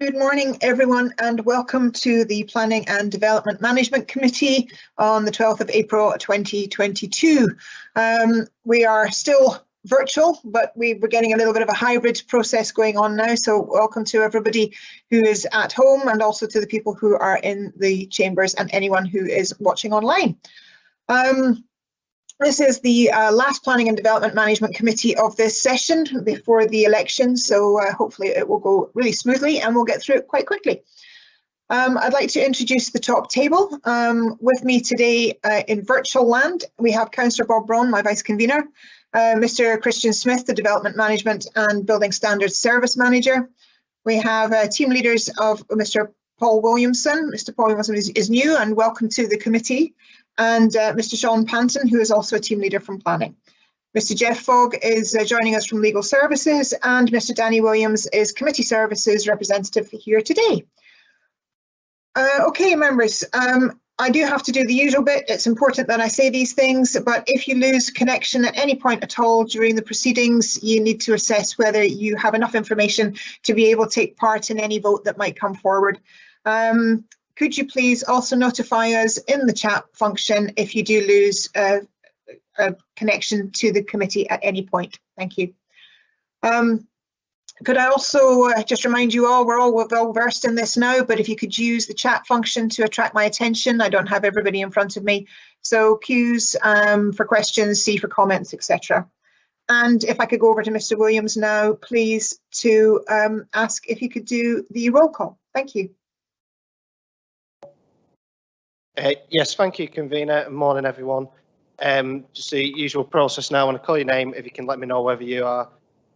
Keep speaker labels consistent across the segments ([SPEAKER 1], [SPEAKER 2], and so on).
[SPEAKER 1] Good morning, everyone, and welcome to the Planning and Development Management Committee on the 12th of April 2022. We are still virtual, but we're getting a little bit of a hybrid process going on now. So welcome to everybody who is at home and also to the people who are in the chambers and anyone who is watching online. This is the last Planning and Development Management Committee of this session before the election, so hopefully it will go really smoothly and we'll get through it quite quickly. I'd like to introduce the top table. With me today in virtual land, we have Councillor Bob Braun, my Vice Convener, Mr Christian Smith, the Development Management and Building Standards Service Manager. We have team leaders of Mr Paul Williamson. Mr Paul Williamson is new and welcome to the committee. And Mr Sean Panton, who is also a team leader from planning. Mr Jeff Fogg is joining us from Legal Services, and Mr Danny Williams is Committee Services representative here today. Okay, members, I do have to do the usual bit. It's important that I say these things, but if you lose connection at any point at all during the proceedings, you need to assess whether you have enough information to be able to take part in any vote that might come forward. Could you please also notify us in the chat function if you do lose a connection to the committee at any point? Thank you. Could I also just remind you all, we're all well versed in this now, but if you could use the chat function to attract my attention. I don't have everybody in front of me. So Q's for questions, C for comments, etc. And if I could go over to Mr Williams now, please, to ask if you could do the roll call. Thank you.
[SPEAKER 2] Yes, thank you, Convener. Morning, everyone. Just the usual process now. When I call your name, if you can let me know whether you are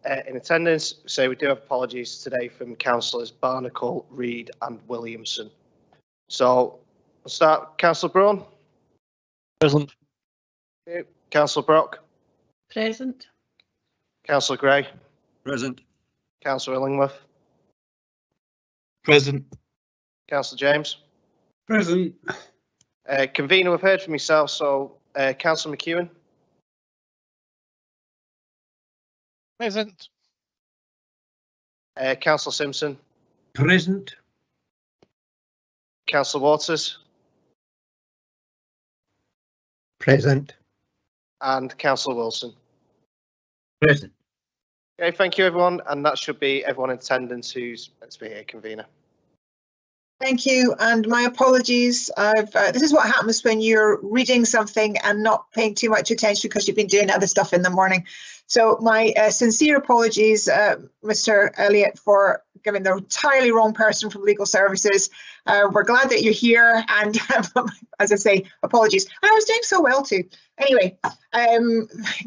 [SPEAKER 2] in attendance. So we do have apologies today from Councillors Barnacle, Reid and Williamson. So we'll start. Councillor Braun?
[SPEAKER 3] Present.
[SPEAKER 2] Councillor Brock?
[SPEAKER 4] Present.
[SPEAKER 2] Councillor Gray?
[SPEAKER 3] Present.
[SPEAKER 2] Councillor Illingworth?
[SPEAKER 3] Present.
[SPEAKER 2] Councillor James?
[SPEAKER 3] Present.
[SPEAKER 2] Convener, we've heard from yourself, so Councillor McEwen?
[SPEAKER 3] Present.
[SPEAKER 2] Councillor Simpson?
[SPEAKER 3] Present.
[SPEAKER 2] Councillor Waters?
[SPEAKER 3] Present.
[SPEAKER 2] And Councillor Wilson?
[SPEAKER 3] Present.
[SPEAKER 2] Okay, thank you, everyone, and that should be everyone in attendance who's meant to be here, Convener.
[SPEAKER 1] Thank you, and my apologies. This is what happens when you're reading something and not paying too much attention because you've been doing other stuff in the morning. So my sincere apologies, Mr Elliott, for giving the entirely wrong person from Legal Services. We're glad that you're here, and as I say, apologies. I was doing so well too. Anyway,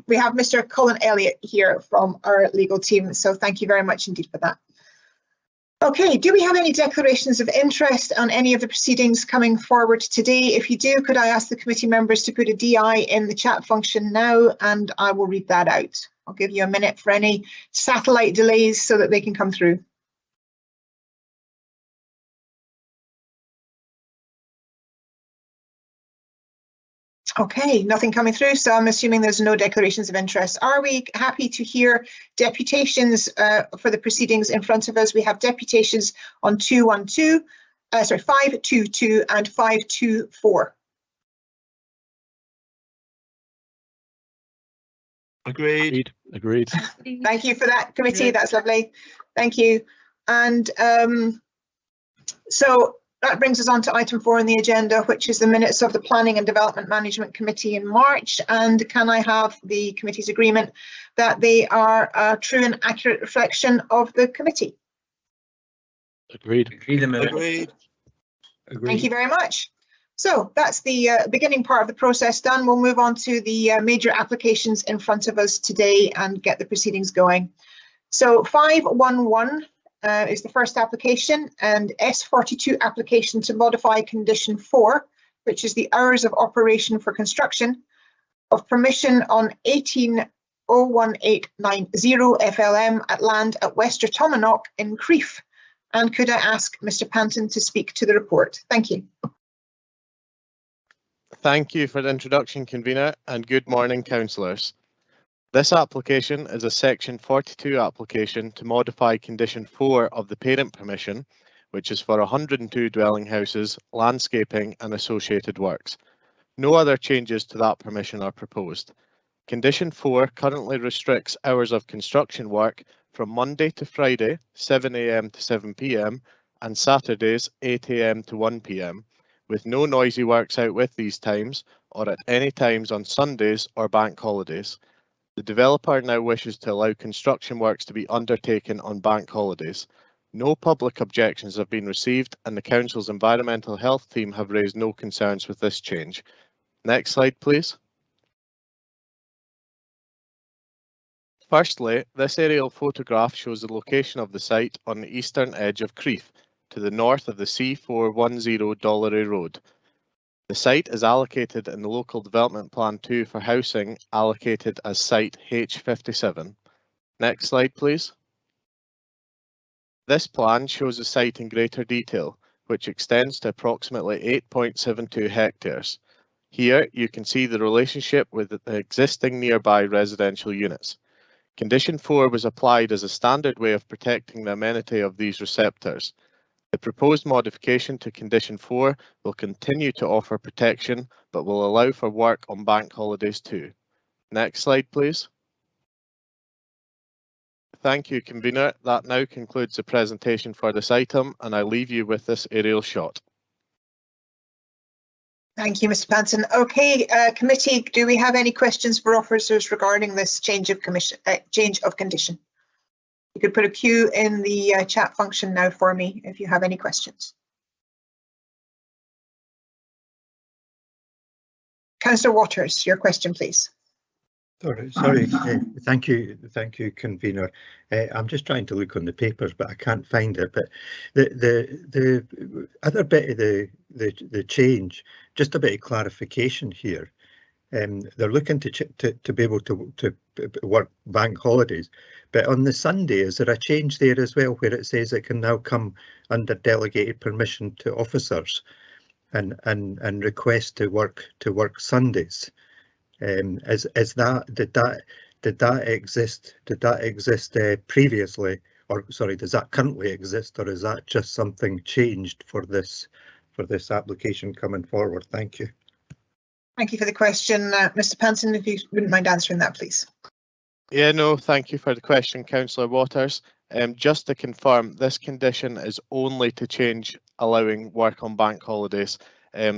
[SPEAKER 1] we have Mr Colin Elliott here from our legal team, so thank you very much indeed for that. Okay, do we have any declarations of interest on any of the proceedings coming forward today? If you do, could I ask the committee members to put a DI in the chat function now, and I will read that out. I'll give you a minute for any satellite delays so that they can come through. Okay, nothing coming through, so I'm assuming there's no declarations of interest. Are we happy to hear deputations for the proceedings in front of us? We have deputations on 522 and 524.
[SPEAKER 3] Agreed. Agreed.
[SPEAKER 1] Thank you for that, committee. That's lovely. Thank you. And so that brings us on to item 4 on the agenda, which is the minutes of the Planning and Development Management Committee in March. And can I have the committee's agreement that they are a true and accurate reflection of the committee?
[SPEAKER 3] Agreed. Agreed.
[SPEAKER 1] Thank you very much. So that's the beginning part of the process done. We'll move on to the major applications in front of us today and get the proceedings going. So 511 is the first application, and S42 application to modify condition 4, which is the hours of operation for construction of permission on 18-01890 FLM at land at Wester Tomonnock in Crieff. And could I ask Mr Panton to speak to the report? Thank you.
[SPEAKER 5] Thank you for the introduction, Convener, and good morning, councillors.
[SPEAKER 4] This application is a Section 42 application to modify Condition 4 of the parent permission, which is for 102 dwelling houses, landscaping and associated works. No other changes to that permission are proposed. Condition 4 currently restricts hours of construction work from Monday to Friday, 7 AM to 7 PM, and Saturdays, 8 AM to 1 PM, with no noisy works out with these times or at any times on Sundays or bank holidays. The developer now wishes to allow construction works to be undertaken on bank holidays. No public objections have been received and the Council's environmental health team have raised no concerns with this change. Next slide, please. Firstly, this aerial photograph shows the location of the site on the eastern edge of Crieff, to the north of the C410 Dollery Road. The site is allocated in the Local Development Plan 2 for housing, allocated as Site H57. Next slide, please. This plan shows the site in greater detail, which extends to approximately 8.72 hectares. Here, you can see the relationship with the existing nearby residential units. Condition 4 was applied as a standard way of protecting the amenity of these receptors. The proposed modification to Condition 4 will continue to offer protection, but will allow for work on bank holidays too. Next slide, please. Thank you, Convener. That now concludes the presentation for this item, and I leave you with this aerial shot.
[SPEAKER 1] Thank you, Mr. Panton. Okay, committee, do we have any questions for officers regarding this change of condition? You could put a Q in the chat function now for me if you have any questions. Councillor Waters, your question, please.
[SPEAKER 3] Sorry. Thank you, Convener. I'm just trying to look on the papers, but I can't find it. But the other bit of the change, just a bit of clarification here. They're looking to be able to work bank holidays, but on the Sunday, is there a change there as well where it says it can now come under delegated permission to officers and request to work Sundays? Is that did that exist previously, or sorry, does that currently exist, or is that just something changed for this application coming forward? Thank you.
[SPEAKER 1] Thank you for the question, Mr. Panton, if you wouldn't mind answering that, please.
[SPEAKER 4] Yeah, no, thank you for the question, Councillor Waters. Just to confirm, this condition is only to change allowing work on bank holidays,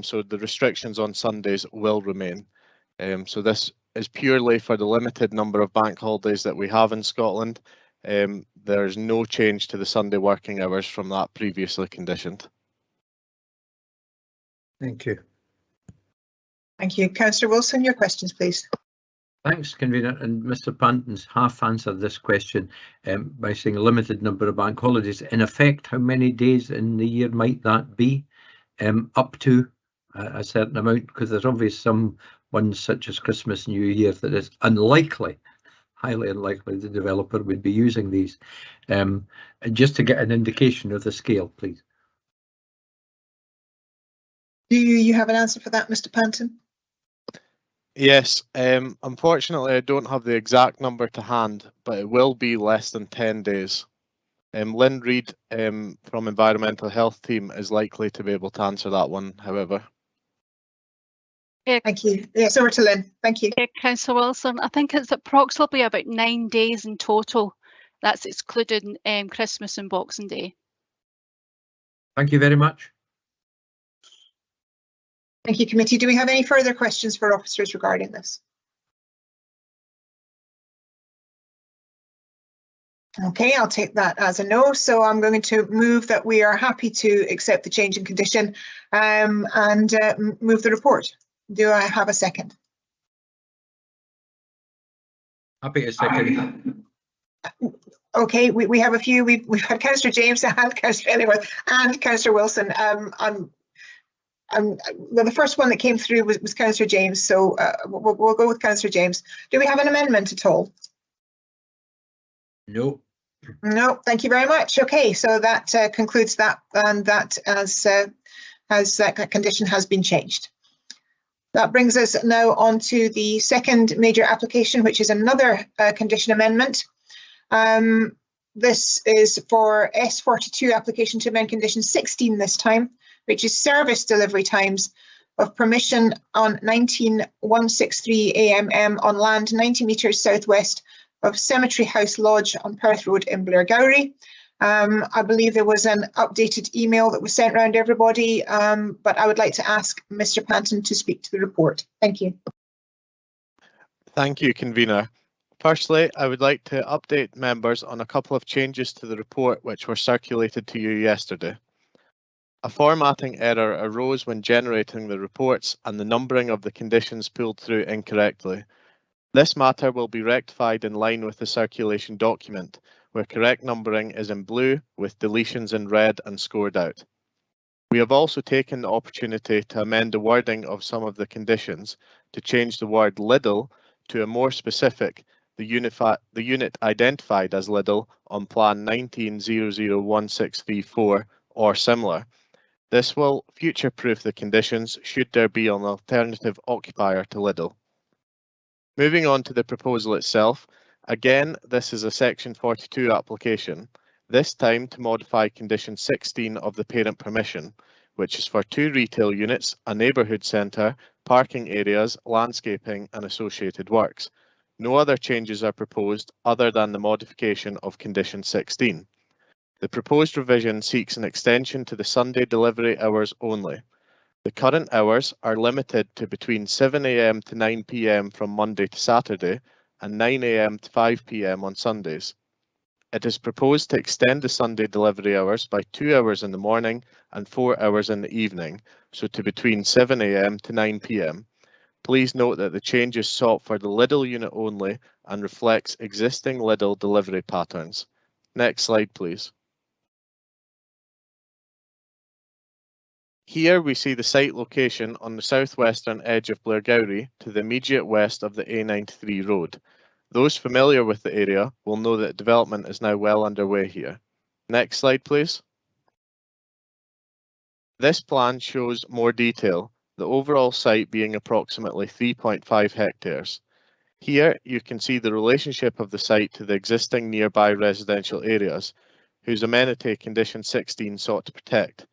[SPEAKER 4] so the restrictions on Sundays will remain. So this is purely for the limited number of bank holidays that we have in Scotland. There's no change to the Sunday working hours from that previously conditioned.
[SPEAKER 3] Thank you.
[SPEAKER 1] Thank you. Councillor Wilson, your questions, please.
[SPEAKER 5] Thanks, Convener. And Mr. Panton's half answered this question by saying a limited number of bank holidays. In effect, how many days in the year might that be? Up to a certain amount, because there's obviously some ones such as Christmas, New Year, that is unlikely, highly unlikely the developer would be using these. Just to get an indication of the scale, please.
[SPEAKER 1] Do you have an answer for that, Mr. Panton?
[SPEAKER 4] Yes, unfortunately I don't have the exact number to hand, but it will be less than 10 days. Lynn Reid from Environmental Health Team is likely to be able to answer that one, however.
[SPEAKER 6] Yeah.
[SPEAKER 1] Thank you. Yes, over to Lynn. Thank you.
[SPEAKER 6] Yeah, Councillor Wilson, I think it's approximately about 9 days in total. That's excluding Christmas and Boxing Day.
[SPEAKER 5] Thank you very much.
[SPEAKER 1] Thank you, committee. Do we have any further questions for officers regarding this? Okay, I'll take that as a no. So I'm going to move that we are happy to accept the change in condition and move the report. Do I have a second?
[SPEAKER 5] Happy to second.
[SPEAKER 1] Okay, we have a few. We've had Councillor James and Councillor Ellsworth and Councillor Wilson. Well, the first one that came through was Councillor James, so we'll go with Councillor James. Do we have an amendment at all?
[SPEAKER 5] No.
[SPEAKER 1] No, thank you very much. Okay, so that concludes that, and that as that condition has been changed. That brings us now on to the second major application, which is another condition amendment. This is for S42 application to amend condition 16 this time, which is service delivery times of permission on 19163 AMM on land 90 metres southwest of Cemetery House Lodge on Perth Road in Blairgowrie. I believe there was an updated email that was sent around everybody, but I would like to ask Mr. Panton to speak to the report. Thank you.
[SPEAKER 4] Thank you, Convener. Firstly, I would like to update members on a couple of changes to the report which were circulated to you yesterday. A formatting error arose when generating the reports and the numbering of the conditions pulled through incorrectly. This matter will be rectified in line with the circulation document, where correct numbering is in blue with deletions in red and scored out. We have also taken the opportunity to amend the wording of some of the conditions to change the word Lidl to a more specific, the unit identified as Lidl on Plan 19001634 or similar. This will future-proof the conditions should there be an alternative occupier to Lidl. Moving on to the proposal itself, again, this is a Section 42 application, this time to modify Condition 16 of the parent permission, which is for 2 retail units, a neighbourhood centre, parking areas, landscaping and associated works. No other changes are proposed other than the modification of Condition 16. The proposed revision seeks an extension to the Sunday delivery hours only. The current hours are limited to between 7 AM to 9 PM from Monday to Saturday and 9 AM to 5 PM on Sundays. It is proposed to extend the Sunday delivery hours by 2 hours in the morning and 4 hours in the evening, so to between 7 AM to 9 PM. Please note that the change is sought for the Lidl unit only and reflects existing Lidl delivery patterns. Next slide, please. Here we see the site location on the southwestern edge of Blairgowrie to the immediate west of the A93 road. Those familiar with the area will know that development is now well underway here. Next slide, please. This plan shows more detail, the overall site being approximately 3.5 hectares. Here you can see the relationship of the site to the existing nearby residential areas, whose amenity Condition 16 sought to protect.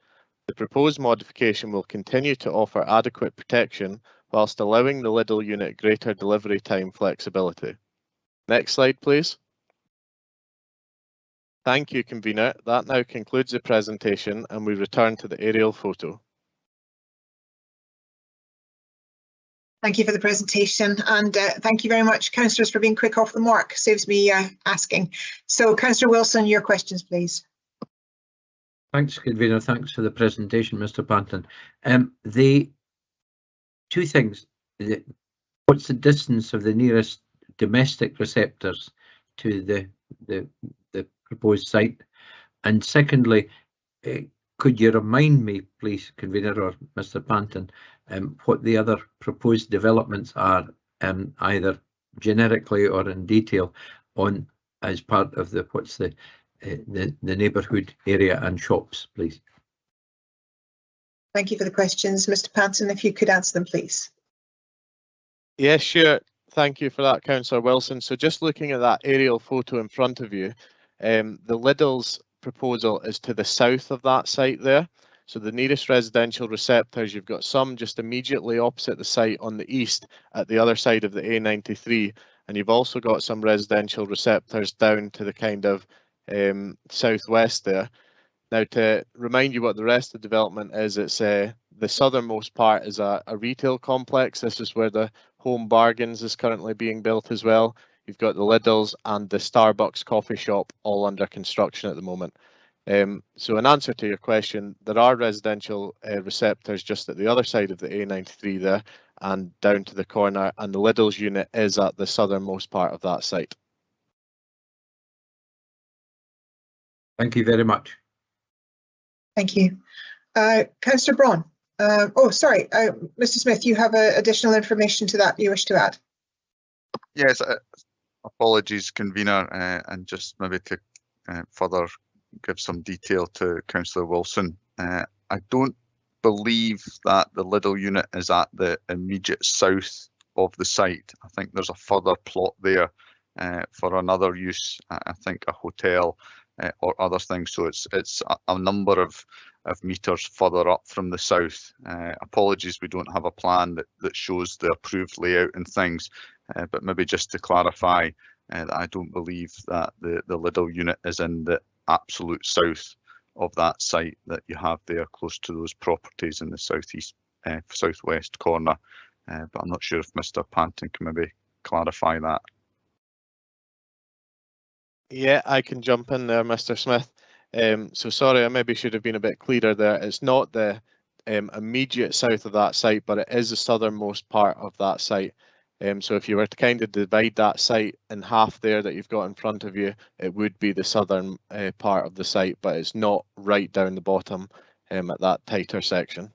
[SPEAKER 4] The proposed modification will continue to offer adequate protection whilst allowing the Lidl unit greater delivery time flexibility. Next slide, please. Thank you, Convener. That now concludes the presentation and we return to the aerial photo.
[SPEAKER 1] Thank you for the presentation, and thank you very much, councillors, for being quick off the mark. Saves me asking. So, Councillor Wilson, your questions, please.
[SPEAKER 5] Thanks, Convener. Thanks for the presentation, Mr. Panton. The two things: what's the distance of the nearest domestic receptors to the proposed site? And secondly, could you remind me, please, Convener or Mr. Panton, what the other proposed developments are, either generically or in detail, on as part of the the neighbourhood area and shops, please?
[SPEAKER 1] Thank you for the questions, Mr. Panton. If you could answer them, please.
[SPEAKER 4] Yes, sure. Thank you for that, Councillor Wilson. So just looking at that aerial photo in front of you, the Lidl's proposal is to the south of that site there. So the nearest residential receptors, you've got some just immediately opposite the site on the east at the other side of the A93, and you've also got some residential receptors down to the kind of southwest there. Now, to remind you what the rest of the development is, it's the southernmost part is a retail complex. This is where the Home Bargains is currently being built as well. You've got the Lidl's and the Starbucks coffee shop all under construction at the moment. So in answer to your question, there are residential receptors just at the other side of the A93 there and down to the corner, and the Lidl's unit is at the southernmost part of that site.
[SPEAKER 5] Thank you very much.
[SPEAKER 1] Thank you. Councillor Braun. Sorry, Mr. Smith, you have additional information to that you wish to add?
[SPEAKER 7] Yes, apologies, Convener, and just maybe to further give some detail to Councillor Wilson. I don't believe that the Lidl unit is at the immediate south of the site. I think there's a further plot there for another use, I think a hotel or other things. So it's a number of meters further up from the south. Apologies, we don't have a plan that shows the approved layout and things, but maybe just to clarify that I don't believe that the Lidl unit is in the absolute south of that site that you have there, close to those properties in the southwest corner. But I'm not sure if Mr. Panton can maybe clarify that.
[SPEAKER 4] Yeah, I can jump in there, Mr. Smith. So sorry, I maybe should have been a bit clearer there. It's not the immediate south of that site, but it is the southernmost part of that site. So if you were to kind of divide that site in half there that you've got in front of you, it would be the southern part of the site, but it's not right down the bottom at that tighter section.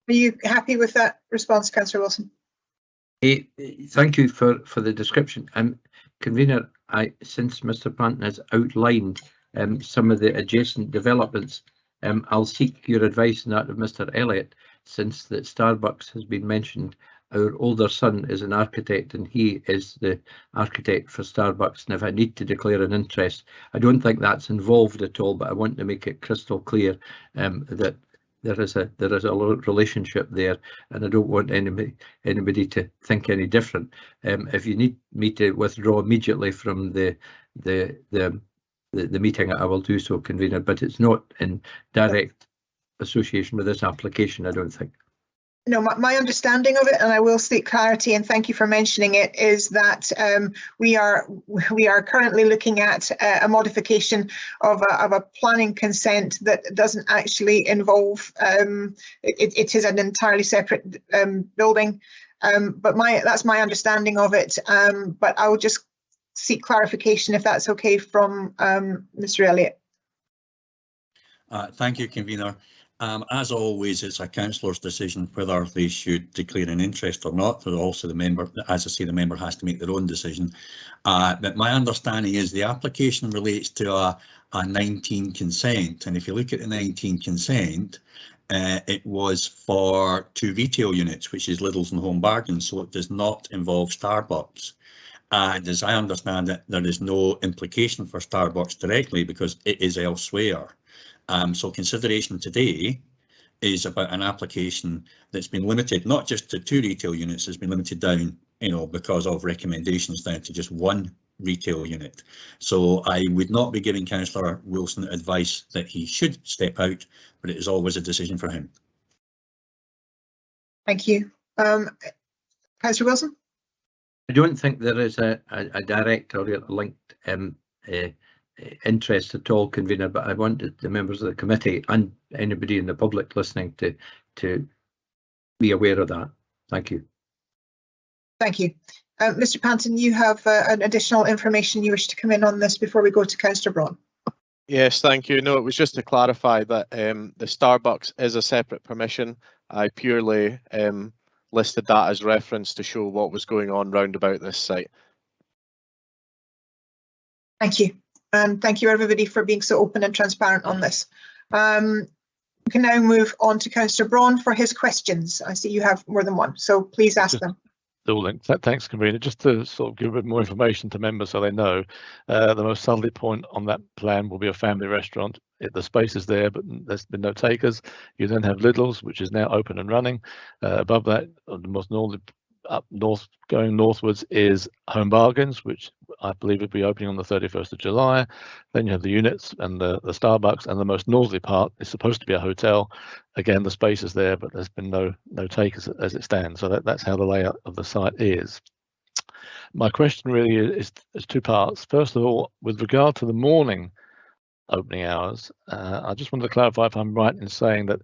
[SPEAKER 1] Are you happy with that response, Councillor Wilson?
[SPEAKER 5] Thank you for the description. Convener, since Mr. Panton has outlined some of the adjacent developments, I'll seek your advice on that of Mr. Elliott, since that Starbucks has been mentioned. Our older son is an architect and he is the architect for Starbucks, and if I need to declare an interest, I don't think that's involved at all, but I want to make it crystal clear that there is a relationship there, and I don't want anybody to think any different. If you need me to withdraw immediately from the meeting, I will do so, Convener, but it's not in direct association with this application, I don't think.
[SPEAKER 1] No, my understanding of it, and I will seek clarity, and thank you for mentioning it, is that we are currently looking at a modification of a planning consent that doesn't actually involve. It is an entirely separate building, but that's my understanding of it. But I will just seek clarification if that's okay from Mr. Elliott.
[SPEAKER 8] Thank you, Convener. As always, it's a councillor's decision whether they should declare an interest or not. But also the member, as I say, the member has to make their own decision. But my understanding is the application relates to a 19 consent, and if you look at the 19 consent, it was for 2 retail units, which is Lidl's and Home Bargains, so it does not involve Starbucks. And as I understand it, there is no implication for Starbucks directly because it is elsewhere. So consideration today is about an application that's been limited, not just to 2 retail units, it's been limited down, because of recommendations down to just 1 retail unit. So I would not be giving Councillor Wilson advice that he should step out, but it is always a decision for him.
[SPEAKER 1] Thank you. Councillor Wilson?
[SPEAKER 5] I don't think there is a direct or linked interest at all, Convener, but I wanted the members of the committee and anybody in the public listening to be aware of that. Thank you.
[SPEAKER 1] Thank you. Mr. Panton, you have an additional information you wish to come in on this before we go to Councillor Braun.
[SPEAKER 4] Yes, thank you. No, it was just to clarify that the Starbucks is a separate permission. I purely listed that as reference to show what was going on round about this site.
[SPEAKER 1] Thank you. And thank you everybody for being so open and transparent on this. We can now move on to Councillor Braun for his questions. I see you have more than one, so please ask them.
[SPEAKER 9] Thanks, Convener. Just to sort of give a bit more information to members so they know, the most southerly point on that plan will be a family restaurant. The space is there, but there's been no takers. You then have Lidl's, which is now open and running. Above that, the most northerly, up north, going northwards, is Home Bargains, which I believe will be opening on the 31st of July. Then you have the units and the Starbucks, and the most northerly part is supposed to be a hotel. Again, the space is there, but there's been no takers as it stands. So that's how the layout of the site is. My question really is 2 parts. First of all, with regard to the morning opening hours, I just wanted to clarify if I'm right in saying that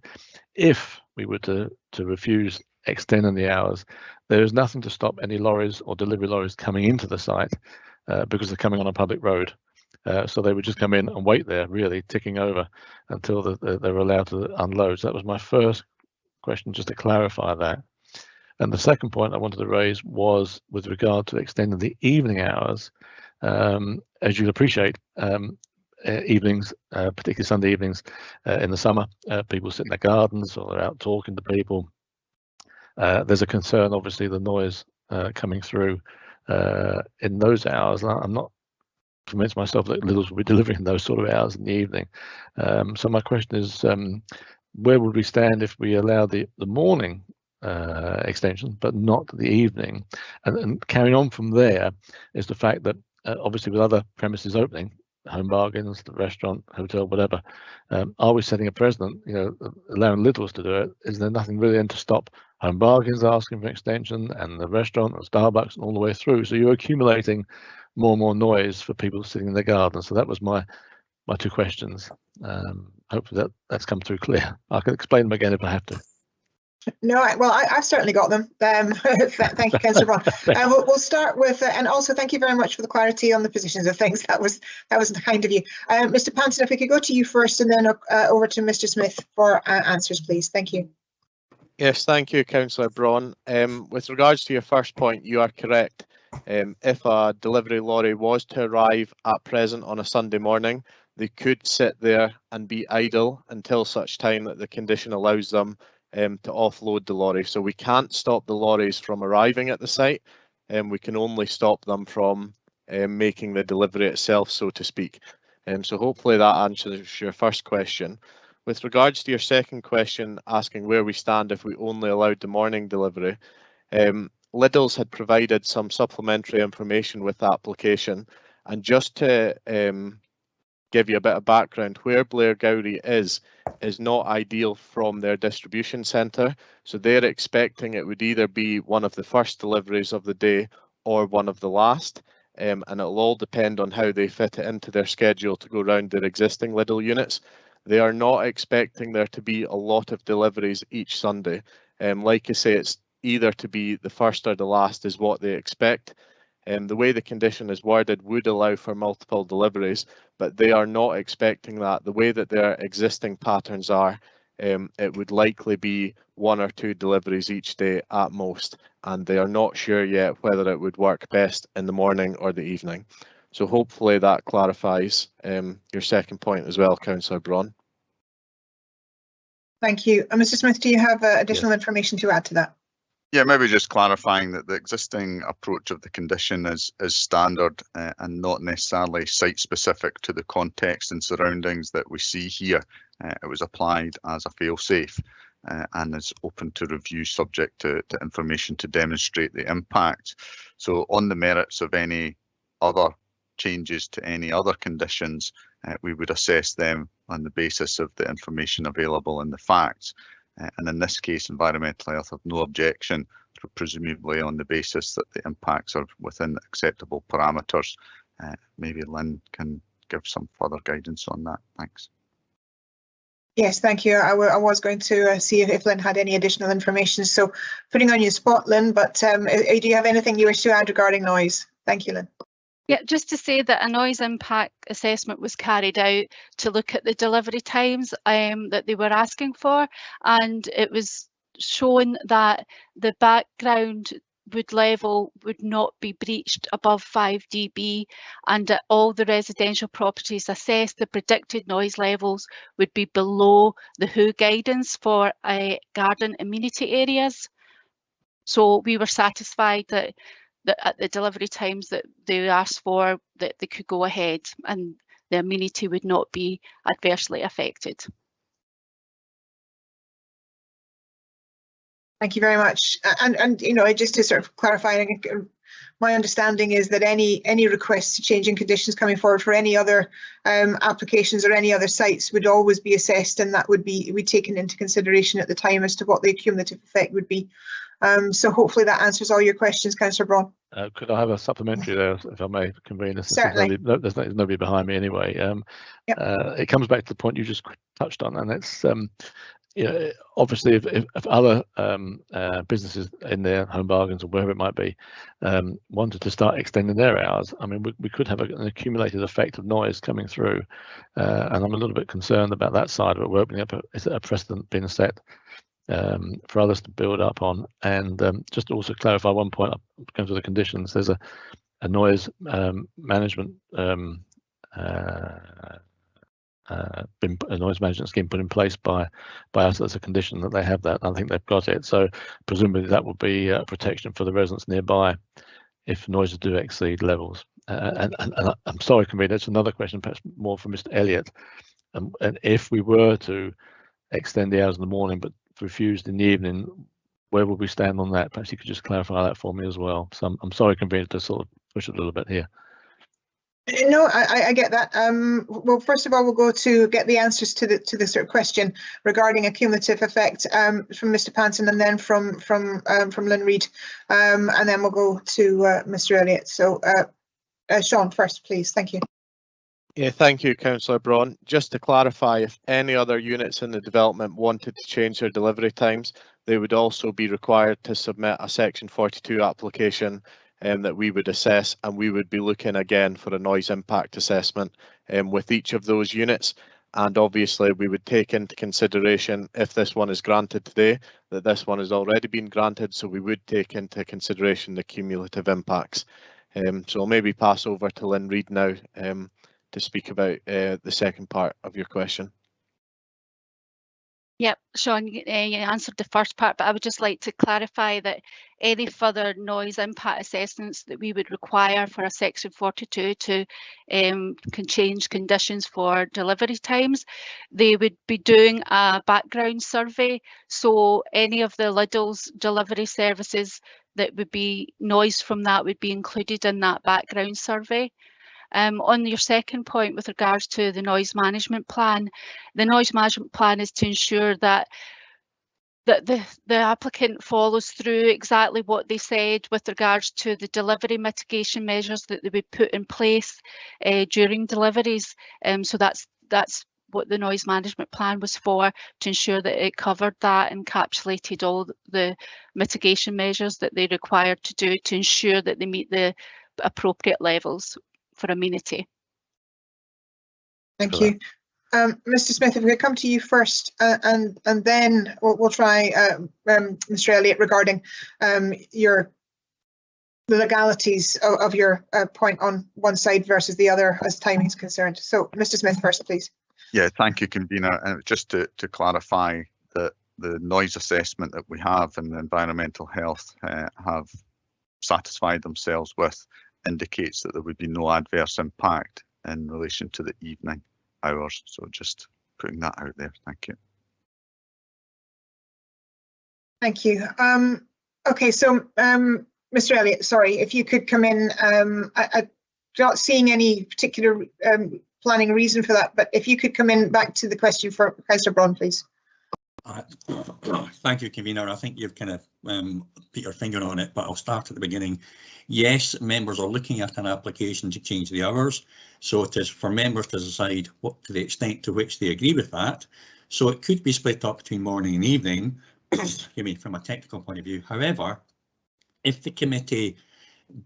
[SPEAKER 9] if we were to refuse extending the hours, there is nothing to stop any lorries or delivery lorries coming into the site because they're coming on a public road. So they would just come in and wait there, really ticking over until they're allowed to unload. So that was my first question, just to clarify that. And the second point I wanted to raise was with regard to extending the evening hours. As you'll appreciate, evenings, particularly Sunday evenings in the summer. People sit in their gardens or they're out talking to people. There's a concern, obviously, the noise coming through in those hours. I'm not convinced myself that Lidl's will be delivering those sort of hours in the evening. So my question is, where would we stand if we allow the morning extension, but not the evening? And carrying on from there is the fact that obviously with other premises opening, Home Bargains, the restaurant, hotel, whatever, are we setting a precedent, allowing Lidl's to do it? Is there nothing really then to stop Home Bargains asking for extension and the restaurant and Starbucks and all the way through? So you're accumulating more and more noise for people sitting in their garden. So that was my two questions. Hopefully that's come through clear. I can explain them again if I have to.
[SPEAKER 1] No, I've certainly got them. Thank you, Councillor Braun. We'll start with, and also thank you very much for the clarity on the positions of things. That was kind of you. Mr. Panton, if we could go to you first and then over to Mr. Smith for answers, please. Thank you.
[SPEAKER 4] Yes, thank you, Councillor Braun. With regards to your first point, you are correct. If a delivery lorry was to arrive at present on a Sunday morning, they could sit there and be idle until such time that the condition allows them to offload the lorry. So we can't stop the lorries from arriving at the site, and we can only stop them from making the delivery itself, so to speak. So hopefully that answers your first question. With regards to your second question, asking where we stand if we only allowed the morning delivery, Lidl's had provided some supplementary information with the application, and just to give you a bit of background, where Blairgowrie is not ideal from their distribution centre, so they're expecting it would either be one of the first deliveries of the day or one of the last, and it'll all depend on how they fit it into their schedule to go around their existing Lidl units. They are not expecting there to be a lot of deliveries each Sunday. Like I say, it's either to be the first or the last is what they expect. The way the condition is worded would allow for multiple deliveries, but they are not expecting that. The way that their existing patterns are, it would likely be 1 or 2 deliveries each day at most, and they are not sure yet whether it would work best in the morning or the evening. So hopefully that clarifies your second point as well, Councillor Braun.
[SPEAKER 1] Thank you. Mr. Smith, do you have additional information to add to that?
[SPEAKER 7] Yeah, maybe just clarifying that the existing approach of the condition is standard and not necessarily site-specific to the context and surroundings that we see here. It was applied as a fail-safe and is open to review subject to information to demonstrate the impact. So on the merits of any other changes to any other conditions, we would assess them on the basis of the information available and the facts. And in this case, Environmental Health have no objection, presumably on the basis that the impacts are within acceptable parameters. Maybe Lynn can give some further guidance on that. Thanks.
[SPEAKER 1] Yes, thank you. I was going to see if Lynn had any additional information. So putting on your spot, Lynn, but do you have anything you wish to add regarding noise? Thank you, Lynn.
[SPEAKER 6] Yeah, just to say that a noise impact assessment was carried out to look at the delivery times that they were asking for, and it was shown that the background wood level would not be breached above 5 dB, and at all the residential properties assessed, the predicted noise levels would be below the WHO guidance for garden amenity areas. So we were satisfied that at the delivery times that they asked for, that they could go ahead and the amenity would not be adversely affected.
[SPEAKER 1] Thank you very much. And just to sort of clarify, my understanding is that any requests to changing conditions coming forward for any other applications or any other sites would always be assessed, and that would be taken into consideration at the time as to what the cumulative effect would be. So hopefully that answers all your questions, Councillor Braun.
[SPEAKER 9] Could I have a supplementary there, if I may, convener?
[SPEAKER 1] Certainly.
[SPEAKER 9] There's nobody behind me anyway.
[SPEAKER 1] Yep.
[SPEAKER 9] It comes back to the point you just touched on, and it's obviously if other businesses in their Home Bargains or wherever it might be wanted to start extending their hours, I mean, we could have an accumulated effect of noise coming through, and I'm a little bit concerned about that side of it. We're opening up a precedent being set for others to build up on. And just to also clarify one point, going to the conditions, there's a noise management a noise management scheme put in place by us as a condition that they have that. I think they've got it. So presumably that would be protection for the residents nearby if noises do exceed levels. And I'm sorry, Convener, it's another question, perhaps more for Mr. Elliott. And if we were to extend the hours in the morning but refused in the evening, where would we stand on that? Perhaps you could just clarify that for me as well. So I'm sorry, Convener, to sort of push it a little bit here.
[SPEAKER 1] No, I get that. Well, first of all, we'll go to get the answers to the sort of question regarding a cumulative effect from Mr. Panton, and then from Lynn Reid, and then we'll go to Mr. Elliott. So, Sean, first, please. Thank you.
[SPEAKER 4] Yeah, thank you, Councillor Braun. Just to clarify, if any other units in the development wanted to change their delivery times, they would also be required to submit a Section 42 application that we would assess, and we would be looking again for a noise impact assessment with each of those units. And obviously we would take into consideration, if this one is granted today, that this one has already been granted, so we would take into consideration the cumulative impacts. So I'll maybe pass over to Lynn Reid now to speak about the second part of your question.
[SPEAKER 6] Yep, Sean, you answered the first part, but I would just like to clarify that any further noise impact assessments that we would require for a Section 42 to can change conditions for delivery times, they would be doing a background survey. So any of the Lidl's delivery services that would be noise from that would be included in that background survey. On your second point with regards to the noise management plan, the noise management plan is to ensure that the applicant follows through exactly what they said with regards to the delivery mitigation measures that they would put in place during deliveries. So that's what the noise management plan was for, to ensure that it covered that, encapsulated all the mitigation measures that they required to do to ensure that they meet the appropriate levels for amenity.
[SPEAKER 1] Thank you. Mr. Smith, if we could come to you first, and then we'll try Mr. Elliott regarding the legalities of your point on one side versus the other as timing is concerned. So, Mr. Smith first, please.
[SPEAKER 7] Yeah, thank you, Convener. And just to clarify that the noise assessment that we have and the environmental health have satisfied themselves with indicates that there would be no adverse impact in relation to the evening hours. So just putting that out there. Thank you.
[SPEAKER 1] Thank you. Okay, so Mr. Elliott, sorry, if you could come in. I'm not seeing any particular planning reason for that, but if you could come in back to the question for Councillor Braun, please.
[SPEAKER 8] Thank you, Convener. I think you've kind of put your finger on it, but I'll start at the beginning. Yes, members are looking at an application to change the hours, so it is for members to decide what to the extent to which they agree with that. So it could be split up between morning and evening, you mean from a technical point of view. However, if the committee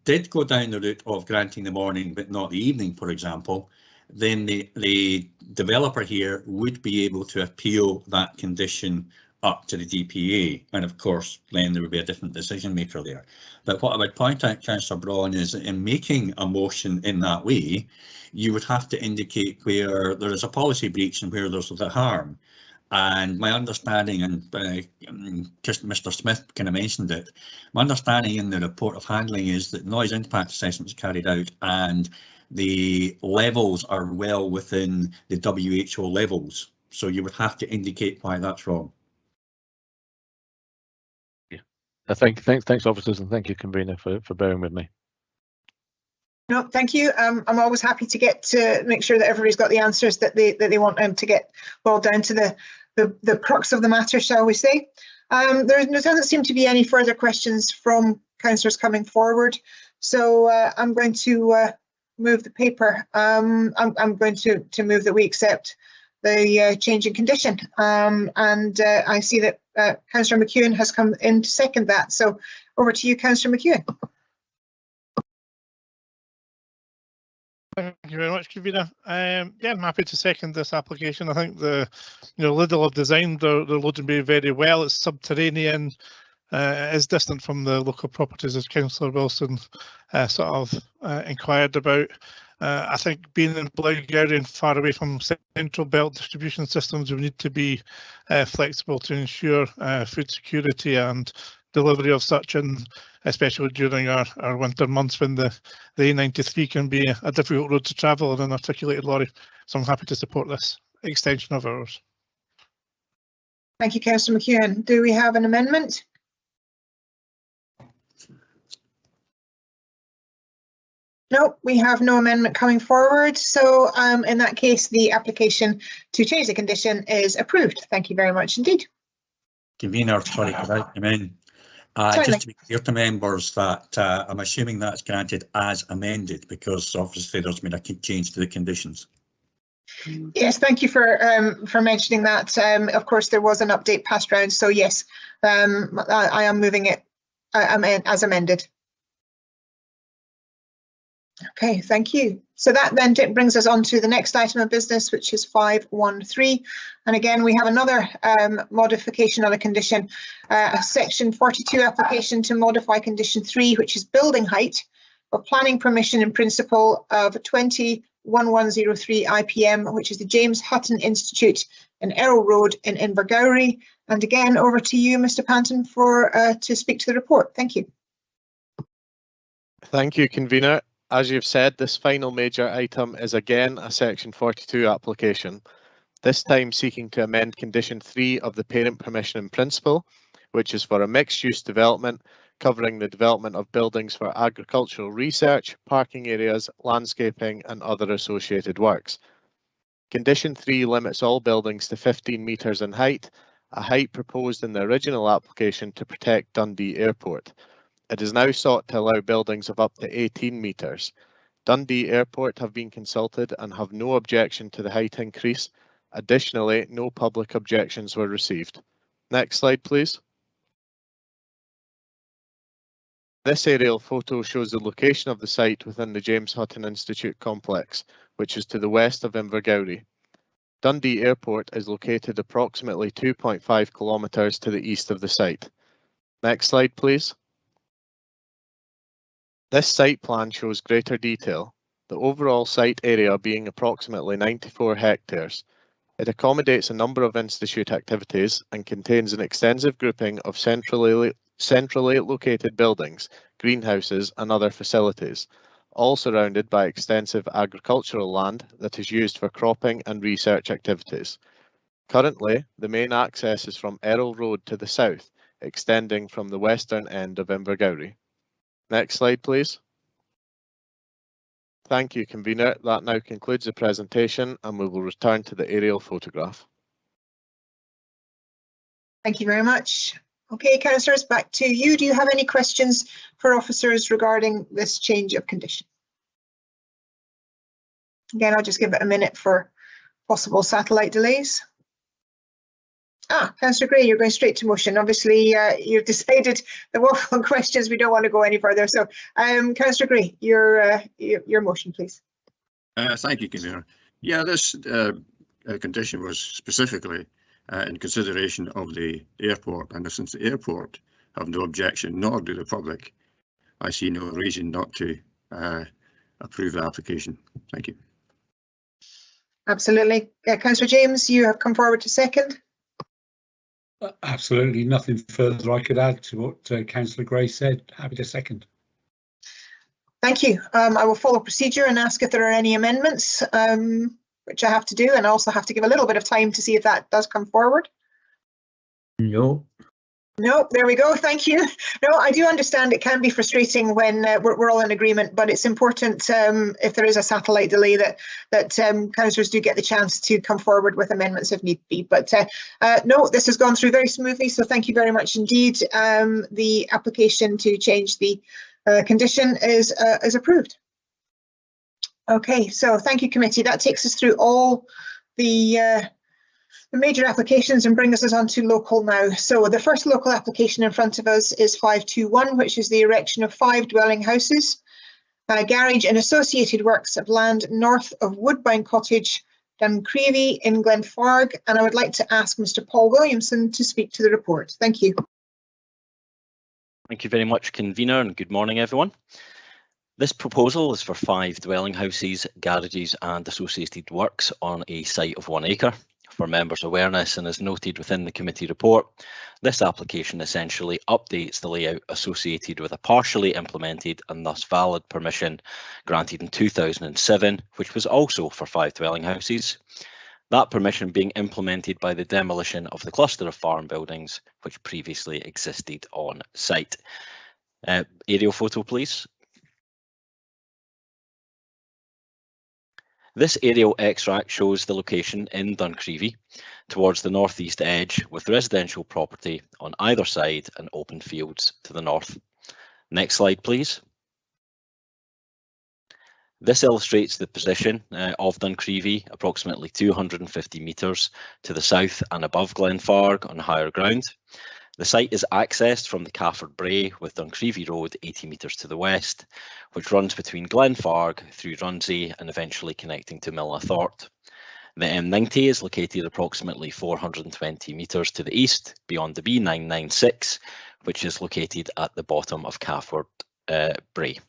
[SPEAKER 8] did go down the route of granting the morning but not the evening, for example, then the developer here would be able to appeal that condition up to the DPA, and of course then there would be a different decision maker there. But what I would point out, Councillor Braun, is that in making a motion in that way, you would have to indicate where there is a policy breach and where there's the harm. And my understanding, and just Mr. Smith kind of mentioned it, my understanding in the report of handling is that noise impact assessments carried out and the levels are well within the WHO levels. So you would have to indicate why that's wrong.
[SPEAKER 9] Yeah. Thanks, officers, and thank you, Convener, for bearing with me.
[SPEAKER 1] No, thank you. I'm always happy to get to make sure that everybody's got the answers that they want to get boiled down to the crux of the matter, shall we say. There doesn't seem to be any further questions from councillors coming forward, so I'm going to move the paper. I'm going to move that we accept the change in condition, and I see that Councillor McEwen has come in to second that. So over to you, Councillor McEwen.
[SPEAKER 10] Thank you very much, Convener. Yeah, I'm happy to second this application. I think Lidl have designed their loading bay very well. It's subterranean. It is distant from the local properties, as Councillor Wilson sort of inquired about. I think being in Blairgowrie and far away from central belt distribution systems, we need to be flexible to ensure food security and delivery of such, and especially during our winter months when the A93 can be a difficult road to travel in an articulated lorry. So I'm happy to support this extension of hours.
[SPEAKER 1] Thank you, Councillor McEwen. Do we have an amendment? No, we have no amendment coming forward. So in that case, the application to change the condition is approved. Thank you very much indeed.
[SPEAKER 8] Convener, sorry, could I come in? Just to be clear to members that I'm assuming that's granted as amended, because obviously there's been a change to the conditions.
[SPEAKER 1] Yes, thank you for mentioning that. Of course, there was an update passed round, so yes, I am moving it as amended. Okay, thank you. So that then brings us on to the next item of business, which is 513. And again, we have another modification of a condition, a section 42 application to modify condition 3, which is building height of planning permission in principle of 201103 IPM, which is the James Hutton Institute in Errol Road in Invergowrie. And again, over to you, Mr. Panton, to speak to the report. Thank you.
[SPEAKER 4] Thank you, Convener. As you've said, this final major item is again a Section 42 application, this time seeking to amend Condition 3 of the Parent Permission in Principle, which is for a mixed-use development covering the development of buildings for agricultural research, parking areas, landscaping and other associated works. Condition 3 limits all buildings to 15 metres in height, a height proposed in the original application to protect Dundee Airport. It is now sought to allow buildings of up to 18 metres. Dundee Airport have been consulted and have no objection to the height increase. Additionally, no public objections were received. Next slide, please. This aerial photo shows the location of the site within the James Hutton Institute complex, which is to the west of Invergowrie. Dundee Airport is located approximately 2.5 kilometres to the east of the site. Next slide, please. This site plan shows greater detail, the overall site area being approximately 94 hectares. It accommodates a number of institute activities and contains an extensive grouping of centrally located buildings, greenhouses and other facilities, all surrounded by extensive agricultural land that is used for cropping and research activities. Currently, the main access is from Errol Road to the south, extending from the western end of Invergowrie. Next slide, please. Thank you, Convener. That now concludes the presentation and we will return to the aerial photograph.
[SPEAKER 1] Thank you very much. Okay, councillors, back to you. Do you have any questions for officers regarding this change of condition? Again, I'll just give it a minute for possible satellite delays. Councillor Gray, you're going straight to motion. Obviously, you've decided the waffle questions, we don't want to go any further. So, Councillor Gray, your motion, please.
[SPEAKER 11] Thank you, Convener. Yeah, this condition was specifically in consideration of the airport, and since the airport have no objection, nor do the public, I see no reason not to approve the application. Thank you.
[SPEAKER 1] Absolutely. Councillor James, you have come forward to second.
[SPEAKER 12] Absolutely nothing further I could add to what Councillor Gray said. Happy to second.
[SPEAKER 1] Thank you. I will follow procedure and ask if there are any amendments, which I have to do, and I also have to give a little bit of time to see if that does come forward.
[SPEAKER 5] No.
[SPEAKER 1] No, there we go. Thank you. No, I do understand it can be frustrating when we're all in agreement, but it's important if there is a satellite delay that councillors do get the chance to come forward with amendments if need be. But no, this has gone through very smoothly, so thank you very much indeed. The application to change the condition is approved. Okay, so thank you, committee. That takes us through all the major applications and brings us on to local now. So the first local application in front of us is 521, which is the erection of 5 dwelling houses, a garage and associated works of land north of Woodbine Cottage, Duncreevy in Glenfarg. And I would like to ask Mr. Paul Williamson to speak to the report. Thank you.
[SPEAKER 13] Thank you very much, Convener, and good morning, everyone. This proposal is for 5 dwelling houses, garages and associated works on a site of 1 acre. For members' awareness, and as noted within the committee report, this application essentially updates the layout associated with a partially implemented and thus valid permission granted in 2007, which was also for 5 dwelling houses. That permission being implemented by the demolition of the cluster of farm buildings which previously existed on site. Aerial photo, please. This aerial extract shows the location in Duncreevy towards the northeast edge with residential property on either side and open fields to the north. Next slide, please. This illustrates the position of Duncreevy, approximately 250 metres to the south and above Glenfarg on higher ground. The site is accessed from the Cafford Bray with Duncreevy Road 80 metres to the west, which runs between Glenfarg through Runsey and eventually connecting to Milnathort. The M90 is located approximately 420 metres to the east beyond the B996, which is located at the bottom of Cafford Bray.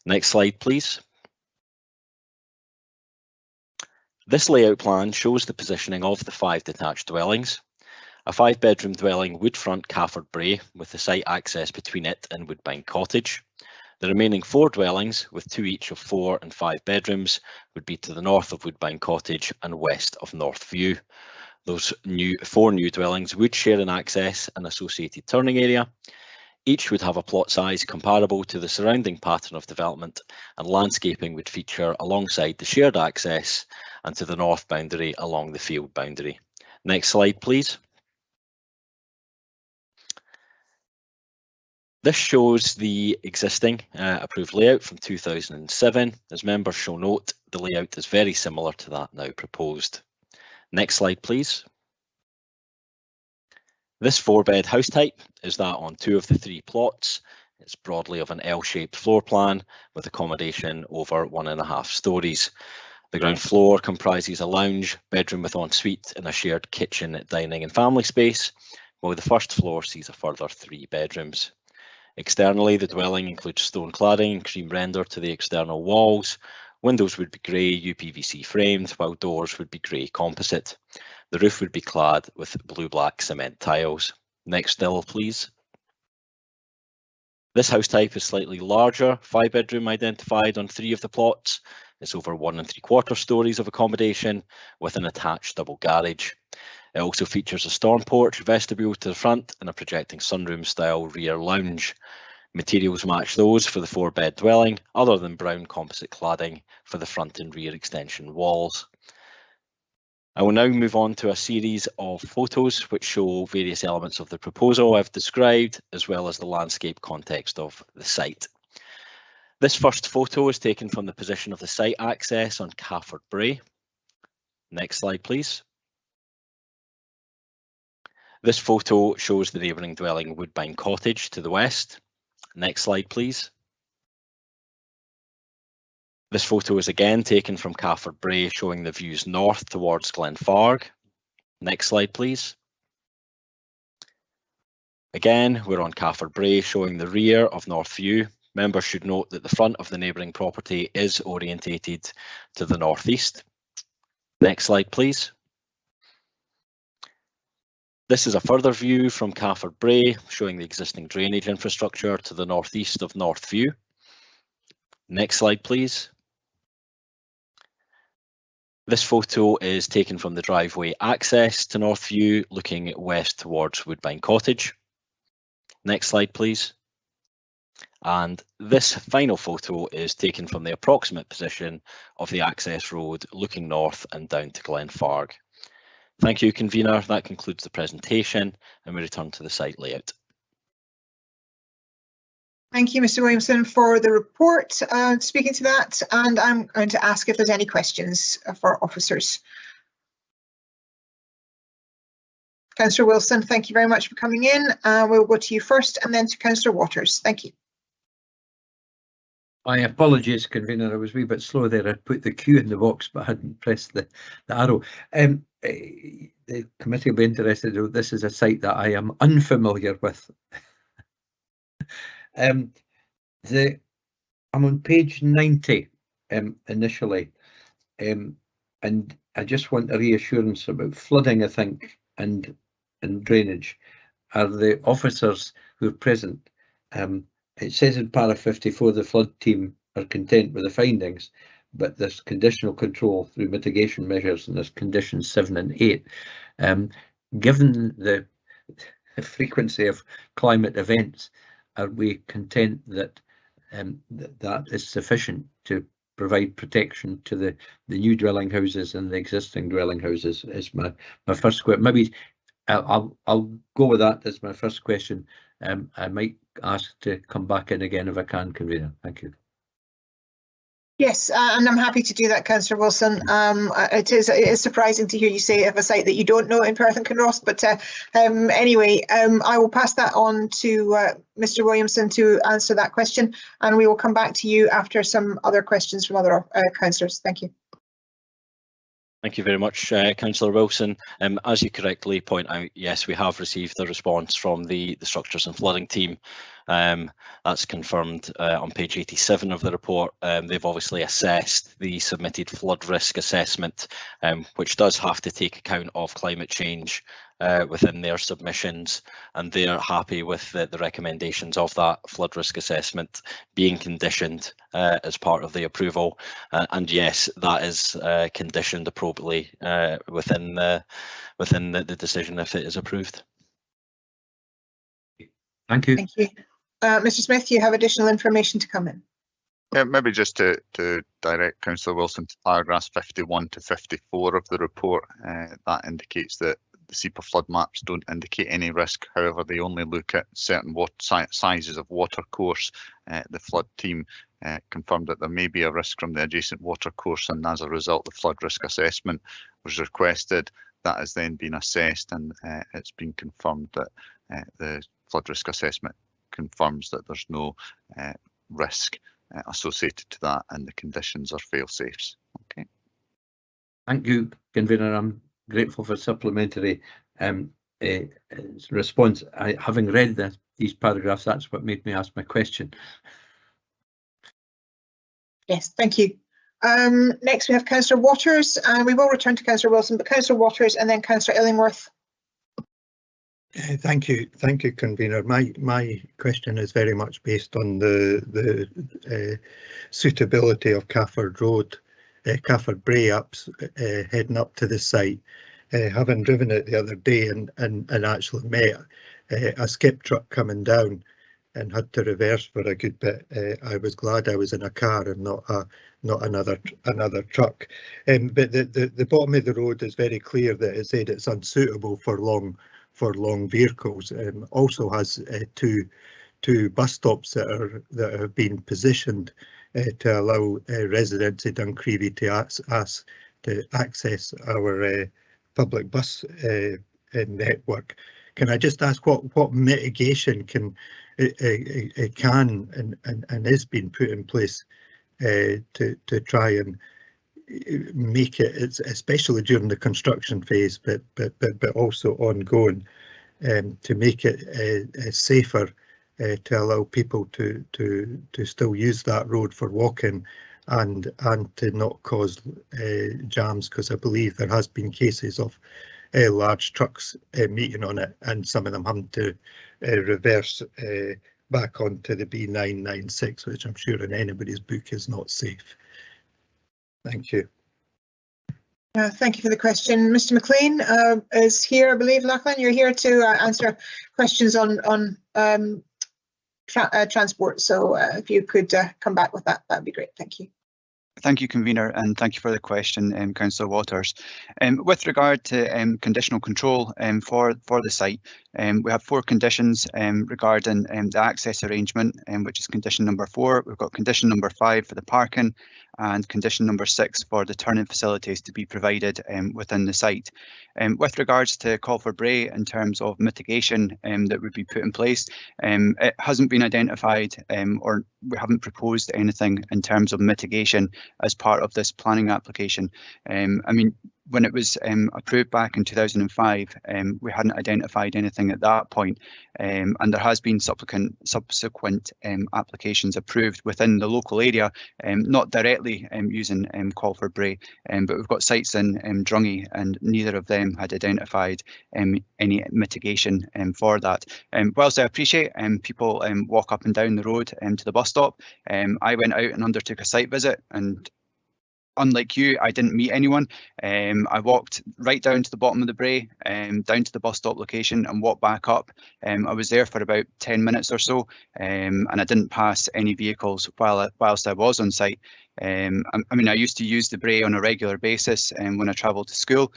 [SPEAKER 13] Next slide, please. This layout plan shows the positioning of the 5 detached dwellings. A 5-bedroom dwelling would front Cafford Bray with the site access between it and Woodbine Cottage. The remaining 4 dwellings, with 2 each of 4 and 5 bedrooms, would be to the north of Woodbine Cottage and west of North View. Those 4 new dwellings would share an access and associated turning area. Each would have a plot size comparable to the surrounding pattern of development, and landscaping would feature alongside the shared access and to the north boundary along the field boundary. Next slide, please. This shows the existing approved layout from 2007. As members shall note, the layout is very similar to that now proposed. Next slide, please. This 4-bed house type is that on 2 of the 3 plots. It's broadly of an L-shaped floor plan with accommodation over 1.5 stories. The ground floor comprises a lounge, bedroom with ensuite and a shared kitchen, dining and family space, while the first floor sees a further 3 bedrooms. Externally, the dwelling includes stone cladding and cream render to the external walls. Windows would be grey UPVC framed, while doors would be grey composite. The roof would be clad with blue-black cement tiles. Next still, please. This house type is slightly larger, 5-bedroom identified on 3 of the plots. It's over 1 3/4 stories of accommodation with an attached double garage. It also features a storm porch, vestibule to the front and a projecting sunroom style rear lounge. Materials match those for the 4-bed dwelling, other than brown composite cladding for the front and rear extension walls. I will now move on to a series of photos which show various elements of the proposal I've described, as well as the landscape context of the site. This first photo is taken from the position of the site access on Cafford Bray. Next slide, please. This photo shows the neighbouring dwelling Woodbine Cottage to the west. Next slide, please. This photo is again taken from Cafford Bray, showing the views north towards Glenfarg. Next slide, please. Again, we're on Cafford Bray, showing the rear of North View. Members should note that the front of the neighbouring property is orientated to the northeast. Next slide, please. This is a further view from Cafford Bray, showing the existing drainage infrastructure to the northeast of North View. Next slide, please. This photo is taken from the driveway access to North View, looking west towards Woodbine Cottage. Next slide, please. And this final photo is taken from the approximate position of the access road, looking north and down to Glenfarg. Thank you, convener. That concludes the presentation, and we return to the site layout.
[SPEAKER 1] Thank you, Mr. Williamson, for the report. Speaking to that, and I'm going to ask if there's any questions for officers. Councillor Wilson, thank you very much for coming in. We'll go to you first and then to Councillor Waters. Thank you.
[SPEAKER 5] My apologies, convener. I was a wee bit slow there. I put the Q in the box, but I hadn't pressed the arrow. The committee will be interested. This is a site that I am unfamiliar with. I'm on page 90 initially, and I just want a reassurance about flooding, I think, and drainage. Are the officers who are present, it says in para 54 the flood team are content with the findings, but there's conditional control through mitigation measures, and there's conditions 7 and 8. Given the frequency of climate events, are we content that that is sufficient to provide protection to the new dwelling houses and the existing dwelling houses? Is my first question. Maybe I'll go with that as my first question. I might ask to come back in again if I can, Convener. Thank you.
[SPEAKER 1] Yes, and I'm happy to do that, Councillor Wilson. It is surprising to hear you say of a site that you don't know in Perth and Kinross, but anyway, I will pass that on to Mr. Williamson to answer that question, and we will come back to you after some other questions from other councillors. Thank you.
[SPEAKER 13] Thank you very much, Councillor Wilson. As you correctly point out, yes, we have received a response from the structures and flooding team. That's confirmed on page 87 of the report. They've obviously assessed the submitted flood risk assessment, which does have to take account of climate change within their submissions, and they're happy with the recommendations of that flood risk assessment being conditioned as part of the approval. And yes, that is conditioned appropriately within the decision if it is approved.
[SPEAKER 5] Thank you.
[SPEAKER 1] Thank you. Mr. Smith, you have additional information to come in.
[SPEAKER 7] Yeah, maybe just to direct Councillor Wilson to paragraphs 51 to 54 of the report. That indicates that the SEPA flood maps don't indicate any risk. However, they only look at certain sizes of water course. The flood team confirmed that there may be a risk from the adjacent water course, and as a result, the flood risk assessment was requested. That has then been assessed, and it's been confirmed that the flood risk assessment confirms that there's no risk associated to that, and the conditions are fail-safes. Okay.
[SPEAKER 5] Thank you, Convener. I'm grateful for supplementary response. Having read these paragraphs, that's what made me ask my question.
[SPEAKER 1] Yes, thank you. Next, we have Councillor Waters, and we will return to Councillor Wilson, but Councillor Waters and then Councillor Illingworth.
[SPEAKER 3] Thank you, Convener. My question is very much based on the suitability of Cafford Road, Cafford Bray ups heading up to the site. Having driven it the other day and actually met a skip truck coming down and had to reverse for a good bit. I was glad I was in a car and not another truck. But the bottom of the road is very clear that it said it's unsuitable for long vehicles. Also has two bus stops that have been positioned to allow residents of Duncreevy to access our public bus network. Can I just ask what mitigation can and is being put in place to try and make it, especially during the construction phase, but also ongoing, to make it safer to allow people to still use that road for walking and to not cause jams, because I believe there has been cases of large trucks meeting on it and some of them having to reverse back onto the B996, which I'm sure in anybody's book is not safe. Thank you.
[SPEAKER 1] Thank you for the question. Mr. McLean is here, I believe. Lachlan, you're here to answer questions on transport. So if you could come back with that, that'd be great. Thank you.
[SPEAKER 14] Thank you, Convener, and thank you for the question, Councillor Waters. With regard to conditional control for the site, we have 4 conditions regarding the access arrangement, which is condition number 4. We've got condition number 5 for the parking, and condition number 6 for the turning facilities to be provided within the site. With regards to call for Bray in terms of mitigation that would be put in place, it hasn't been identified or we haven't proposed anything in terms of mitigation as part of this planning application. I mean, when it was approved back in 2005, we hadn't identified anything at that point, and there has been subsequent applications approved within the local area, not directly using Call for Bray, but we've got sites in Drungy, and neither of them had identified any mitigation for that. Whilst I appreciate people walk up and down the road to the bus stop, I went out and undertook a site visit, and unlike you, I didn't meet anyone. I walked right down to the bottom of the Bray, down to the bus stop location, and walked back up. I was there for about 10 minutes or so, and I didn't pass any vehicles whilst I was on site. I mean, I used to use the Bray on a regular basis, and when I travelled to school,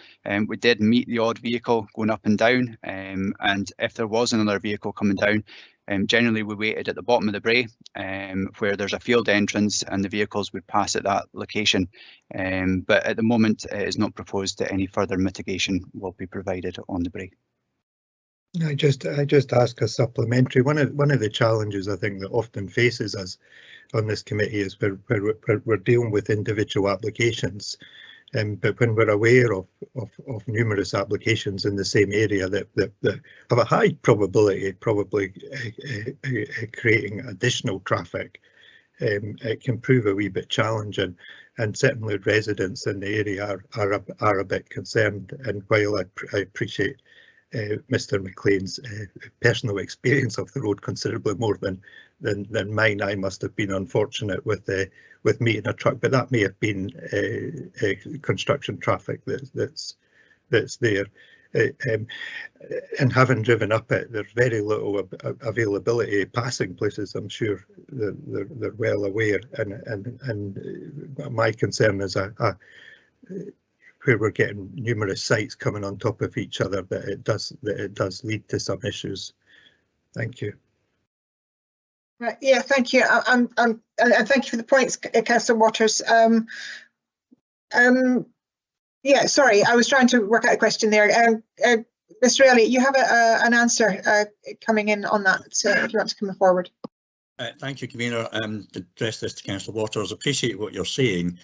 [SPEAKER 14] we did meet the odd vehicle going up and down, and if there was another vehicle coming down, generally we waited at the bottom of the Bray, where there's a field entrance, and the vehicles would pass at that location. But at the moment, it is not proposed that any further mitigation will be provided on the Bray.
[SPEAKER 3] I just ask a supplementary. One of the challenges I think that often faces us on this committee is we're dealing with individual applications, but when we're aware of numerous applications in the same area that have a high probability probably creating additional traffic, it can prove a wee bit challenging, and certainly residents in the area are a bit concerned. And while I appreciate Mr. McLean's personal experience of the road considerably more than mine, I must have been unfortunate with meeting a truck, but that may have been construction traffic that's there. And having driven up it, there's very little availability passing places. I'm sure they're well aware, and my concern is where we're getting numerous sites coming on top of each other, that it does lead to some issues. Thank you.
[SPEAKER 1] Right, yeah, thank you. And thank you for the points, Councillor Waters. Yeah, sorry, I was trying to work out a question there. Mr. Elliott, you have an answer coming in on that, so if you want to come forward.
[SPEAKER 8] Thank you, Convener. To address this to Councillor Waters, appreciate what you're saying.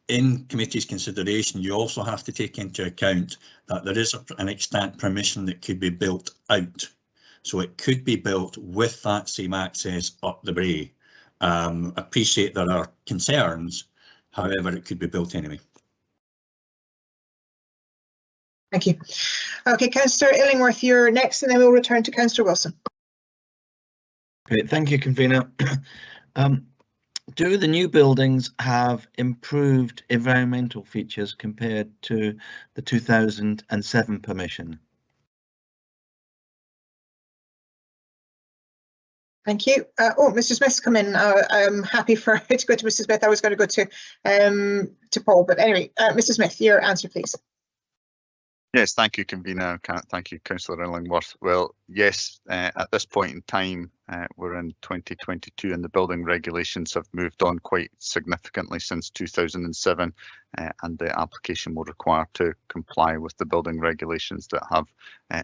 [SPEAKER 8] In committee's consideration, you also have to take into account that there is an extant permission that could be built out. So it could be built with that same access up the Bray. Appreciate there are concerns, however, it could be built anyway.
[SPEAKER 1] Thank you. Okay, Councillor Illingworth, you're next, and then we'll return to Councillor Wilson.
[SPEAKER 15] Great, thank you, Convener. Do the new buildings have improved environmental features compared to the 2007 permission?
[SPEAKER 1] Thank you. Oh, Mr. Smith's come in. I'm happy for it to go to Mr. Smith. I was going to go to Paul, but anyway, Mr. Smith, your answer, please.
[SPEAKER 7] Yes, thank you, Convener. Thank you, Councillor Illingworth. Well, yes, at this point in time, we're in 2022, and the building regulations have moved on quite significantly since 2007, and the application will require to comply with the building regulations that have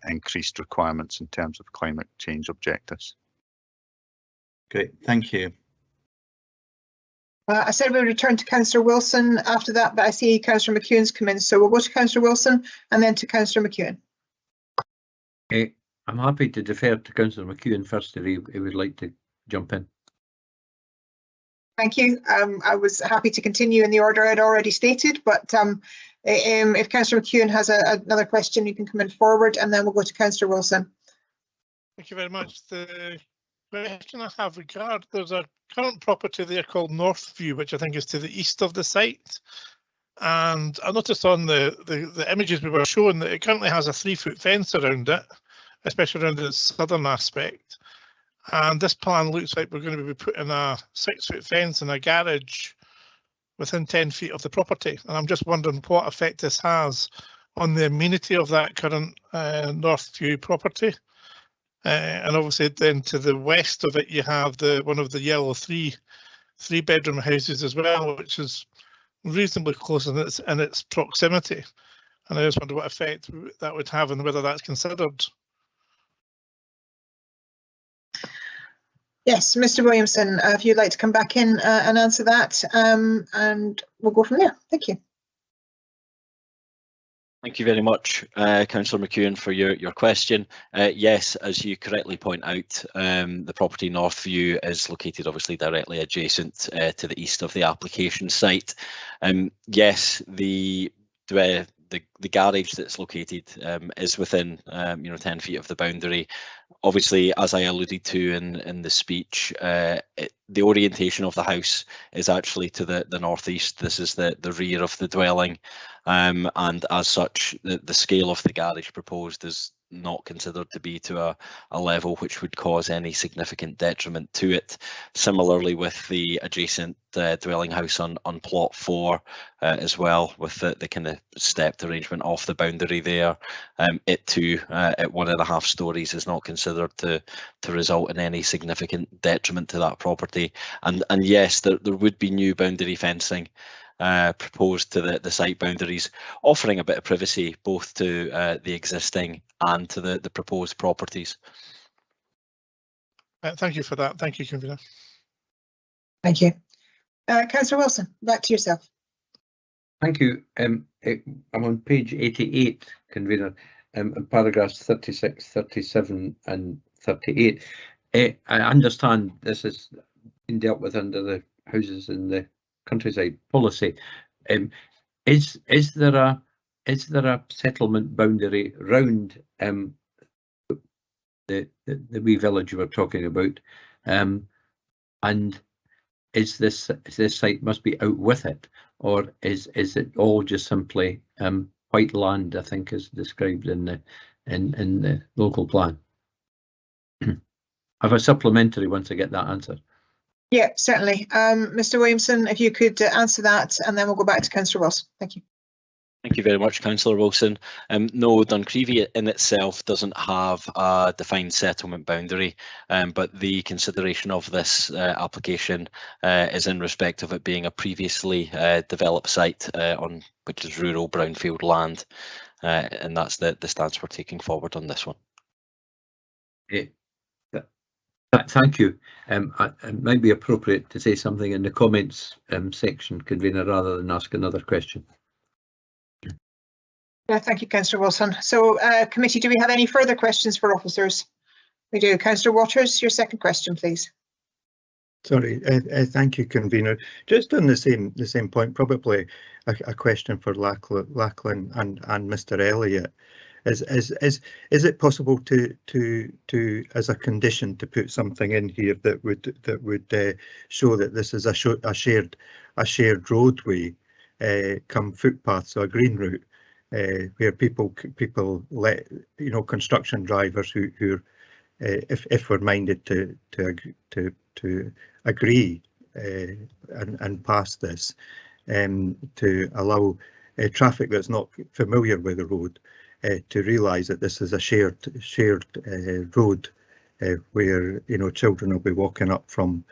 [SPEAKER 7] increased requirements in terms of climate change objectives.
[SPEAKER 15] Great, thank you.
[SPEAKER 1] I said we'll return to Councillor Wilson after that, but I see Councillor McEwen's come in, so we'll go to Councillor Wilson and then to Councillor McEwen.
[SPEAKER 5] Okay, I'm happy to defer to Councillor McEwen first if he would like to jump in.
[SPEAKER 1] Thank you. I was happy to continue in the order I'd already stated, but if Councillor McEwen has another question, you can come in forward, and then we'll go to Councillor Wilson.
[SPEAKER 10] Thank you very much. The question I have there's a current property there called Northview, which I think is to the east of the site, and I noticed on the images we were showing that it currently has a 3-foot fence around it, especially around its southern aspect, and this plan looks like we're going to be putting a 6-foot fence and a garage within 10 feet of the property, and I'm just wondering what effect this has on the amenity of that current Northview property. And obviously then to the west of it you have one of the yellow three-bedroom houses as well, which is reasonably close in its proximity, and I just wonder what effect that would have and whether that's considered.
[SPEAKER 1] Yes, Mr. Williamson, if you'd like to come back in and answer that, and we'll go from there. Thank you.
[SPEAKER 13] Thank you very much, Councillor McEwen, for your question. Yes, as you correctly point out, the property Northview is located obviously directly adjacent to the east of the application site. Yes, the garage that's located is within 10 feet of the boundary. Obviously, as I alluded to in the speech, the orientation of the house is actually to the northeast. This is the rear of the dwelling, and as such, the scale of the garage proposed is not considered to be to a level which would cause any significant detriment to it. Similarly with the adjacent dwelling house on plot 4 as well, with the kind of stepped arrangement off the boundary there, it too at 1.5 stories is not considered to result in any significant detriment to that property. And yes, there would be new boundary fencing proposed to the site boundaries, offering a bit of privacy both to the existing and to the proposed properties.
[SPEAKER 10] Thank you for that. Thank you, Convener.
[SPEAKER 1] Thank you. Councillor Wilson, back to yourself.
[SPEAKER 5] Thank you. I'm on page 88, Convener, in paragraphs 36, 37 and 38. I understand this has been dealt with under the houses in the countryside policy. Is there a settlement boundary round the wee village you were talking about, and is this site must be out with it, or is it all just simply white land, I think is described in the local plan? I have a supplementary once I get that answer.
[SPEAKER 1] Yeah, certainly. Mr. Williamson, if you could answer that, and then we'll go back to Councillor Wilson. Thank you.
[SPEAKER 13] Thank you very much, Councillor Wilson. No, Duncreevy in itself doesn't have a defined settlement boundary, but the consideration of this application is in respect of it being a previously developed site on which is rural brownfield land, and that's the stance we're taking forward on this one.
[SPEAKER 5] Thank you. It might be appropriate to say something in the comments section, Convener, rather than ask another question.
[SPEAKER 1] Thank you, Councillor Wilson. So, committee, do we have any further questions for officers? We do. Councillor Waters, your second question, please.
[SPEAKER 3] Sorry, thank you, Convener. Just on the same point, probably a question for Lachlan and Mr. Elliott. Is it possible to as a condition to put something in here that would show that this is a shared roadway, come footpaths, so a green route, where people let construction drivers who if we're minded to agree and pass this, to allow traffic that's not familiar with the road to realise that this is a shared road where children will be walking up from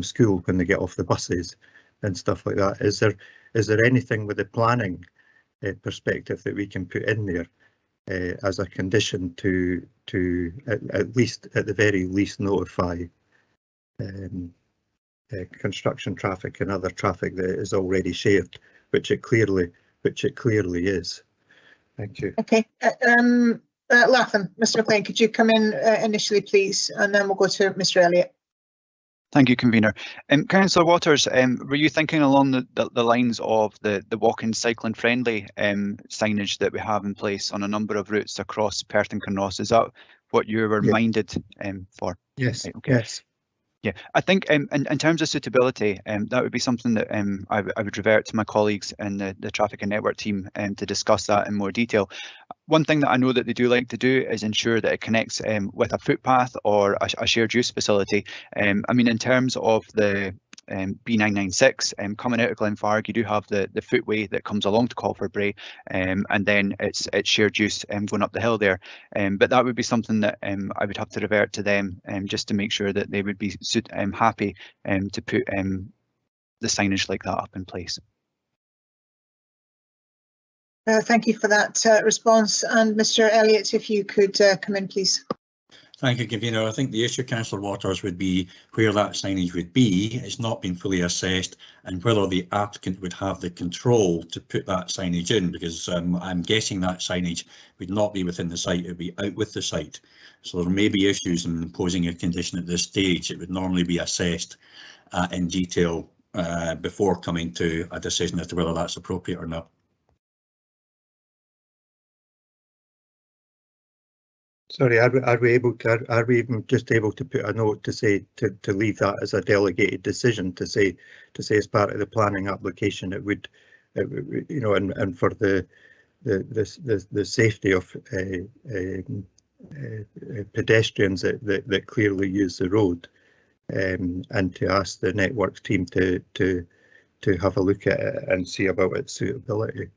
[SPEAKER 3] school when they get off the buses and stuff like that. Is there anything with the planning perspective that we can put in there as a condition to at the very least notify construction traffic and other traffic that is already shared, which it clearly is. Thank you.
[SPEAKER 1] Okay, Lachlan, Mr. McLean, could you come in initially, please, and then we'll go to Mr. Elliott.
[SPEAKER 14] Thank you, Convener. Councillor Waters, were you thinking along the lines of the walking, cycling friendly signage that we have in place on a number of routes across Perth and Kinross? Is that what you were minded for?
[SPEAKER 3] Yes.
[SPEAKER 14] Right, okay.
[SPEAKER 3] Yes.
[SPEAKER 14] Yeah, I think in terms of suitability, that would be something that I would revert to my colleagues in the traffic and network team to discuss that in more detail. One thing that I know that they do like to do is ensure that it connects with a footpath or a shared use facility. I mean, in terms of the B996 coming out of Glenfarg, you do have the footway that comes along to Colford Bray, and then it's shared use going up the hill there. But that would be something that I would have to revert to them just to make sure that they would be happy to put the signage like that up in place.
[SPEAKER 1] Thank you for that response. And Mr. Elliott, if you could come in, please.
[SPEAKER 8] Thank you, Convener. I think the issue, Councillor Waters, would be where that signage would be. It's not been fully assessed, and whether the applicant would have the control to put that signage in, because I'm guessing that signage would not be within the site, it would be out with the site. So there may be issues in imposing a condition at this stage. It would normally be assessed in detail before coming to a decision as to whether that's appropriate or not.
[SPEAKER 3] Sorry, are we able to? Are we even just able to put a note to say to leave that as a delegated decision to say as part of the planning application it would, you know, and for the safety of pedestrians that clearly use the road, and to ask the networks team to have a look at it and see about its suitability.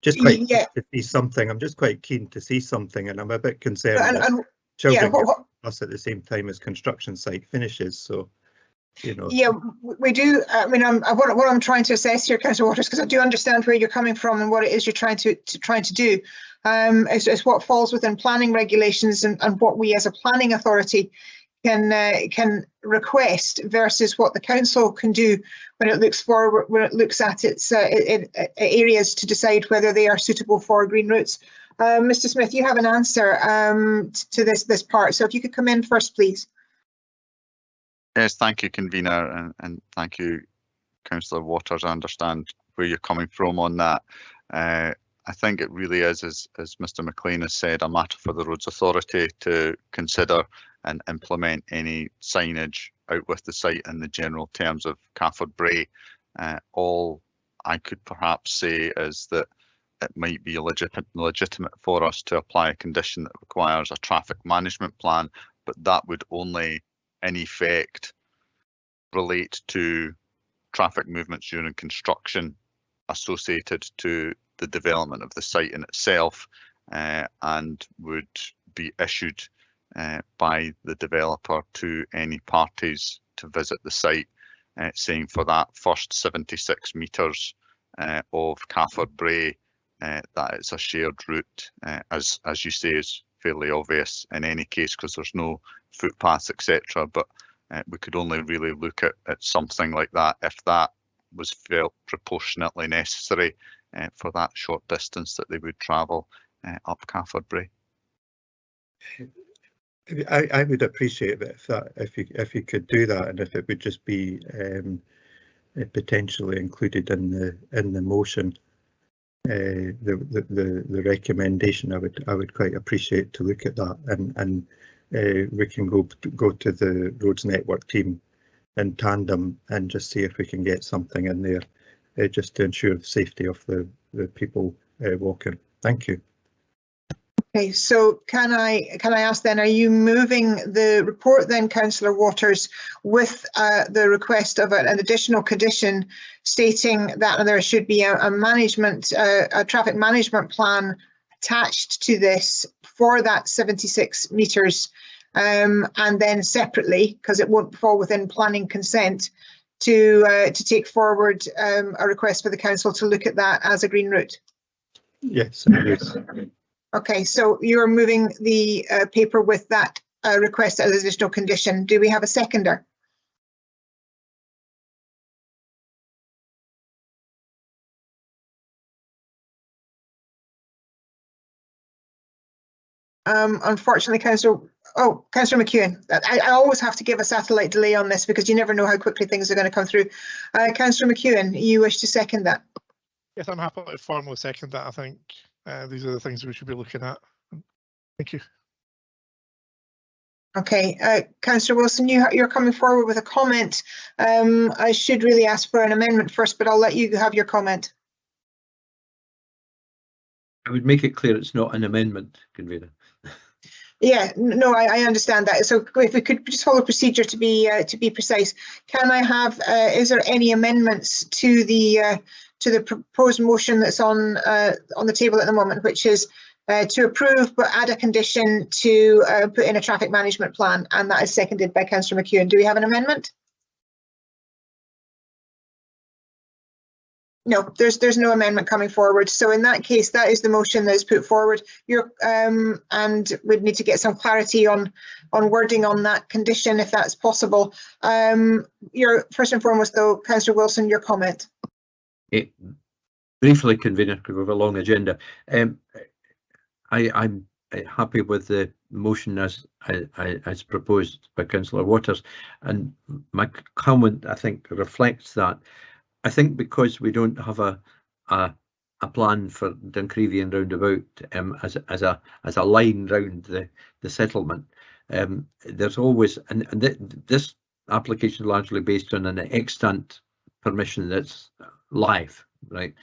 [SPEAKER 3] Just quite keen to see something. I'm just quite keen to see something, and I'm a bit concerned that children get us at the same time as construction site finishes. So, you know.
[SPEAKER 1] Yeah, we do. I mean, what I'm trying to assess here, Councillor Waters, because I do understand where you're coming from and what it is you're trying to do. Is what falls within planning regulations and what we as a planning authority can request versus what the council can do when it looks forward, when it looks at its areas to decide whether they are suitable for green routes. Mr. Smith, you have an answer to this part, so if you could come in first, please.
[SPEAKER 7] Yes, thank you, Convener, and thank you, Councillor Waters. I understand where you're coming from on that. I think it really is, as Mr. McLean has said, a matter for the Roads Authority to consider and implement any signage out with the site in the general terms of Cafford Bray. All I could perhaps say is that it might be legitimate for us to apply a condition that requires a traffic management plan, but that would only in effect relate to traffic movements during construction associated to the development of the site in itself, and would be issued by the developer to any parties to visit the site, saying for that first 76 metres of Cafford Bray that it's a shared route, as you say is fairly obvious in any case because there's no footpaths, etc. But we could only really look at something like that if that was felt proportionately necessary for that short distance that they would travel up Cafford Bray.
[SPEAKER 3] I would appreciate it if you could do that, and if it would just be potentially included in the motion, the recommendation. I would quite appreciate to look at that, and we can go to the roads network team in tandem and just see if we can get something in there, just to ensure the safety of the people walking. Thank you.
[SPEAKER 1] Okay, so can I ask then, are you moving the report then, Councillor Waters, with the request of an additional condition stating that there should be a traffic management plan attached to this for that 76 metres, and then separately, because it won't fall within planning consent, to take forward a request for the council to look at that as a green route?
[SPEAKER 3] Yes.
[SPEAKER 1] Okay, so you're moving the paper with that request as additional condition. Do we have a seconder? Unfortunately, Councillor McEwen, I always have to give a satellite delay on this because you never know how quickly things are going to come through. Councillor McEwen, you wish to second that?
[SPEAKER 10] Yes, I'm happy to formally second that. I think these are the things we should be looking at. Thank you.
[SPEAKER 1] Okay, Councillor Wilson, you're coming forward with a comment. I should really ask for an amendment first, but I'll let you have your comment.
[SPEAKER 5] I would make it clear it's not an amendment, Convener.
[SPEAKER 1] Yeah, no, I understand that. So if we could just follow procedure to be precise, can I have? Is there any amendments to the proposed motion that's on the table at the moment, which is to approve but add a condition to put in a traffic management plan, and that is seconded by Councillor McEwen. Do we have an amendment? No, there's no amendment coming forward. So in that case, that is the motion that is put forward. And we'd need to get some clarity on wording on that condition, if that's possible. Your first and foremost, though, Councillor Wilson, your comment.
[SPEAKER 5] Briefly, convener, because we have a long agenda. I'm happy with the motion as proposed by Councillor Waters, and my comment, I think, reflects that. I think because we don't have a plan for Duncrevian roundabout as a line round the settlement, there's always this application is largely based on an extant permission that's live, right?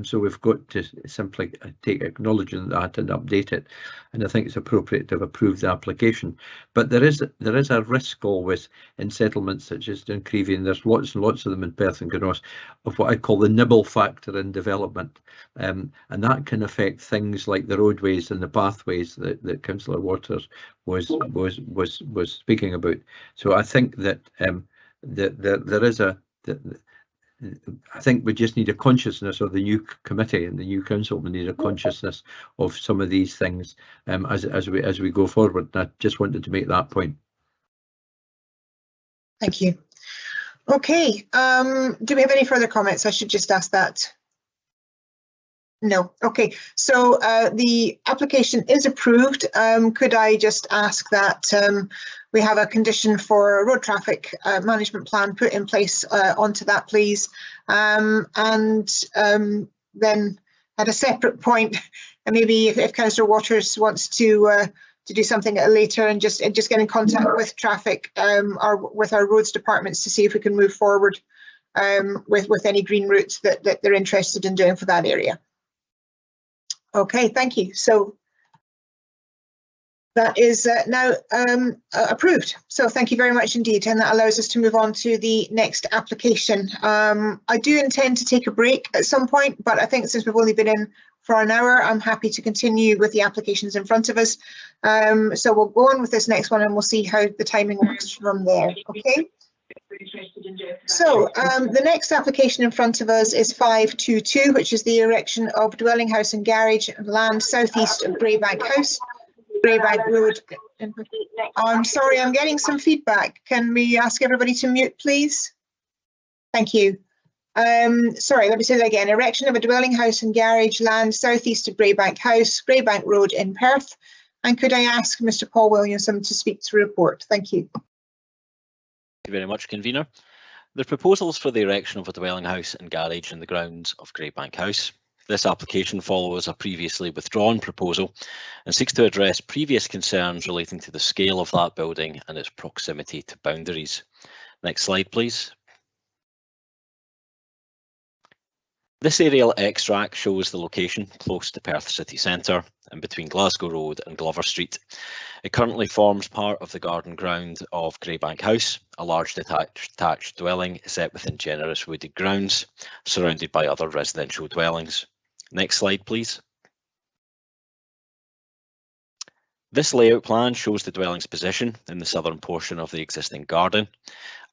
[SPEAKER 5] So we've got to simply take acknowledgement of that and update it, and I think it's appropriate to have approved the application. But there is a risk always in settlements such as Duncrevian. There's lots and lots of them in Perth and Gnos, of what I call the nibble factor in development, and that can affect things like the roadways and the pathways that Councillor Waters was speaking about. So I think that there is I think we just need a consciousness of the new committee and the new council. We need a consciousness of some of these things as we go forward. And I just wanted to make that point.
[SPEAKER 1] Thank you. Okay. Do we have any further comments? I should just ask that. No. Okay. So the application is approved. Could I just ask that we have a condition for a road traffic management plan put in place onto that, please? And then at a separate point, and maybe if Councillor Waters wants to do something later, and just get in contact with traffic or with our roads departments to see if we can move forward with any green routes that they're interested in doing for that area. Okay, thank you. So that is now approved. So thank you very much indeed. And that allows us to move on to the next application. I do intend to take a break at some point, but I think since we've only been in for an hour, I'm happy to continue with the applications in front of us. So we'll go on with this next one and we'll see how the timing works from there. Okay. So the next application in front of us is 522, which is the erection of dwelling house and garage land southeast of Braybank House, Braybank Road. I'm sorry, I'm getting some feedback. Can we ask everybody to mute, please? Thank you. Sorry, let me say that again. Erection of a dwelling house and garage land southeast of Braybank House, Braybank Road in Perth. And could I ask Mr. Paul Williamson to speak to the report? Thank you.
[SPEAKER 13] Thank you very much, convener. The proposals for the erection of a dwelling house and garage in the grounds of Braybank House. This application follows a previously withdrawn proposal and seeks to address previous concerns relating to the scale of that building and its proximity to boundaries. Next slide, please. This aerial extract shows the location close to Perth city centre and between Glasgow Road and Glover Street. It currently forms part of the garden ground of Braybank House, a large detached dwelling set within generous wooded grounds, surrounded by other residential dwellings. Next slide, please. This layout plan shows the dwelling's position in the southern portion of the existing garden.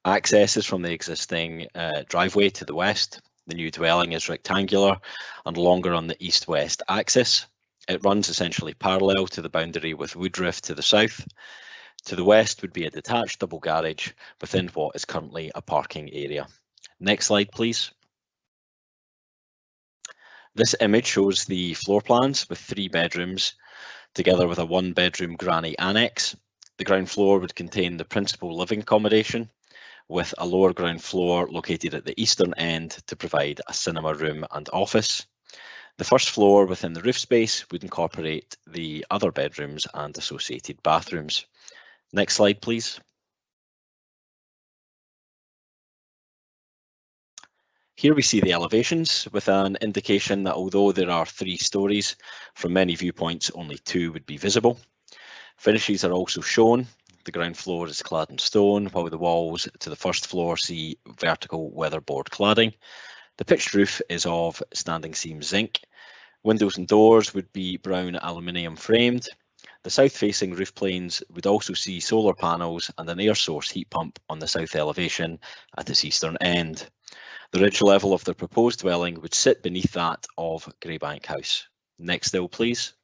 [SPEAKER 13] Access is from the existing driveway to the west. The new dwelling is rectangular and longer on the east-west axis. It runs essentially parallel to the boundary with Woodruff to the south. To the west would be a detached double garage within what is currently a parking area. Next slide, please. This image shows the floor plans with 3 bedrooms together with a 1-bedroom granny annex. The ground floor would contain the principal living accommodation, with a lower ground floor located at the eastern end to provide a cinema room and office. The first floor within the roof space would incorporate the other bedrooms and associated bathrooms. Next slide, please. Here we see the elevations with an indication that although there are 3 stories, from many viewpoints only 2 would be visible. Finishes are also shown. The ground floor is clad in stone, while the walls to the first floor see vertical weatherboard cladding. The pitched roof is of standing seam zinc. Windows and doors would be brown aluminium framed. The south-facing roof planes would also see solar panels and an air source heat pump on the south elevation at its eastern end. The ridge level of the proposed dwelling would sit beneath that of Graybank House. Next still, please.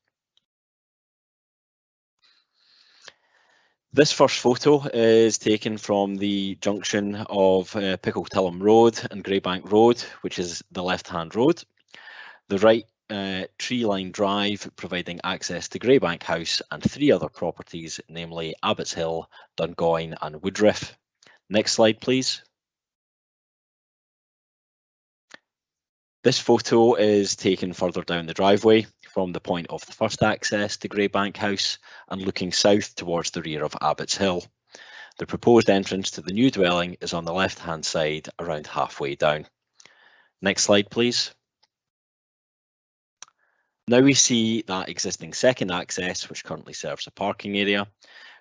[SPEAKER 13] This first photo is taken from the junction of Pickletillum Road and Graybank Road, which is the left-hand road. The right tree-lined drive providing access to Graybank House and 3 other properties, namely Abbots Hill, Dungoyne and Woodruff. Next slide, please. This photo is taken further down the driveway from the point of the first access to Graybank House and looking south towards the rear of Abbots Hill. The proposed entrance to the new dwelling is on the left-hand side, around halfway down. Next slide, please. Now we see that existing second access, which currently serves a parking area.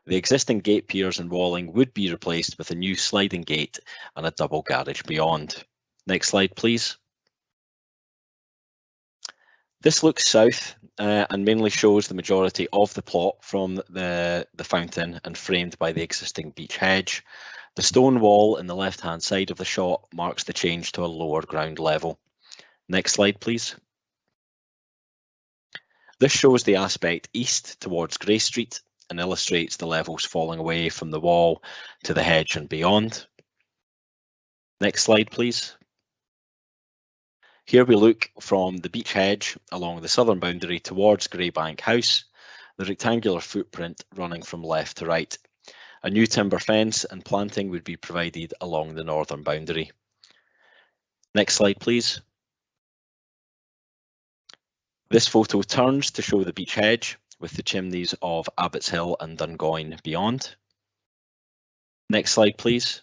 [SPEAKER 13] The existing gate piers and walling would be replaced with a new sliding gate and a double garage beyond. Next slide, please. This looks south and mainly shows the majority of the plot from the fountain and framed by the existing beech hedge. The stone wall in the left-hand side of the shot marks the change to a lower ground level. Next slide, please. This shows the aspect east towards Gray Street and illustrates the levels falling away from the wall to the hedge and beyond. Next slide, please. Here we look from the beech hedge along the southern boundary towards Graybank House, the rectangular footprint running from left to right. A new timber fence and planting would be provided along the northern boundary. Next slide, please. This photo turns to show the beech hedge with the chimneys of Abbots Hill and Dungoyne beyond. Next slide, please.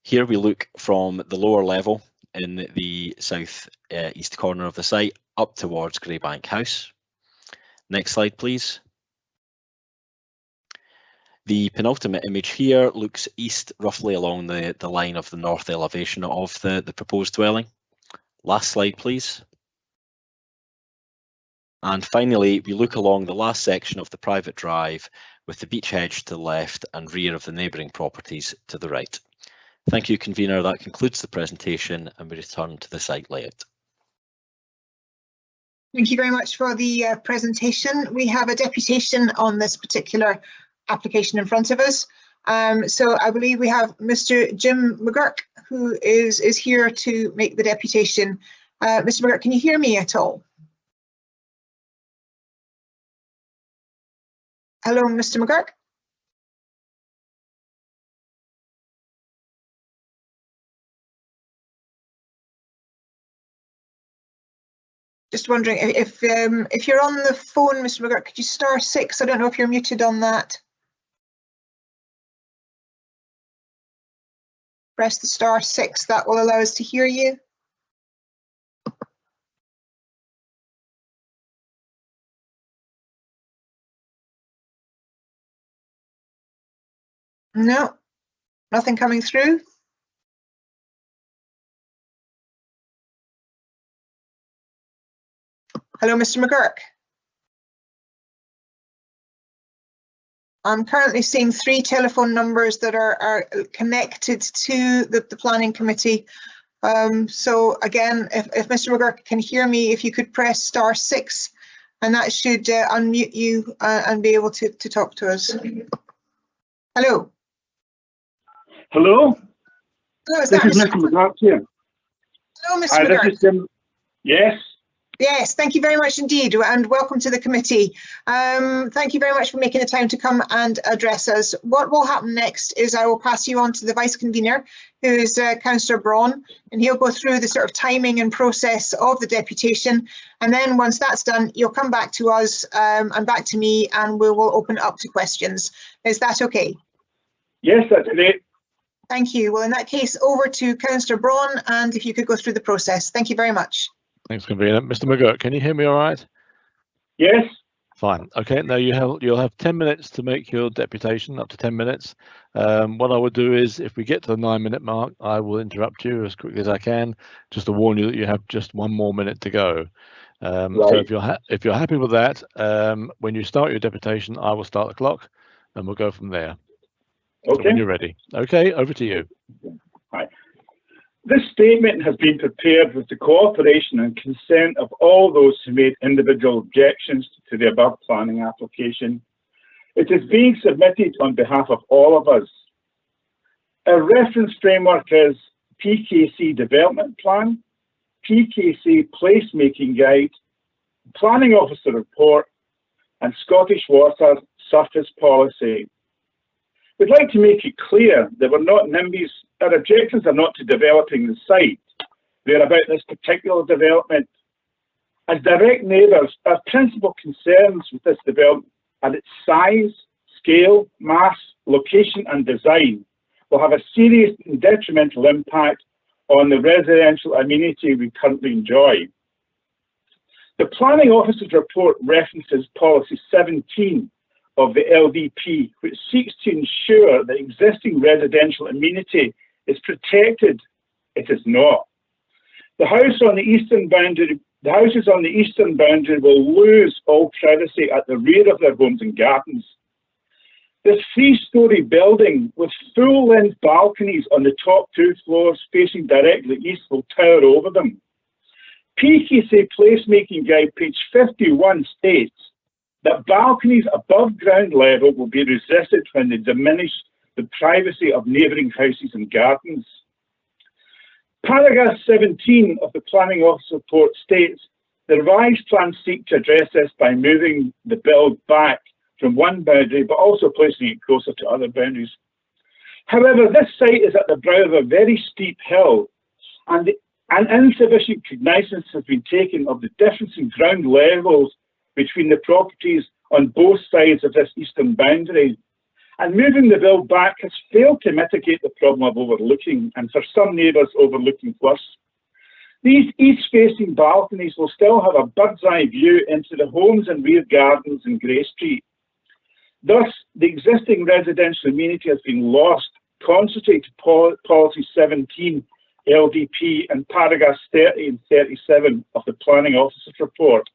[SPEAKER 13] Here we look from the lower level in the south east corner of the site up towards Graybank House. Next slide, please. The penultimate image here looks east roughly along the line of the north elevation of the proposed dwelling. Last slide, please. And finally, we look along the last section of the private drive with the beech hedge to the left and rear of the neighbouring properties to the right. Thank you, convener. That concludes the presentation and we return to the site layout.
[SPEAKER 1] Thank you very much for the presentation. We have a deputation on this particular application in front of us. So I believe we have Mr. Jim McGurk, who is here to make the deputation. Mr. McGurk, can you hear me at all? Hello, Mr. McGurk. Just wondering if you're on the phone, Mr. McGurk, could you star 6? I don't know if you're muted on that. Press the star 6. That will allow us to hear you. No, nothing coming through. Hello, Mr. McGurk. I'm currently seeing 3 telephone numbers that are connected to the planning committee. So again, if Mr. McGurk can hear me, if you could press star 6, and that should unmute you and be able to talk to us. Hello.
[SPEAKER 16] Hello.
[SPEAKER 1] Hello, is
[SPEAKER 16] this is
[SPEAKER 1] Mr.
[SPEAKER 16] Mr. McGurk here.
[SPEAKER 1] Hello, Mr. McGurk.
[SPEAKER 16] This is Jim. Yes.
[SPEAKER 1] Yes, thank you very much indeed, and welcome to the committee. Thank you very much for making the time to come and address us. What will happen next is I will pass you on to the vice convener, who is Councillor Braun, and he'll go through the sort of timing and process of the deputation. And then once that's done, you'll come back to us and back to me, and we will open it up to questions. Is that okay?
[SPEAKER 16] Yes, that's great.
[SPEAKER 1] Thank you. Well, in that case, over to Councillor Braun, and if you could go through the process. Thank you very much.
[SPEAKER 9] Thanks, convener. Mr. McGurk, can you hear me all right?
[SPEAKER 16] Yes.
[SPEAKER 9] Fine. Okay. Now you'll have 10 minutes to make your deputation, up to 10 minutes. What I will do is, if we get to the 9-minute mark, I will interrupt you as quickly as I can, just to warn you that you have just 1 more minute to go. Right. So if you're happy with that, when you start your deputation, I will start the clock, and we'll go from there. So
[SPEAKER 16] Okay.
[SPEAKER 9] when you're ready. Okay, over to you.
[SPEAKER 16] Hi. This statement has been prepared with the cooperation and consent of all those who made individual objections to the above planning application. It is being submitted on behalf of all of us. Our reference framework is PKC Development Plan, PKC Placemaking Guide, Planning Officer Report, and Scottish Water Surface Policy. We'd like to make it clear that we're not NIMBYs. Our objectives are not to developing the site. They're about this particular development. As direct neighbours, our principal concerns with this development are its size, scale, mass, location and design will have a serious and detrimental impact on the residential amenity we currently enjoy. The Planning Officer's report references Policy 17 of the LDP, which seeks to ensure that existing residential amenity is protected. It is not. The houses on the eastern boundary will lose all privacy at the rear of their homes and gardens. This 3-storey building with full-length balconies on the top 2 floors facing directly east will tower over them. PKC Placemaking Guide, page 51, states that balconies above ground level will be resisted when they diminish the privacy of neighbouring houses and gardens. Paragraph 17 of the Planning Office report states the revised plans seek to address this by moving the build back from one boundary, but also placing it closer to other boundaries. However, this site is at the brow of a very steep hill, and insufficient cognizance has been taken of the difference in ground levels between the properties on both sides of this eastern boundary. And moving the build back has failed to mitigate the problem of overlooking, and for some neighbours, overlooking worse. These east-facing balconies will still have a bird's-eye view into the homes and rear gardens in Gray Street. Thus, the existing residential amenity has been lost, contrary to Policy 17 LDP and paragraphs 30 and 37 of the Planning Officer's report.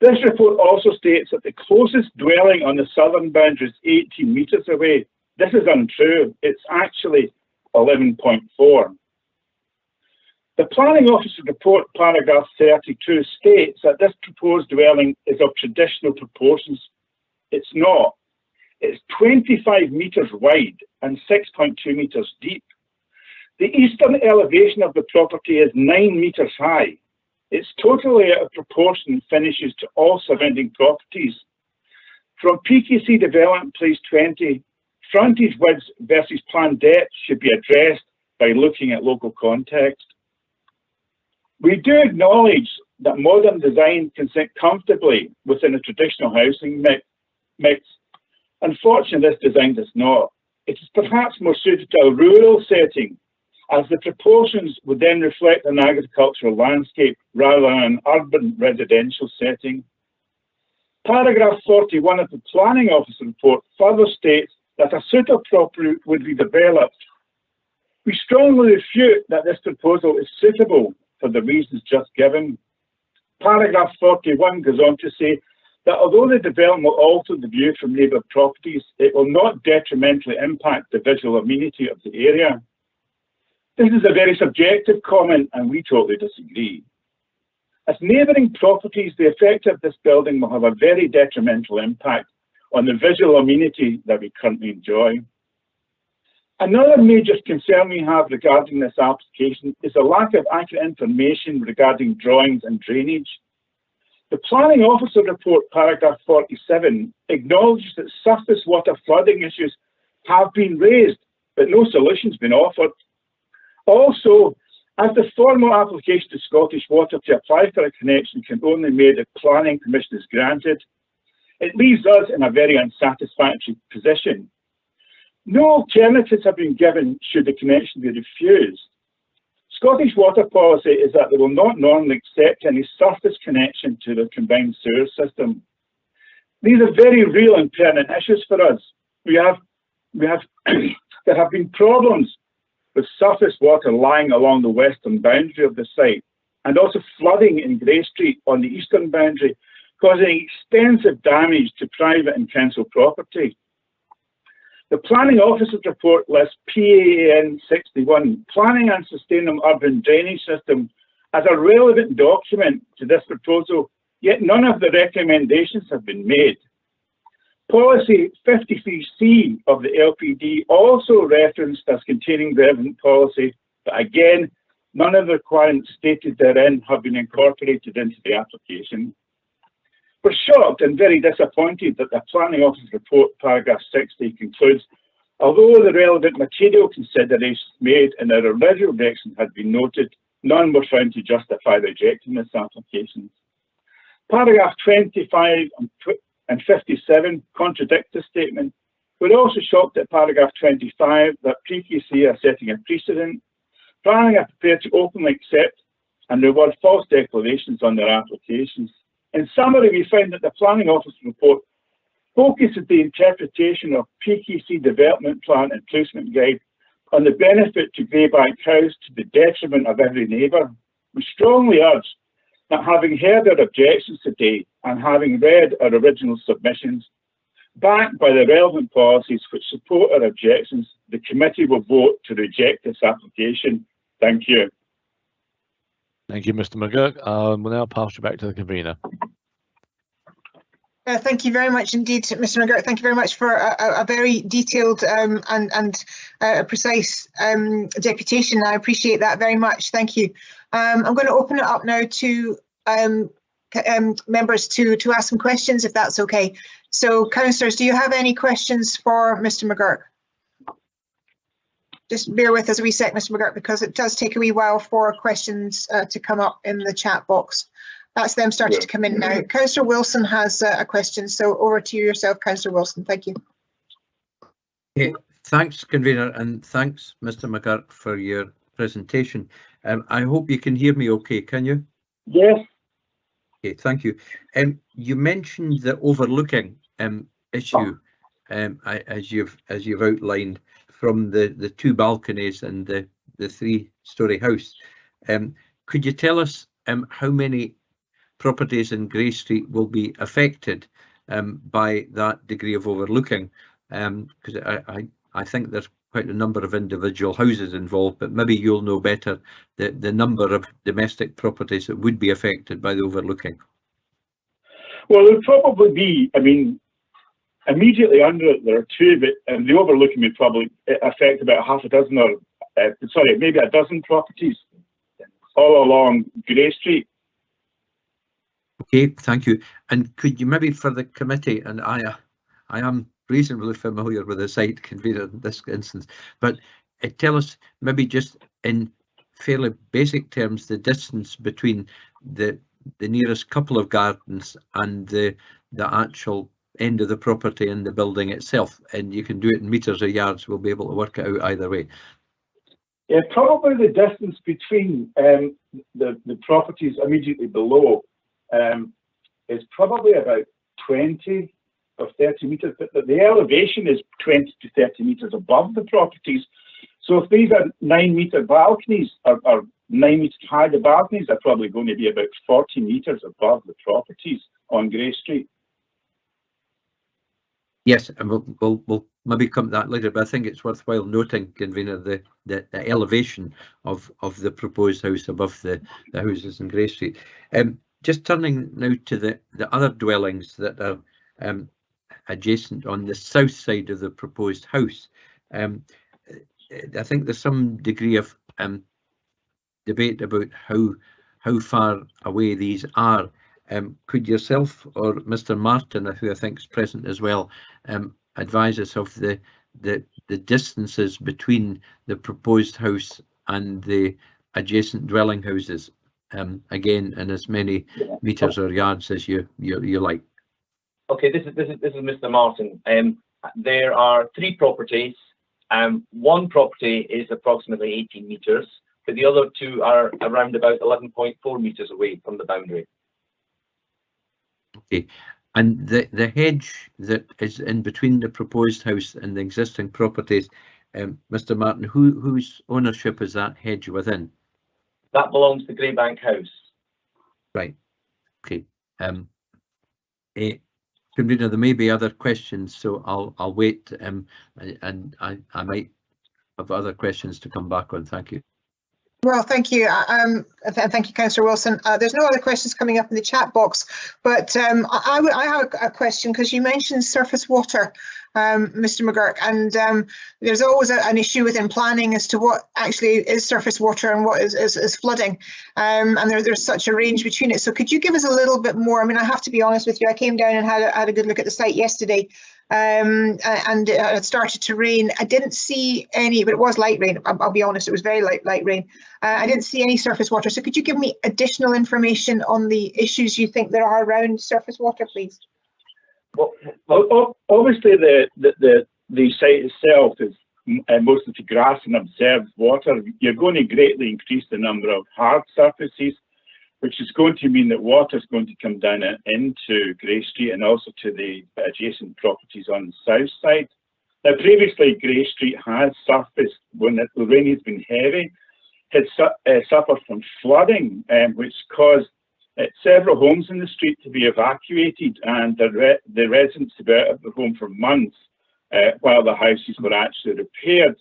[SPEAKER 16] This report also states that the closest dwelling on the southern boundary is 18 metres away. This is untrue. It's actually 11.4. The Planning Officer's report, paragraph 32, states that this proposed dwelling is of traditional proportions. It's not. It's 25 metres wide and 6.2 metres deep. The eastern elevation of the property is 9 metres high. It's totally out of proportion and finishes to all surrounding properties. From PKC Development, page 20, frontage width versus planned depth should be addressed by looking at local context. We do acknowledge that modern design can sit comfortably within a traditional housing mix. Unfortunately, this design does not. It is perhaps more suited to a rural setting, as the proportions would then reflect an agricultural landscape rather than an urban residential setting. Paragraph 41 of the Planning Office report further states that a suitable property would be developed. We strongly refute that this proposal is suitable for the reasons just given. Paragraph 41 goes on to say that although the development will alter the view from neighbour properties, it will not detrimentally impact the visual amenity of the area. This is a very subjective comment, and we totally disagree. As neighbouring properties, the effect of this building will have a very detrimental impact on the visual amenity that we currently enjoy. Another major concern we have regarding this application is the lack of accurate information regarding drawings and drainage. The Planning Officer report, paragraph 47, acknowledges that surface water flooding issues have been raised, but no solution has been offered. Also, as the formal application to Scottish Water to apply for a connection can only be made if planning permission is granted, it leaves us in a very unsatisfactory position. No alternatives have been given should the connection be refused. Scottish Water policy is that they will not normally accept any surface connection to the combined sewer system. These are very real and pertinent issues for us. There have been problems with surface water lying along the western boundary of the site, and also flooding in Gray Street on the eastern boundary, causing extensive damage to private and council property. The Planning Officer's report lists PAN 61, Planning and Sustainable Urban Drainage System, as a relevant document to this proposal, yet none of the recommendations have been made. Policy 53C of the LPD also referenced as containing relevant policy, but again, none of the requirements stated therein have been incorporated into the application. We're shocked and very disappointed that the Planning Office report, paragraph 60, concludes, although the relevant material considerations made in our original direction had been noted, none were found to justify rejecting this application. Paragraph 25 and 57 contradict this statement. We're also shocked at paragraph 25 that PQC are setting a precedent. Planning are prepared to openly accept and reward false declarations on their applications. In summary, we find that the Planning Office report focuses the interpretation of PQC Development Plan and Placement Guide on the benefit to Greybank House to the detriment of every neighbour. We strongly urge that, having heard our objections today and having read our original submissions, backed by the relevant policies which support our objections, the committee will vote to reject this application. Thank you.
[SPEAKER 9] Thank you, Mr. McGurk. We'll now pass you back to the convener.
[SPEAKER 1] Thank you very much indeed, Mr. McGurk. Thank you very much for a very detailed and precise deputation. I appreciate that very much. Thank you. I'm going to open it up now to members to ask some questions, if that's okay. So, councillors, do you have any questions for Mr. McGurk? Just bear with us a wee sec, Mr. McGurk, because it does take a wee while for questions to come up in the chat box. That's them starting to come in now. Councillor Wilson has a question, so over to you yourself, Councillor Wilson. Thank you.
[SPEAKER 5] Okay, thanks, convener, and thanks, Mr. McGurk, for your presentation. I hope you can hear me okay, can you?
[SPEAKER 16] Yes.
[SPEAKER 5] Okay, thank you. You mentioned the overlooking issue as you've outlined from the two balconies and the three-storey house. Could you tell us how many properties in Gray Street will be affected by that degree of overlooking? Because I think there's quite a number of individual houses involved, but maybe you'll know better the number of domestic properties that would be affected by the overlooking.
[SPEAKER 16] Well, there'll probably be, I mean, immediately under it there are two, but the overlooking would probably affect about half a dozen or, sorry, maybe a dozen properties all along Gray Street.
[SPEAKER 5] Okay, thank you. And could you maybe for the committee, and I am reasonably familiar with the site, convener in this instance, but tell us maybe just in fairly basic terms the distance between the nearest couple of gardens and the actual end of the property and the building itself, and you can do it in metres or yards. We'll be able to work it out either way.
[SPEAKER 16] Yeah, probably the distance between the properties immediately below is probably about 20 or 30 metres, but the elevation is 20 to 30 metres above the properties. So if these are 9-metre balconies or 9 metres high, the balconies are probably going to be about 40 metres above the properties on Gray Street.
[SPEAKER 5] Yes, and we'll maybe come to that later, but I think it's worthwhile noting, convener, the elevation of the proposed house above the houses in Gray Street. Just turning now to the other dwellings that are adjacent on the south side of the proposed house. I think there's some degree of debate about how far away these are. Could yourself or Mr. Martin, who I think is present as well, advise us of the distances between the proposed house and the adjacent dwelling houses? Again, in as many metres or yards as you like.
[SPEAKER 17] Okay, this is Mr. Martin. There are 3 properties. One property is approximately 18 metres, but the other 2 are around about 11.4 metres away from the boundary.
[SPEAKER 5] Okay, and the hedge that is in between the proposed house and the existing properties, Mr. Martin, whose ownership is that hedge within?
[SPEAKER 17] That belongs to Greybank House.
[SPEAKER 5] Right. Okay. Convener, there may be other questions, so I'll wait, and I might have other questions to come back on. Thank you.
[SPEAKER 1] Well, thank you. Thank you, Councillor Wilson. There's no other questions coming up in the chat box, but I have a question, because you mentioned surface water, Mr. McGurk, and there's always an issue within planning as to what actually is surface water and what is flooding, and there's such a range between it. So could you give us a little bit more? I mean, I have to be honest with you, I came down and had a good look at the site yesterday, and it had started to rain. I didn't see any, but it was light rain. I'll be honest, it was very light rain. I didn't see any surface water. So could you give me additional information on the issues you think there are around surface water, please?
[SPEAKER 16] Well, obviously the site itself is mostly to grass and observed water. You're going to greatly increase the number of hard surfaces, which is going to mean that water is going to come down into Gray Street and also to the adjacent properties on the south side. Now, previously, Gray Street has surfaced, when the rain has been heavy, had suffered from flooding, which caused several homes in the street to be evacuated, and the residents to be out of the home for months while the houses were actually repaired.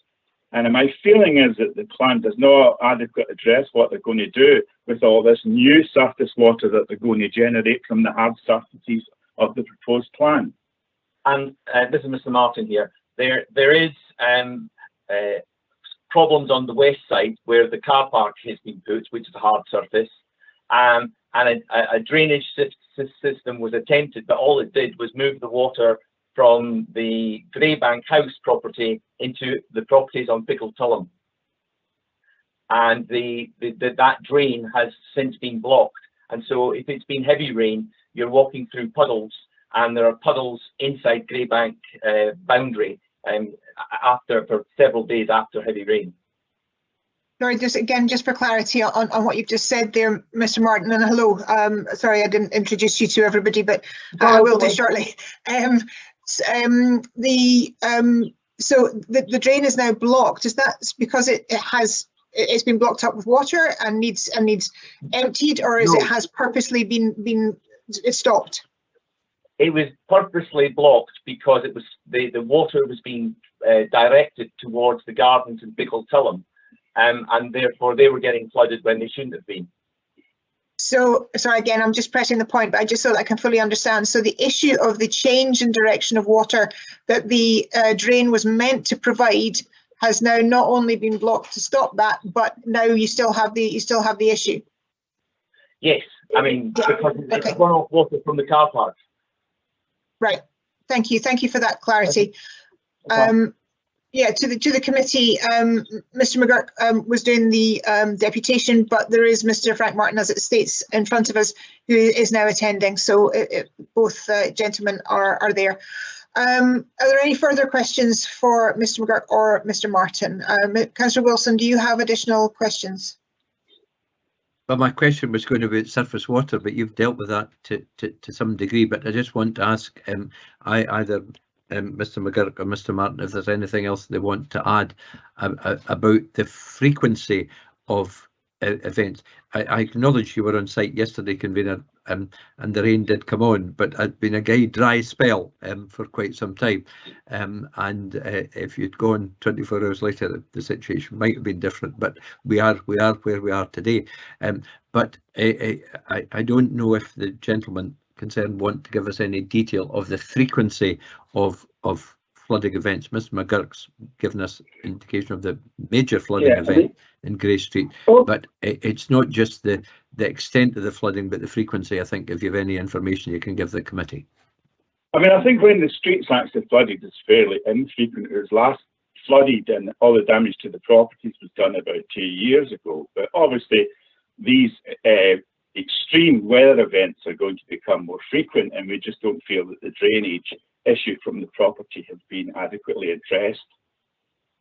[SPEAKER 16] And my feeling is that the plan does not adequately address what they're going to do with all this new surface water that they're going to generate from the hard surfaces of the proposed plan.
[SPEAKER 17] And this is Mr. Martin here. There is problems on the west side where the car park has been put, which is a hard surface, and a drainage system was attempted, but all it did was move the water from the Greybank House property into the properties on Pickletullum. And that drain has since been blocked. And so if it's been heavy rain, you're walking through puddles, and there are puddles inside Greybank boundary for several days after heavy rain.
[SPEAKER 1] Sorry, just for clarity on what you've just said there, Mr. Martin, and hello. Sorry, I didn't introduce you to everybody, but I will do shortly. So the drain is now blocked. Is that because it's been blocked up with water and needs emptied, or is it has purposely been stopped?
[SPEAKER 17] It was purposely blocked because it was the water was being directed towards the gardens in Pickletullum, and therefore they were getting flooded when they shouldn't have been.
[SPEAKER 1] So, sorry, again, I'm just pressing the point, but I just so that I can fully understand. So the issue of the change in direction of water that the drain was meant to provide has now not only been blocked to stop that, but now you still have the issue.
[SPEAKER 17] Yes, I mean, because it's runoff water from the car park.
[SPEAKER 1] Right. Thank you. Thank you for that clarity. Yeah, to the committee, Mr. McGurk was doing the deputation, but there is Mr. Frank Martin, as it states in front of us, who is now attending. So both gentlemen are there. Are there any further questions for Mr. McGurk or Mr. Martin? Councillor Wilson, do you have additional questions?
[SPEAKER 5] Well, my question was going to be surface water, but you've dealt with that to some degree. But I just want to ask either Mr. McGurk or Mr. Martin if there's anything else they want to add about the frequency of events. I acknowledge you were on site yesterday, convener, and the rain did come on, but it had been a dry spell for quite some time. And if you'd gone 24 hours later, the situation might have been different. But we are where we are today. But I don't know if the gentleman concerned want to give us any detail of the frequency of flooding events. Mr. McGurk's given us indication of the major flooding event in Gray Street, but it's not just the extent of the flooding, but the frequency. I think if you have any information you can give the committee.
[SPEAKER 16] I mean, I think when the streets actually flooded, it's fairly infrequent. It was last flooded and all the damage to the properties was done about 2 years ago. But obviously these extreme weather events are going to become more frequent, and we just don't feel that the drainage issue from the property has been adequately addressed.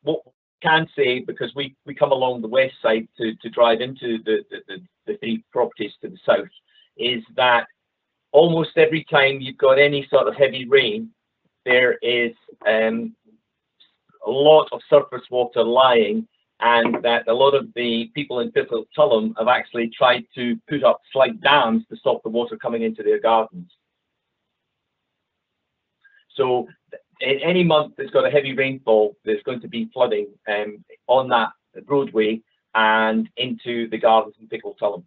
[SPEAKER 17] What we can say, because we come along the west side to drive into the three properties to the south, is that almost every time you've got any sort of heavy rain, there is a lot of surface water lying, and that a lot of the people in Pickletullum have actually tried to put up slight dams to stop the water coming into their gardens. So in any month that's got a heavy rainfall, there's going to be flooding on that roadway and into the gardens in Pickletullum.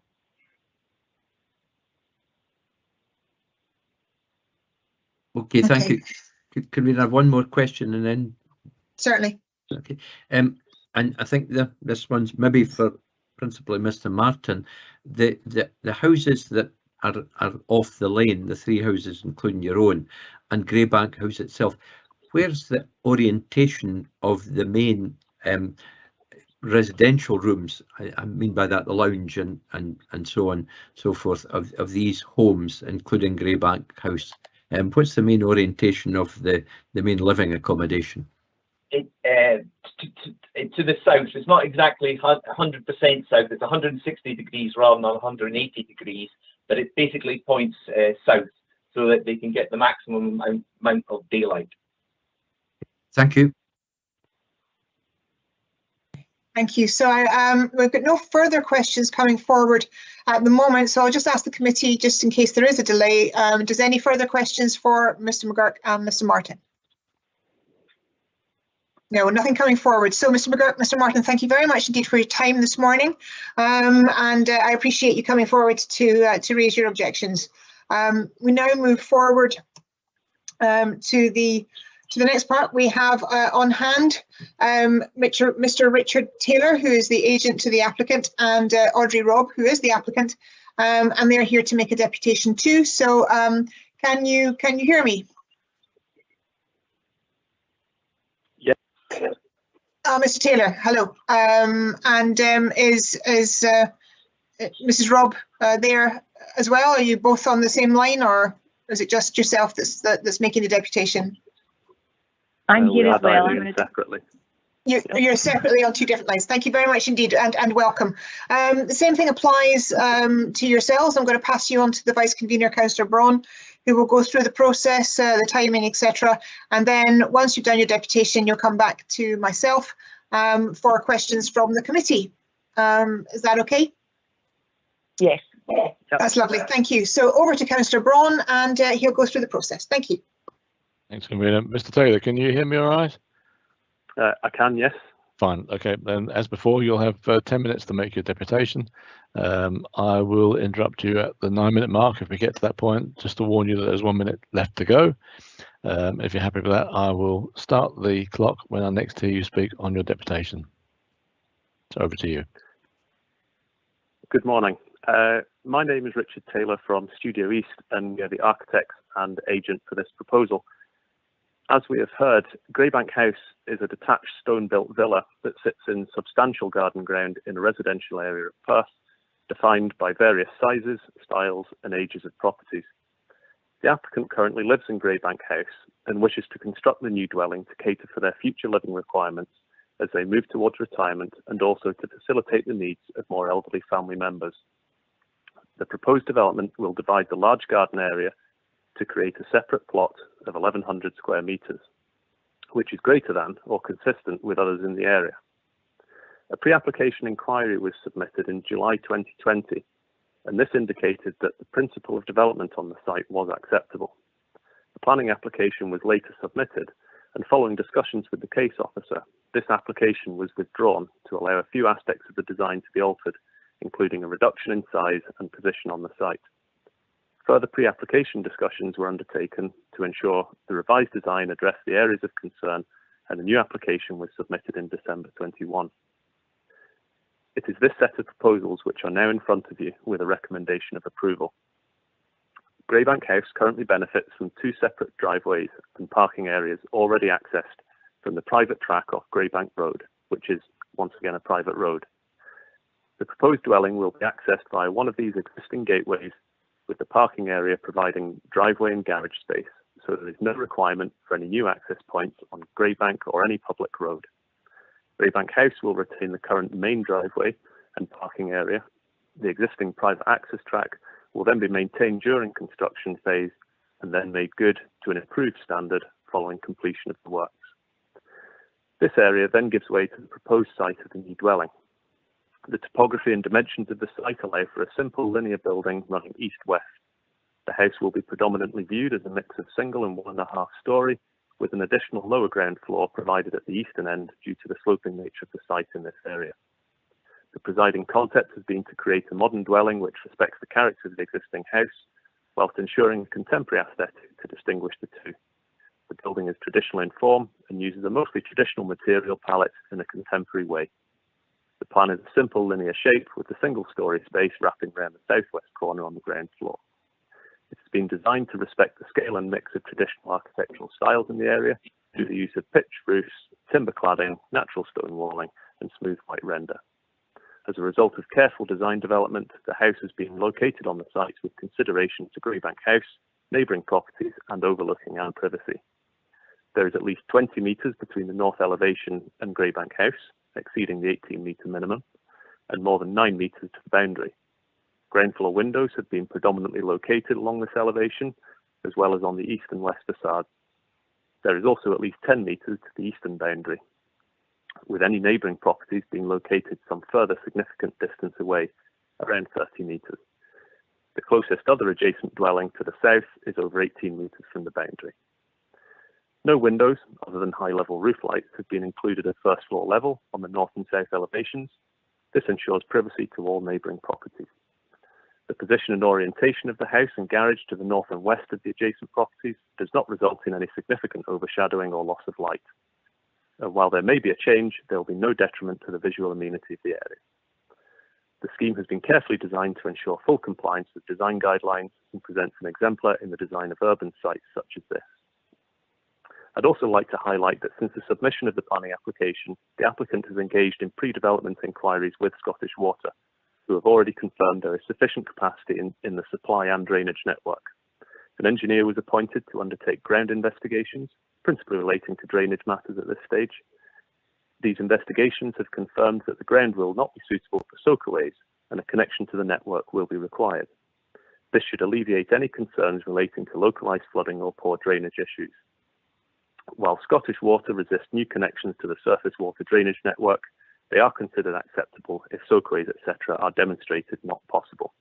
[SPEAKER 5] Okay, thank you. Can we have one more question and then?
[SPEAKER 1] Certainly.
[SPEAKER 5] Okay. And I think this one's maybe for principally Mr. Martin. The houses that are off the lane, the 3 houses including your own, and Greybank House itself, where's the orientation of the main residential rooms? I mean by that the lounge and so on, so forth of these homes, including Greybank House. What's the main orientation of the main living accommodation?
[SPEAKER 17] To the south. It's not exactly 100% south. It's 160 degrees rather than 180 degrees, but it basically points south so that they can get the maximum amount of daylight.
[SPEAKER 5] Thank you.
[SPEAKER 1] Thank you. So we've got no further questions coming forward at the moment. So I'll just ask the committee, just in case there is a delay, does any further questions for Mr. McGurk and Mr. Martin? No, nothing coming forward. So Mr. McGurk, Mr. Martin, thank you very much indeed for your time this morning. And I appreciate you coming forward to raise your objections. We now move forward to the next part. We have on hand Mr. Richard Taylor, who is the agent to the applicant, and Audrey Robb, who is the applicant, and they're here to make a deputation too. So can you hear me?
[SPEAKER 18] Yes.
[SPEAKER 1] Mr. Taylor, hello. Is Mrs. Robb there as well? Are you both on the same line, or is it just yourself that's making the deputation?
[SPEAKER 18] I'm here as well. I'm separately.
[SPEAKER 1] You're separately on 2 different lines. Thank you very much indeed, and welcome. The same thing applies to yourselves. I'm going to pass you on to the Vice Convener, Councillor Braun, who will go through the process, the timing, etc. And then once you've done your deputation, you'll come back to myself for questions from the committee. Is that okay?
[SPEAKER 18] Yes.
[SPEAKER 1] That's lovely. Thank you. So over to Councillor Braun, and he'll go through the process. Thank you.
[SPEAKER 9] Thanks, Convener. Mr. Taylor, can you hear me all right?
[SPEAKER 18] I can, yes.
[SPEAKER 9] Fine. Okay. Then, as before, you'll have 10 minutes to make your deputation. I will interrupt you at the 9-minute mark if we get to that point, just to warn you that there's 1 minute left to go. If you're happy with that, I will start the clock when I next hear you speak on your deputation. So over to you.
[SPEAKER 18] Good morning. My name is Richard Taylor from Studio East, and we are the architects and agent for this proposal. As we have heard, Greybank House is a detached stone-built villa that sits in substantial garden ground in a residential area of Perth, defined by various sizes, styles and ages of properties. The applicant currently lives in Greybank House and wishes to construct the new dwelling to cater for their future living requirements as they move towards retirement, and also to facilitate the needs of more elderly family members. The proposed development will divide the large garden area to create a separate plot of 1,100 square metres, which is greater than or consistent with others in the area. A pre-application inquiry was submitted in July 2020, and this indicated that the principle of development on the site was acceptable. The planning application was later submitted, and following discussions with the case officer, this application was withdrawn to allow a few aspects of the design to be altered, including a reduction in size and position on the site. Further pre-application discussions were undertaken to ensure the revised design addressed the areas of concern, and a new application was submitted in December 21. It is this set of proposals which are now in front of you with a recommendation of approval. Greybank House currently benefits from 2 separate driveways and parking areas already accessed from the private track off Greybank Road, which is once again a private road. The proposed dwelling will be accessed via one of these existing gateways, with the parking area providing driveway and garage space, so there is no requirement for any new access points on Greybank or any public road. Greybank House will retain the current main driveway and parking area. The existing private access track will then be maintained during construction phase and then made good to an improved standard following completion of the works. This area then gives way to the proposed site of the new dwelling. The topography and dimensions of the site allow for a simple linear building running east-west. The house will be predominantly viewed as a mix of single and 1.5 storey, with an additional lower ground floor provided at the eastern end due to the sloping nature of the site in this area. The presiding concept has been to create a modern dwelling which respects the character of the existing house, whilst ensuring a contemporary aesthetic to distinguish the two. The building is traditional in form and uses a mostly traditional material palette in a contemporary way. The plan is a simple linear shape with a single-storey space wrapping around the southwest corner on the ground floor. It's been designed to respect the scale and mix of traditional architectural styles in the area through the use of pitched roofs, timber cladding, natural stone walling, and smooth white render. As a result of careful design development, the house has been located on the site with consideration to Graybank House, neighbouring properties, and overlooking and privacy. There is at least 20 metres between the north elevation and Graybank House, exceeding the 18-metre minimum, and more than 9 metres to the boundary. Ground floor windows have been predominantly located along this elevation, as well as on the east and west facades. There is also at least 10 metres to the eastern boundary, with any neighbouring properties being located some further significant distance away, around 30 metres. The closest other adjacent dwelling to the south is over 18 metres from the boundary. No windows, other than high-level roof lights, have been included at first floor level on the north and south elevations. This ensures privacy to all neighbouring properties. The position and orientation of the house and garage to the north and west of the adjacent properties does not result in any significant overshadowing or loss of light. While there may be a change, there will be no detriment to the visual amenity of the area. The scheme has been carefully designed to ensure full compliance with design guidelines and presents an exemplar in the design of urban sites such as this. I'd also like to highlight that since the submission of the planning application, the applicant has engaged in pre-development inquiries with Scottish Water, who have already confirmed there is sufficient capacity in the supply and drainage network. An engineer was appointed to undertake ground investigations, principally relating to drainage matters at this stage. These investigations have confirmed that the ground will not be suitable for soakaways and a connection to the network will be required. This should alleviate any concerns relating to localised flooding or poor drainage issues. While Scottish Water resists new connections to the surface water drainage network, they are considered acceptable if soakaways, etc. are demonstrated not possible.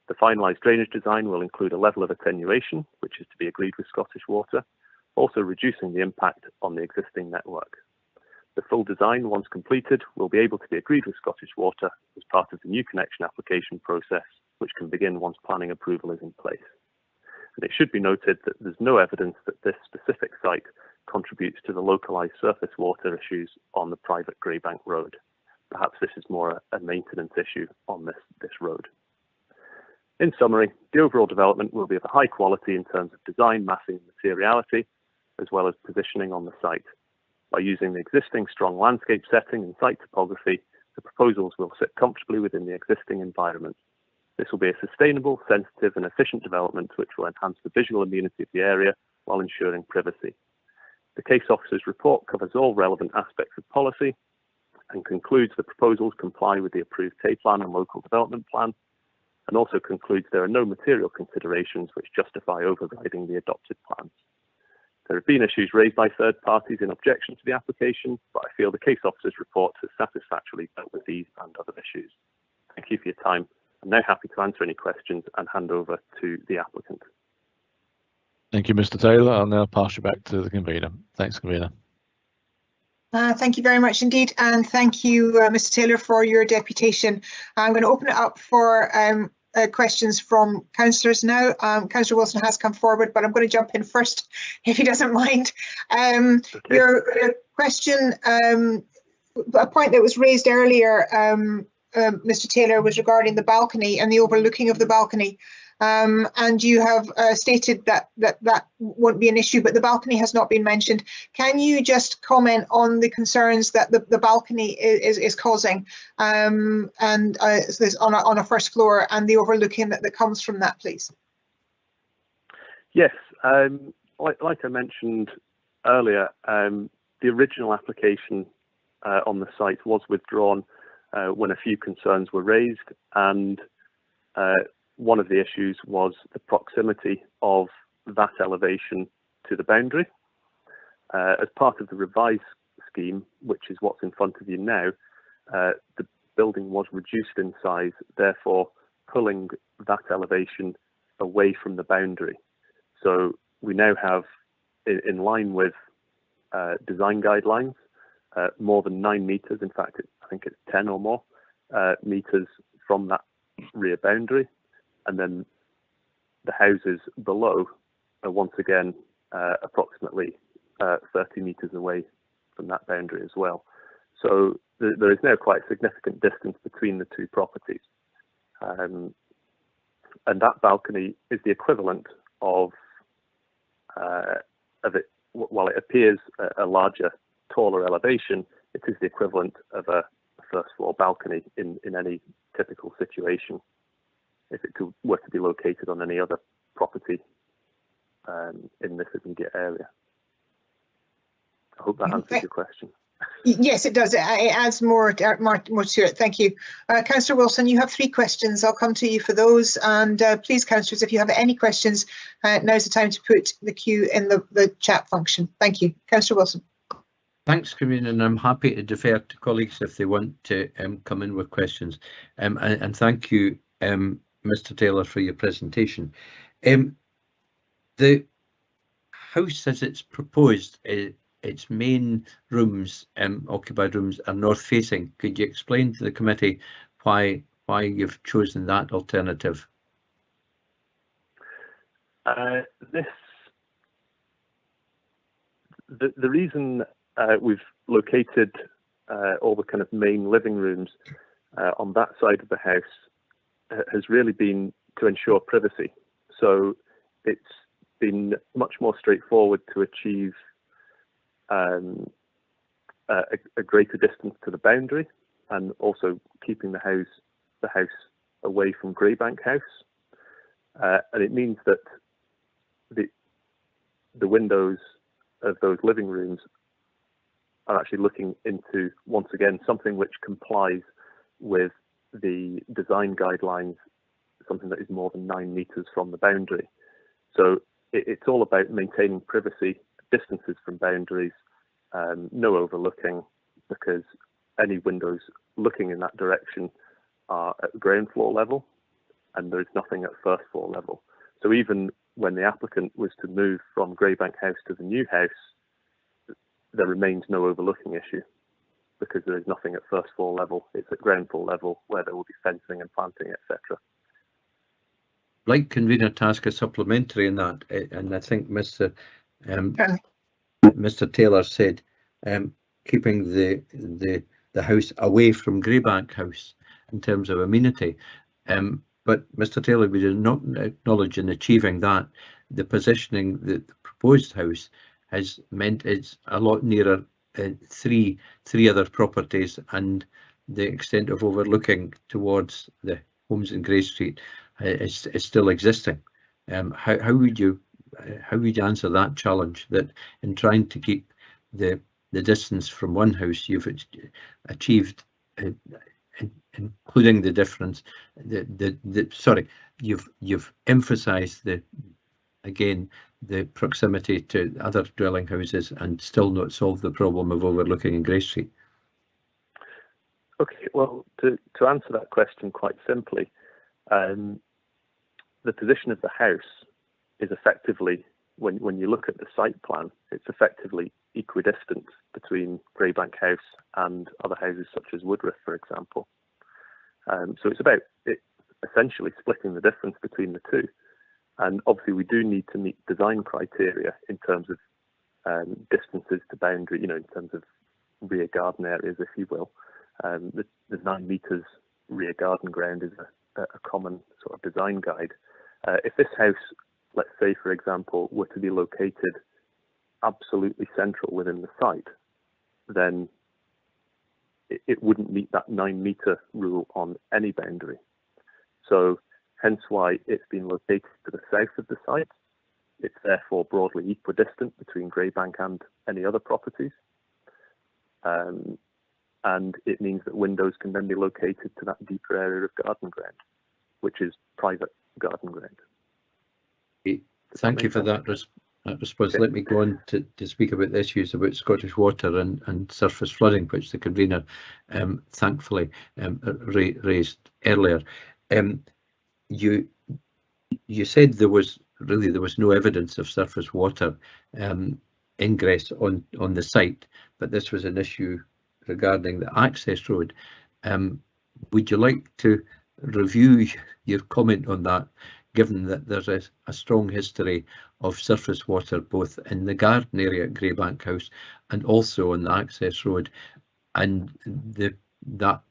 [SPEAKER 18] The finalised drainage design will include a level of attenuation, which is to be agreed with Scottish Water, also reducing the impact on the existing network. The full design, once completed, will be able to be agreed with Scottish Water as part of the new connection application process, which can begin once planning approval is in place. And it should be noted that there's no evidence that this specific site contributes to the localised surface water issues on the private Graybank Road. Perhaps this is more a maintenance issue on this road. In summary, the overall development will be of a high quality in terms of design, massing and materiality, as well as positioning on the site. By using the existing strong landscape setting and site topography, the proposals will sit comfortably within the existing environment. This will be a sustainable, sensitive and efficient development which will enhance the visual amenity of the area while ensuring privacy. The case officer's report covers all relevant aspects of policy and concludes the proposals comply with the approved Tay plan and local development plan, and also concludes there are no material considerations which justify overriding the adopted plans. There have been issues raised by third parties in objection to the application, but I feel the case officer's report has satisfactorily dealt with these and other issues. Thank you for your time. I'm now happy to answer any questions and hand over to the applicant.
[SPEAKER 9] Thank you, Mr. Taylor. I'll now pass you back to the convener. Thanks, convener.
[SPEAKER 1] Thank you very much indeed, and thank you, Mr. Taylor, for your deputation. I'm going to open it up for questions from councillors now. Councillor Wilson has come forward, but I'm going to jump in first, if he doesn't mind. Okay. Your question, a point that was raised earlier, Mr. Taylor, was regarding the balcony and the overlooking of the balcony. And you have stated that won't be an issue, but the balcony has not been mentioned. Can you just comment on the concerns that the balcony is causing, and on a first floor, and the overlooking that comes from that, please?
[SPEAKER 18] Yes, like I mentioned earlier, the original application on the site was withdrawn when a few concerns were raised, and one of the issues was the proximity of that elevation to the boundary. As part of the revised scheme, which is what's in front of you now, the building was reduced in size, therefore pulling that elevation away from the boundary. So we now have, in line with design guidelines, more than 9 meters. In fact, I think it's 10 or more meters from that rear boundary. And then the houses below are once again approximately 30 meters away from that boundary as well. So there is now quite a significant distance between the two properties. And that balcony is the equivalent of it, while it appears a larger, taller elevation, it is the equivalent of a first floor balcony in any typical situation, if it were to be located on any other property in this immediate area. I hope that answers your question.
[SPEAKER 1] Yes, it does. It adds more to it. Thank you. Councillor Wilson, you have 3 questions. I'll come to you for those. And please, councillors, if you have any questions, now's the time to put the queue in the chat function. Thank you. Councillor Wilson.
[SPEAKER 5] Thanks, Convener, and I'm happy to defer to colleagues if they want to come in with questions. And thank you, Mr. Taylor, for your presentation. The house, as it's proposed, its main rooms, occupied rooms, are north-facing. Could you explain to the committee why you've chosen that alternative?
[SPEAKER 18] The reason we've located all the kind of main living rooms on that side of the house has really been to ensure privacy. So it's been much more straightforward to achieve a greater distance to the boundary, and also keeping the house away from Graybank House. And it means that the windows of those living rooms are actually looking into, once again, something which complies with the design guidelines, something that is more than 9 meters from the boundary. So it's all about maintaining privacy, distances from boundaries, no overlooking, because any windows looking in that direction are at ground floor level, and there is nothing at first floor level. So even when the applicant was to move from Graybank House to the new house, there remains no overlooking issue, because there is nothing at first floor level. It's at ground floor level where there will be fencing and planting, etc.
[SPEAKER 5] Like convener to ask a supplementary in that, and I think Mr. Taylor said keeping the house away from Graybank House in terms of amenity. But Mr. Taylor, we did not acknowledge in achieving that the positioning that the proposed house has meant it's a lot nearer three other properties, and the extent of overlooking towards the homes in Grey Street is still existing. How would you answer that challenge, that in trying to keep the distance from one house you've achieved, including the difference, you've emphasised the proximity to other dwelling houses and still not solved the problem of overlooking in Grey Street?
[SPEAKER 18] Okay, well, to answer that question quite simply, the position of the house is effectively, when you look at the site plan, it's effectively equidistant between Graybank House and other houses such as Woodruff, for example. So it's about essentially splitting the difference between the two. And obviously we do need to meet design criteria in terms of distances to boundary, in terms of rear garden areas, if you will. The 9 meters rear garden ground is a common sort of design guide. If this house, let's say, for example, were to be located absolutely central within the site, then it wouldn't meet that 9 meter rule on any boundary. So hence why it's been located to the south of the site. It's therefore broadly equidistant between Graybank and any other properties. And it means that windows can then be located to that deeper area of garden ground, which is private garden ground.
[SPEAKER 5] Thank you for that response. Let me go on to speak about the issues about Scottish Water and surface flooding, which the convener thankfully raised earlier. You you said there was no evidence of surface water ingress on the site, but this was an issue regarding the access road. Would you like to review your comment on that, given that there's a strong history of surface water both in the garden area at Graybank House and also on the access road, and that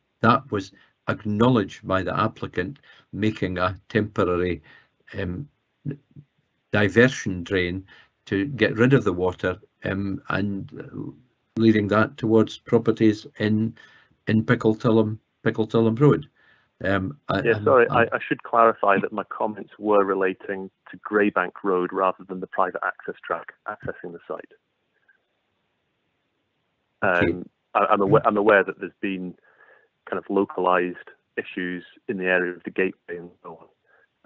[SPEAKER 5] was acknowledged by the applicant making a temporary diversion drain to get rid of the water and leading that towards properties in Pickletillum Road.
[SPEAKER 18] Sorry, I should clarify that my comments were relating to Graybank Road rather than the private access track accessing the site.
[SPEAKER 5] Okay.
[SPEAKER 18] I'm aware that there's been kind of localized issues in the area of the gateway and so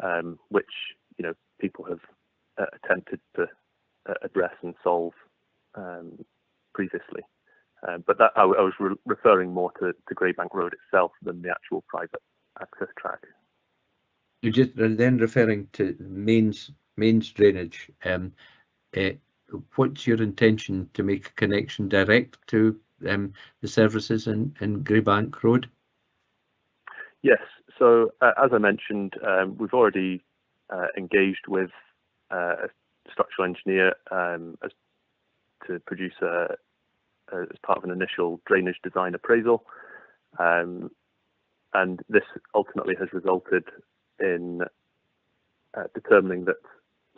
[SPEAKER 18] on, which people have attempted to address and solve previously. But that I was referring more to Graybank Road itself than the actual private access track.
[SPEAKER 5] You're just then referring to mains drainage. What's your intention to make a connection direct to the services in Graybank Road?
[SPEAKER 18] Yes, so as I mentioned, we've already engaged with a structural engineer to produce as part of an initial drainage design appraisal, and this ultimately has resulted in determining that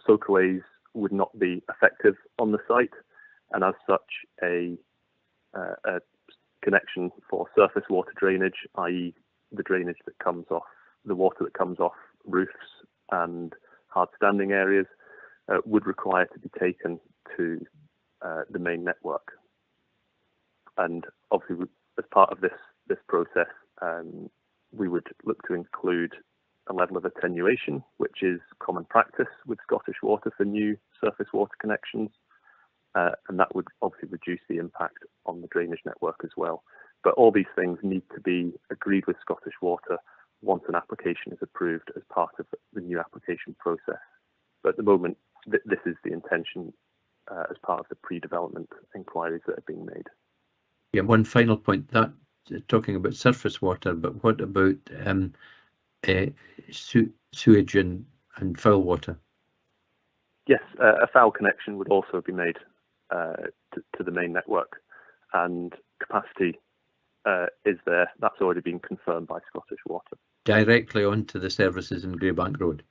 [SPEAKER 18] soakaways would not be effective on the site, and as such a connection for surface water drainage, i.e. the drainage that comes off, the water that comes off roofs and hard standing areas, would require to be taken to the main network. And obviously, as part of this process, we would look to include a level of attenuation, which is common practice with Scottish Water for new surface water connections, and that would obviously reduce the impact on the drainage network as well. But all these things need to be agreed with Scottish Water once an application is approved as part of the new application process. But at the moment, this is the intention as part of the pre-development inquiries that are being made.
[SPEAKER 5] Yeah, one final point, that talking about surface water, but what about sewage and foul water?
[SPEAKER 18] Yes, a foul connection would also be made to the main network, and capacity is there. That's already been confirmed by Scottish Water. Directly
[SPEAKER 5] onto the services in Graybank Road?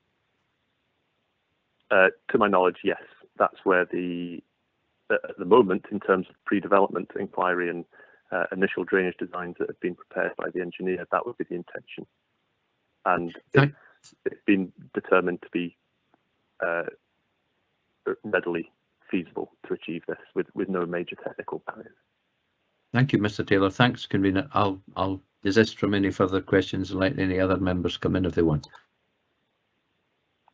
[SPEAKER 18] To my knowledge, yes. That's where at the moment, in terms of pre-development inquiry and initial drainage designs that have been prepared by the engineer, that would be the intention. And it's been determined to be readily feasible to achieve this with no major technical barriers.
[SPEAKER 5] Thank you, Mr. Taylor. Thanks, convener. I'll desist from any further questions and let any other members come in if they want.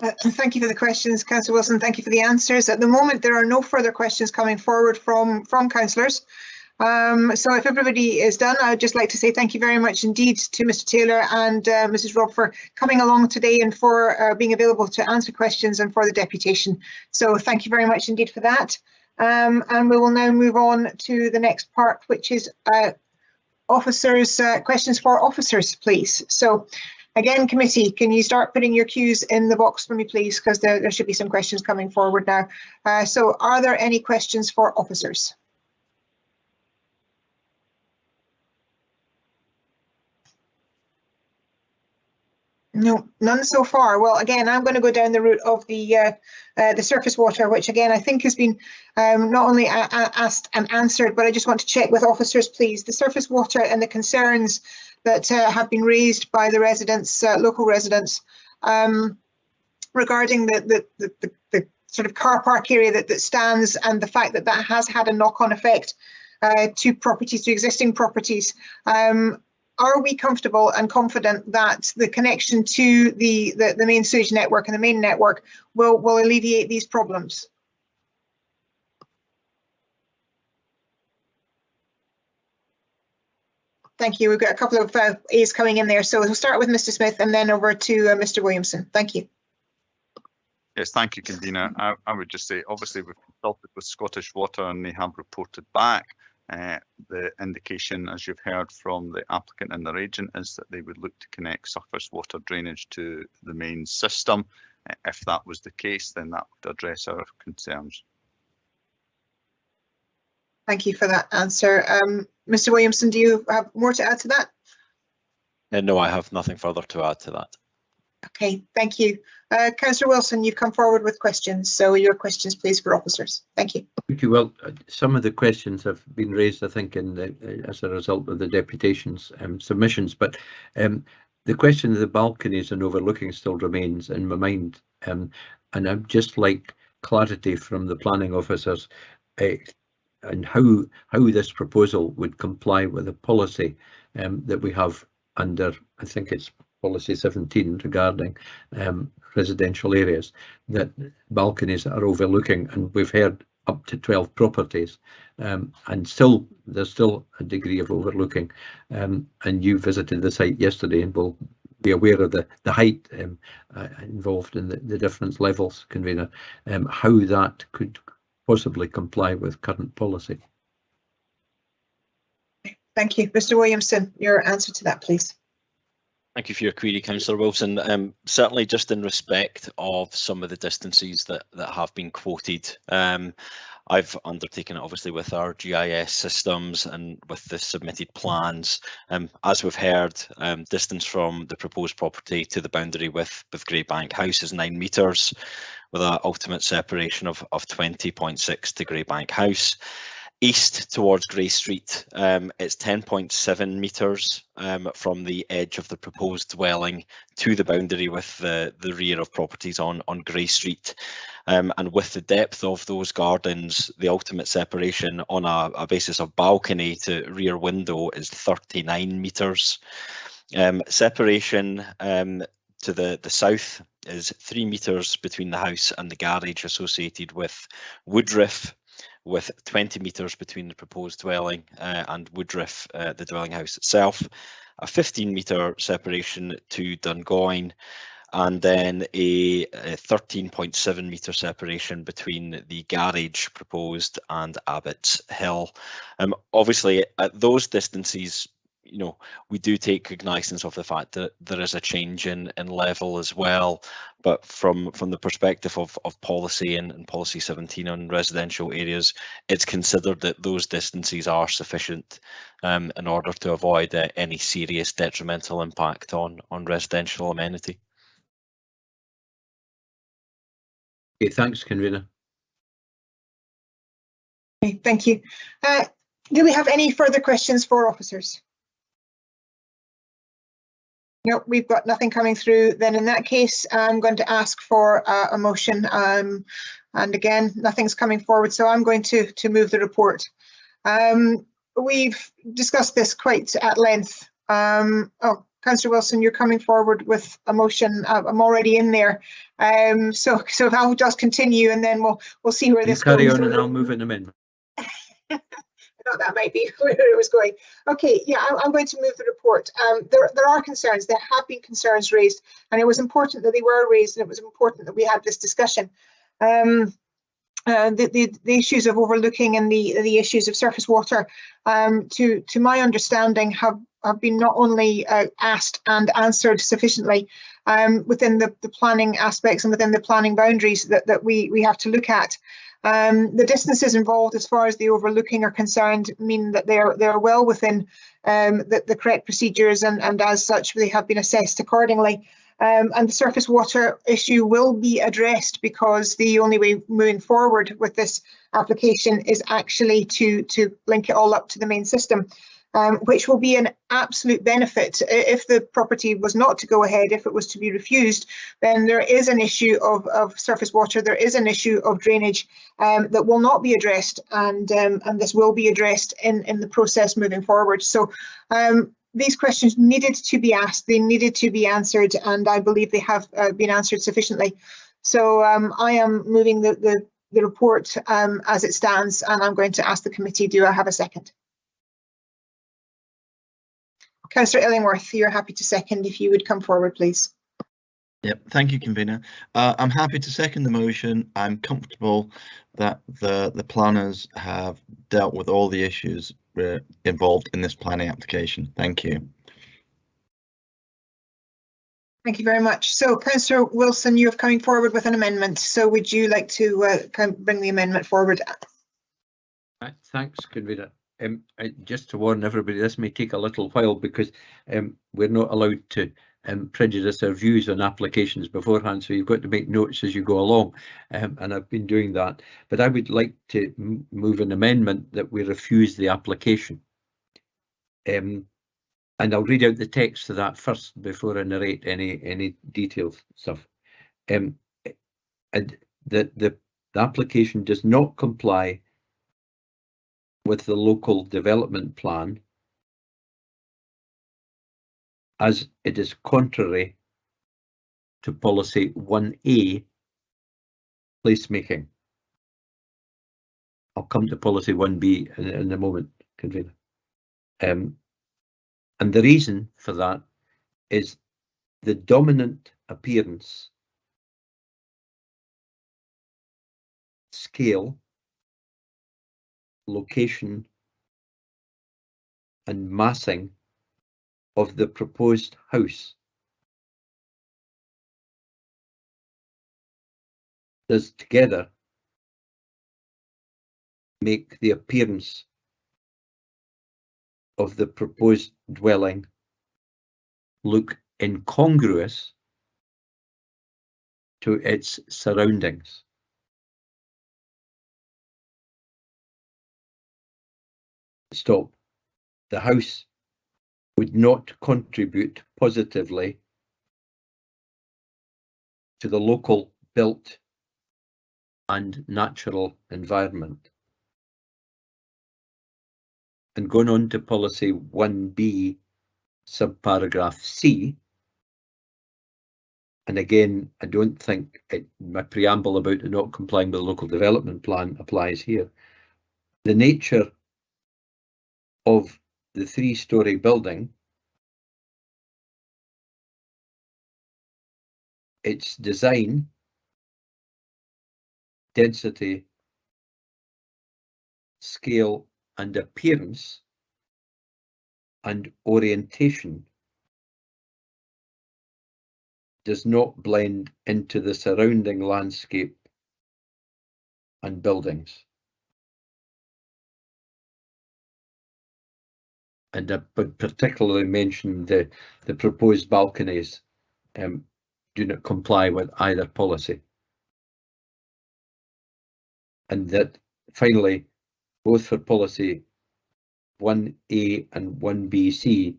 [SPEAKER 1] Thank you for the questions, Councillor Wilson. Thank you for the answers. At the moment, there are no further questions coming forward from councillors. So if everybody is done, I would just like to say thank you very much indeed to Mr. Taylor and Mrs. Robb for coming along today and for being available to answer questions and for the deputation. So thank you very much indeed for that. And we will now move on to the next part, which is officers, questions for officers, please. So again, committee, can you start putting your cues in the box for me, please? Because there should be some questions coming forward now. So are there any questions for officers? No, none so far. Well, again, I'm going to go down the route of the surface water, which again I think has been not only asked and answered, but I just want to check with officers, please. The surface water and the concerns that have been raised by the residents, local residents, regarding the sort of car park area that stands, and the fact that that has had a knock-on effect to properties, to existing properties. Are we comfortable and confident that the connection to the main sewage network and the main network will alleviate these problems? Thank you. We've got a couple of A's coming in there. So we'll start with Mr. Smith and then over to Mr. Williamson. Thank you.
[SPEAKER 7] Yes, thank you, convener. I would just say, obviously, we've consulted with Scottish Water and they have reported back. The indication, as you've heard from the applicant and their agent, is that they would look to connect surface water drainage to the main system. If that was the case, then that would address our concerns.
[SPEAKER 1] Thank you for that answer. Mr. Williamson, do you have more to add to that?
[SPEAKER 13] No, I have nothing further to add to that.
[SPEAKER 1] Okay, thank you. Councillor Wilson, you've come forward with questions, so your questions please for officers. Thank you.
[SPEAKER 5] Thank you. Well, some of the questions have been raised, I think, as a result of the deputation's submissions, but the question of the balconies and overlooking still remains in my mind, and I'd just like clarity from the planning officers and how this proposal would comply with the policy that we have under, I think it's policy 17 regarding residential areas, that balconies are overlooking, and we've heard up to 12 properties, and there's still a degree of overlooking, and you visited the site yesterday and will be aware of the height involved in the different levels, convener, how that could possibly comply with current policy.
[SPEAKER 1] Thank you. Mr. Williamson, your answer to that, please.
[SPEAKER 13] Thank you for your query, Councillor Wilson. Certainly just in respect of some of the distances that have been quoted, I've undertaken it obviously with our GIS systems and with the submitted plans. As we've heard, distance from the proposed property to the boundary with Graybank House is 9 metres, with an ultimate separation of 20.6 to Graybank House. East towards Gray Street, it's 10.7 metres from the edge of the proposed dwelling to the boundary with the rear of properties on Gray Street. And with the depth of those gardens, the ultimate separation on a basis of balcony to rear window is 39 metres. Separation to the south is 3 metres between the house and the garage associated with Woodruff, with 20 metres between the proposed dwelling and Woodruff, the dwelling house itself, a 15-metre separation to Dungoyne, and then a 13.7 metre separation between the garage proposed and Abbott's Hill. Obviously, at those distances, you know, we do take cognizance of the fact that there is a change in level as well, but from the perspective of policy and policy 17 on residential areas, it's considered that those distances are sufficient in order to avoid any serious detrimental impact on residential amenity.
[SPEAKER 5] Okay, thanks, convener.
[SPEAKER 1] Okay, thank you. Do we have any further questions for officers? No, we've got nothing coming through. Then in that case, I'm going to ask for a motion. And again, nothing's coming forward, so I'm going to move the report. We've discussed this quite at length. Oh, Councillor Wilson, you're coming forward with a motion. I'm already in there. So I'll just continue, and then we'll see where this goes.
[SPEAKER 5] Carry on, and I'll move an amendment.
[SPEAKER 1] I thought that might be where it was going. Okay, yeah, I'm going to move the report. There are concerns. There have been concerns raised, and it was important that they were raised, and it was important that we had this discussion. The issues of overlooking and the issues of surface water, to my understanding, have been not only asked and answered sufficiently within the planning aspects and within the planning boundaries that we have to look at. The distances involved as far as the overlooking are concerned mean that they're well within the correct procedures, and as such they have been assessed accordingly. And the surface water issue will be addressed, because the only way moving forward with this application is actually to link it all up to the main system. Which will be an absolute benefit. If the property was not to go ahead, if it was to be refused, then there is an issue of surface water, there is an issue of drainage that will not be addressed, and this will be addressed in the process moving forward. So these questions needed to be asked, they needed to be answered, and I believe they have been answered sufficiently. So I am moving the report as it stands, and I'm going to ask the committee, do I have a second? Councillor Illingworth, you're happy to second. If you would come forward, please.
[SPEAKER 15] Yep, thank you, convener. I'm happy to second the motion. I'm comfortable that the planners have dealt with all the issues involved in this planning application. Thank you.
[SPEAKER 1] Thank you very much. So, Councillor Wilson, you have coming forward with an amendment. So, would you like to bring the amendment forward?
[SPEAKER 5] Thanks, convener. Just to warn everybody, this may take a little while because we're not allowed to prejudice our views on applications beforehand, so you've got to make notes as you go along, and I've been doing that. But I would like to move an amendment that we refuse the application. And I'll read out the text of that first before I narrate any detailed stuff. And the application does not comply with the local development plan, as it is contrary to policy 1A, placemaking. I'll come to policy 1B in a moment, convener. And the reason for that is the dominant appearance, scale, location, and massing of the proposed house does together make the appearance of the proposed dwelling look incongruous to its surroundings. Stop. The house would not contribute positively to the local built and natural environment. And going on to policy 1B, subparagraph C, and again, I don't think my preamble about not complying with the local development plan applies here. The nature of the 3-storey building, its design, density, scale, and appearance, and orientation does not blend into the surrounding landscape and buildings. And I would particularly mention the proposed balconies do not comply with either policy. And that finally, both for policy 1A and 1BC,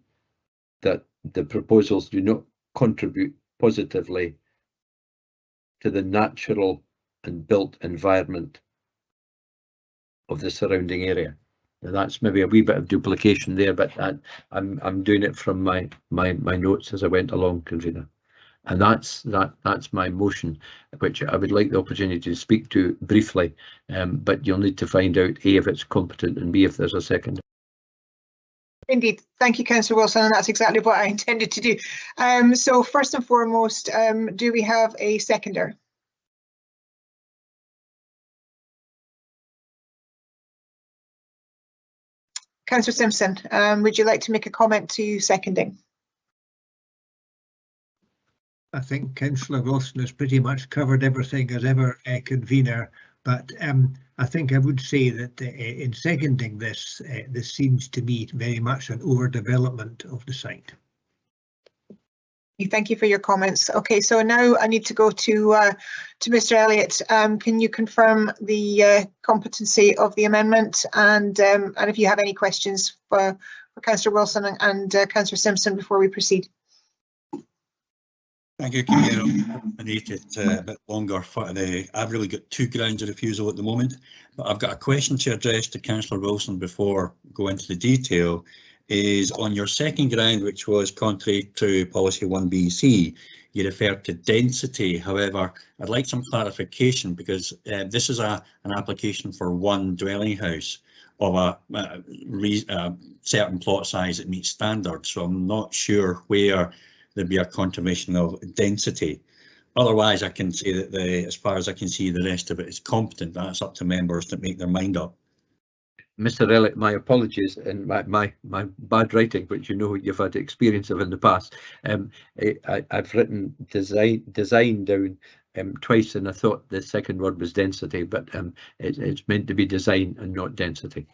[SPEAKER 5] that the proposals do not contribute positively to the natural and built environment of the surrounding area. Now that's maybe a wee bit of duplication there, but I'm doing it from my notes as I went along, convener. And that's my motion, which I would like the opportunity to speak to briefly, but you'll need to find out A, if it's competent, and B, if there's a second.
[SPEAKER 1] Indeed, thank you, Councillor Wilson, and that's exactly what I intended to do. So first and foremost, do we have a seconder? Councillor Simpson, would you like to make a comment to seconding?
[SPEAKER 19] I think Councillor Wilson has pretty much covered everything as ever, convener, but I think I would say that in seconding this, this seems to me very much an overdevelopment of the site.
[SPEAKER 1] Thank you for your comments. Okay, so now I need to go to Mr. Elliott. Can you confirm the competency of the amendment, and if you have any questions for Councillor Wilson and Councillor Simpson before we proceed?
[SPEAKER 8] Thank you, Convener. I need it a bit longer. I've really got 2 grounds of refusal at the moment, but I've got a question to address to Councillor Wilson before going into the detail. Is on your second ground, which was contrary to policy 1BC, you referred to density. However, I'd like some clarification, because this is an application for one dwelling house of a certain plot size that meets standards, so I'm not sure where there'd be a confirmation of density. Otherwise, I can say that as far as I can see, the rest of it is competent. That's up to members to make their mind up.
[SPEAKER 5] Mr. Elliott, my apologies and my bad writing, which you know you've had experience of in the past. I've written design down twice, and I thought the second word was density, but it's meant to be design and not density.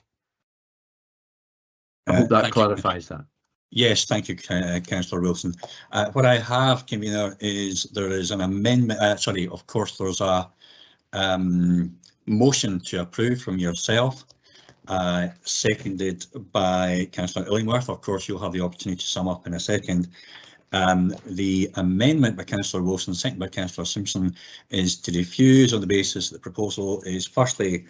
[SPEAKER 5] I hope that clarifies that.
[SPEAKER 8] Yes, thank you, Councillor Wilson. What I have, Convener, is there is an amendment. Sorry, of course, there's a motion to approve from yourself, seconded by Councillor Illingworth. Of course, you'll have the opportunity to sum up in a second. The amendment by Councillor Wilson, seconded by Councillor Simpson, is to refuse on the basis that the proposal is firstly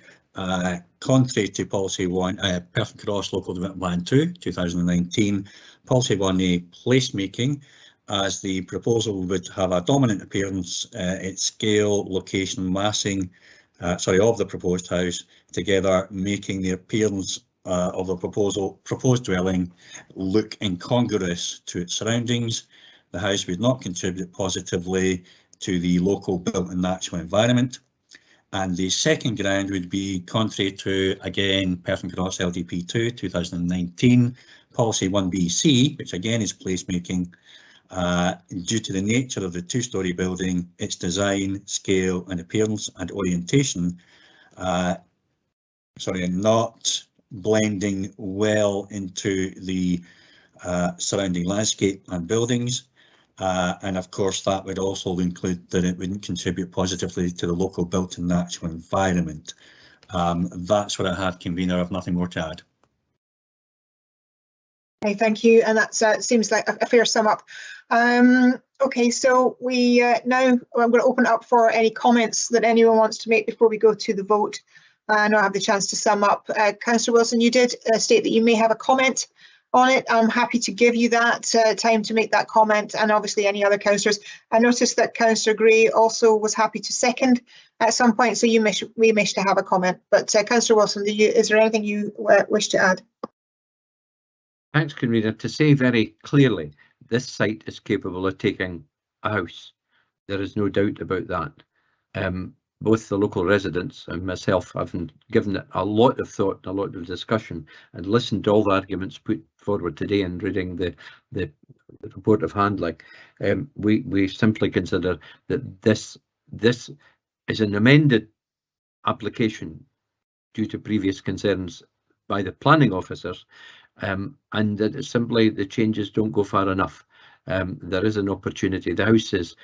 [SPEAKER 8] contrary to Policy 1, Perth and Cross Local Development Plan 2, 2019, Policy 1A placemaking, as the proposal would have a dominant appearance, its scale, location, massing, of the proposed house together, making the appearance of the proposed dwelling look incongruous to its surroundings. The house would not contribute positively to the local built and natural environment. And the second ground would be contrary to, again, Perth and Cross LDP 2, 2019, Policy 1BC, which again is placemaking, due to the nature of the two-storey building, its design, scale and appearance and orientation, not blending well into the surrounding landscape and buildings. And of course, that would also include that it wouldn't contribute positively to the local built and natural environment. That's what I had, Convener. I have nothing more to add.
[SPEAKER 1] Okay, thank you. And that seems like a fair sum up. Okay, so we now I'm going to open up for any comments that anyone wants to make before we go to the vote. And I'll have the chance to sum up. Councillor Wilson, you did state that you may have a comment on it. I'm happy to give you that time to make that comment, and obviously any other councillors. I noticed that Councillor Gray also was happy to second at some point, so you may wish to have a comment. But Councillor Wilson, is there anything you wish to add?
[SPEAKER 5] Thanks, Convener. To say very clearly, this site is capable of taking a house. There is no doubt about that. Both the local residents and myself have given it a lot of thought, a lot of discussion, and listened to all the arguments put forward today and reading the report of handling. We simply consider that this is an amended application due to previous concerns by the planning officers, and that it's simply the changes don't go far enough. There is an opportunity. The house is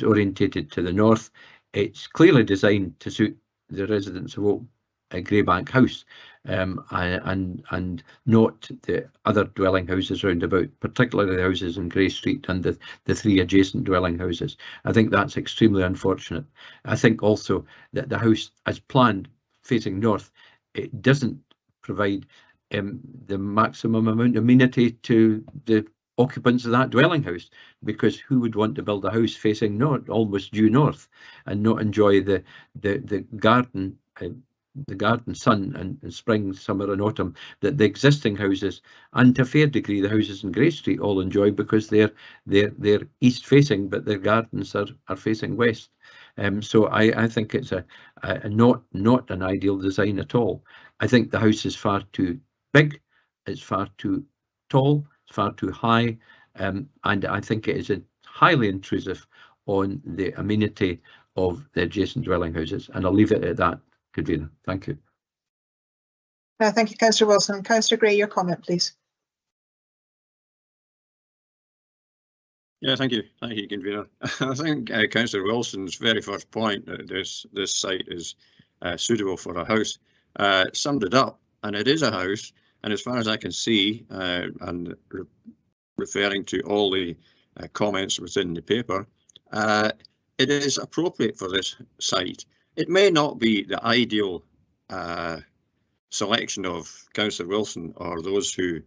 [SPEAKER 5] orientated to the north. It's clearly designed to suit the residents of Graybank House, and not the other dwelling houses round about, particularly the houses in Gray Street and the three adjacent dwelling houses. I think that's extremely unfortunate. I think also that the house, as planned, facing north, it doesn't provide the maximum amount of amenity to the occupants of that dwelling house, because who would want to build a house facing north, almost due north, and not enjoy the garden sun and spring, summer and autumn that the existing houses, and to a fair degree the houses in Gray Street, all enjoy, because they're east facing, but their gardens are facing west. So I think it's not an ideal design at all. I think the house is far too big, it's far too tall, it's far too high, and I think it is highly intrusive on the amenity of the adjacent dwelling houses. And I'll leave it at that, Convener. Thank you.
[SPEAKER 1] Thank you, Councillor Wilson. Councillor Gray, your comment, please.
[SPEAKER 11] Yeah, thank you, Convener. I think Councillor Wilson's very first point that this site is suitable for a house summed it up, and it is a house. And as far as I can see, and referring to all the comments within the paper, it is appropriate for this site. It may not be the ideal selection of Councillor Wilson or those who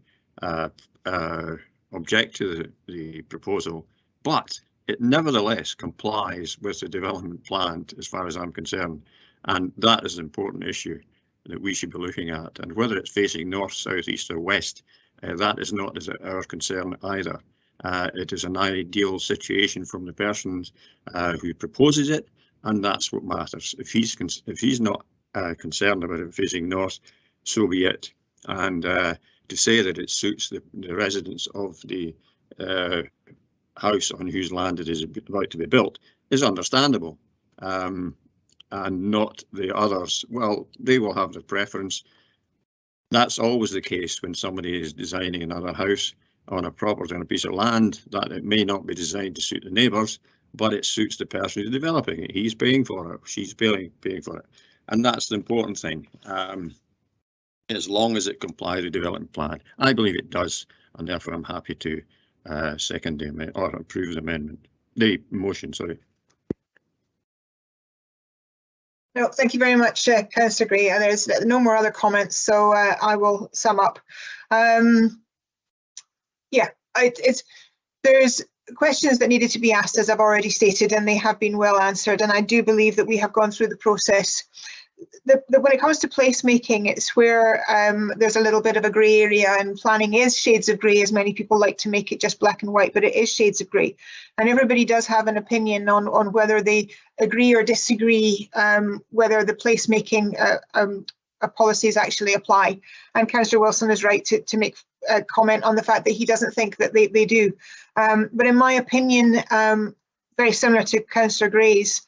[SPEAKER 11] object to the proposal, but it nevertheless complies with the development plan as far as I'm concerned, and that is an important issue that we should be looking at. And whether it's facing north, south, east or west, that is not our concern either. It is an ideal situation from the person who proposes it, and that's what matters. If he's not concerned about it facing north, so be it. And to say that it suits the residents of the house on whose land it is about to be built is understandable, and not the others. Well, they will have their preference. That's always the case when somebody is designing another house on a property, on a piece of land, that it may not be designed to suit the neighbours, but it suits the person who's developing it. He's paying for it, she's paying for it. And that's the important thing. As long as it complies with the development plan. I believe it does, and therefore I'm happy to second the amendment, or approve the amendment. The motion, sorry.
[SPEAKER 1] No, thank you very much, Councillor Gray. And there's no more other comments, so I will sum up. Yeah, there's questions that needed to be asked, as I've already stated, and they have been well answered. And I do believe that we have gone through the process. When it comes to placemaking, it's where there's a little bit of a grey area, and planning is shades of grey, as many people like to make it just black and white, but it is shades of grey. And everybody does have an opinion on whether they agree or disagree, whether the placemaking policies actually apply. And Councillor Wilson is right to make a comment on the fact that he doesn't think that they do. But in my opinion, very similar to Councillor Gray's,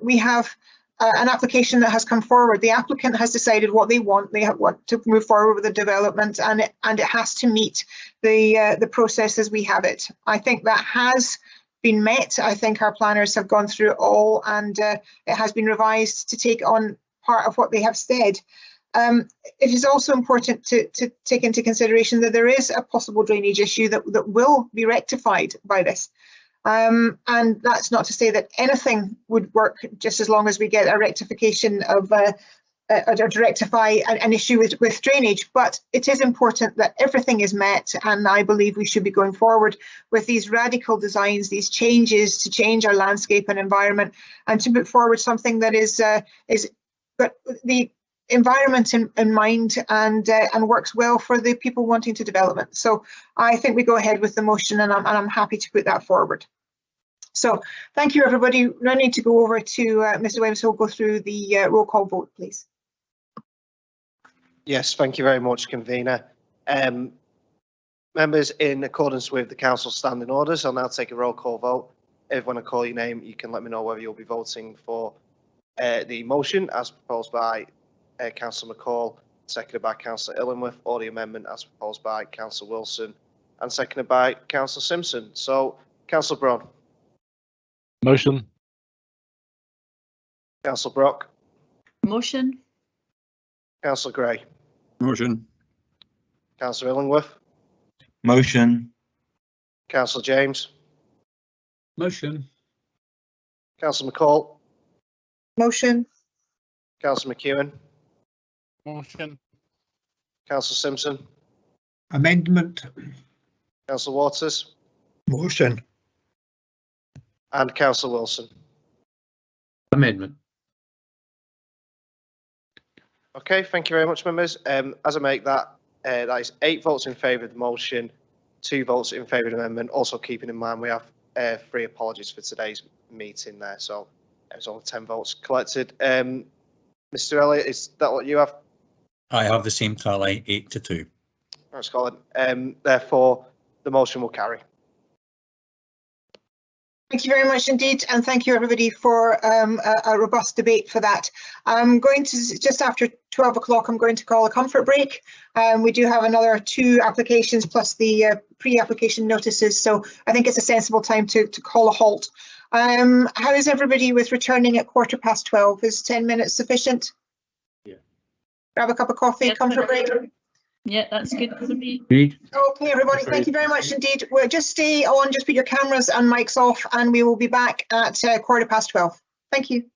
[SPEAKER 1] we have an application that has come forward. The applicant has decided what they want. They want to move forward with the development, and it has to meet the process as we have it. I think that has been met. I think our planners have gone through it all, and it has been revised to take on part of what they have said. It is also important to take into consideration that there is a possible drainage issue that will be rectified by this. And that's not to say that anything would work, just as long as we get a rectification of or to rectify an issue with drainage. But it is important that everything is met, and I believe we should be going forward with these radical designs, these changes to change our landscape and environment, and to put forward something that is got the environment in mind and works well for the people wanting to develop it. So I think we go ahead with the motion, and I'm happy to put that forward. So thank you, everybody. I need to go over to Mr. Williams, who will go through the roll call vote, please.
[SPEAKER 2] Yes, thank you very much, convener. Members, in accordance with the council standing orders, I'll now take a roll call vote. If when I call your name, you can let me know whether you'll be voting for the motion as proposed by Councillor McCall, seconded by Councillor Illingworth, or the amendment as proposed by Councillor Wilson and seconded by Councillor Simpson. So, Councillor Brown.
[SPEAKER 9] Motion.
[SPEAKER 2] Councillor Brock.
[SPEAKER 20] Motion.
[SPEAKER 2] Councillor Gray.
[SPEAKER 11] Motion.
[SPEAKER 2] Councillor Illingworth.
[SPEAKER 15] Motion.
[SPEAKER 2] Councillor James.
[SPEAKER 12] Motion.
[SPEAKER 2] Councillor McCall.
[SPEAKER 1] Motion.
[SPEAKER 2] Councillor McEwen.
[SPEAKER 10] Motion.
[SPEAKER 2] Councillor Simpson.
[SPEAKER 19] Amendment.
[SPEAKER 2] Councillor Waters.
[SPEAKER 3] Motion.
[SPEAKER 2] And Councillor Wilson.
[SPEAKER 5] Amendment.
[SPEAKER 2] Okay, thank you very much, members. As I make that, that is 8 votes in favour of the motion, 2 votes in favour of the amendment. Also keeping in mind we have 3 apologies for today's meeting there, so there's only 10 votes collected. Mr. Elliott, is that what you have?
[SPEAKER 8] I have the same tally, 8-2.
[SPEAKER 2] Thanks, Colin. Therefore, the motion will carry.
[SPEAKER 1] Thank you very much indeed, and thank you everybody for a robust debate for that. I'm going to, just after 12 o'clock, I'm going to call a comfort break. We do have another 2 applications plus the pre-application notices, so I think it's a sensible time to call a halt. How is everybody with returning at 12:15? Is 10 minutes sufficient?
[SPEAKER 11] Yeah.
[SPEAKER 1] Grab a cup of coffee,
[SPEAKER 20] Yes,
[SPEAKER 1] comfort break.
[SPEAKER 20] Yeah, that's good for me.
[SPEAKER 1] Okay, everybody, thank you very much indeed. Well, just stay on, just put your cameras and mics off, and we will be back at 12:15. Thank you.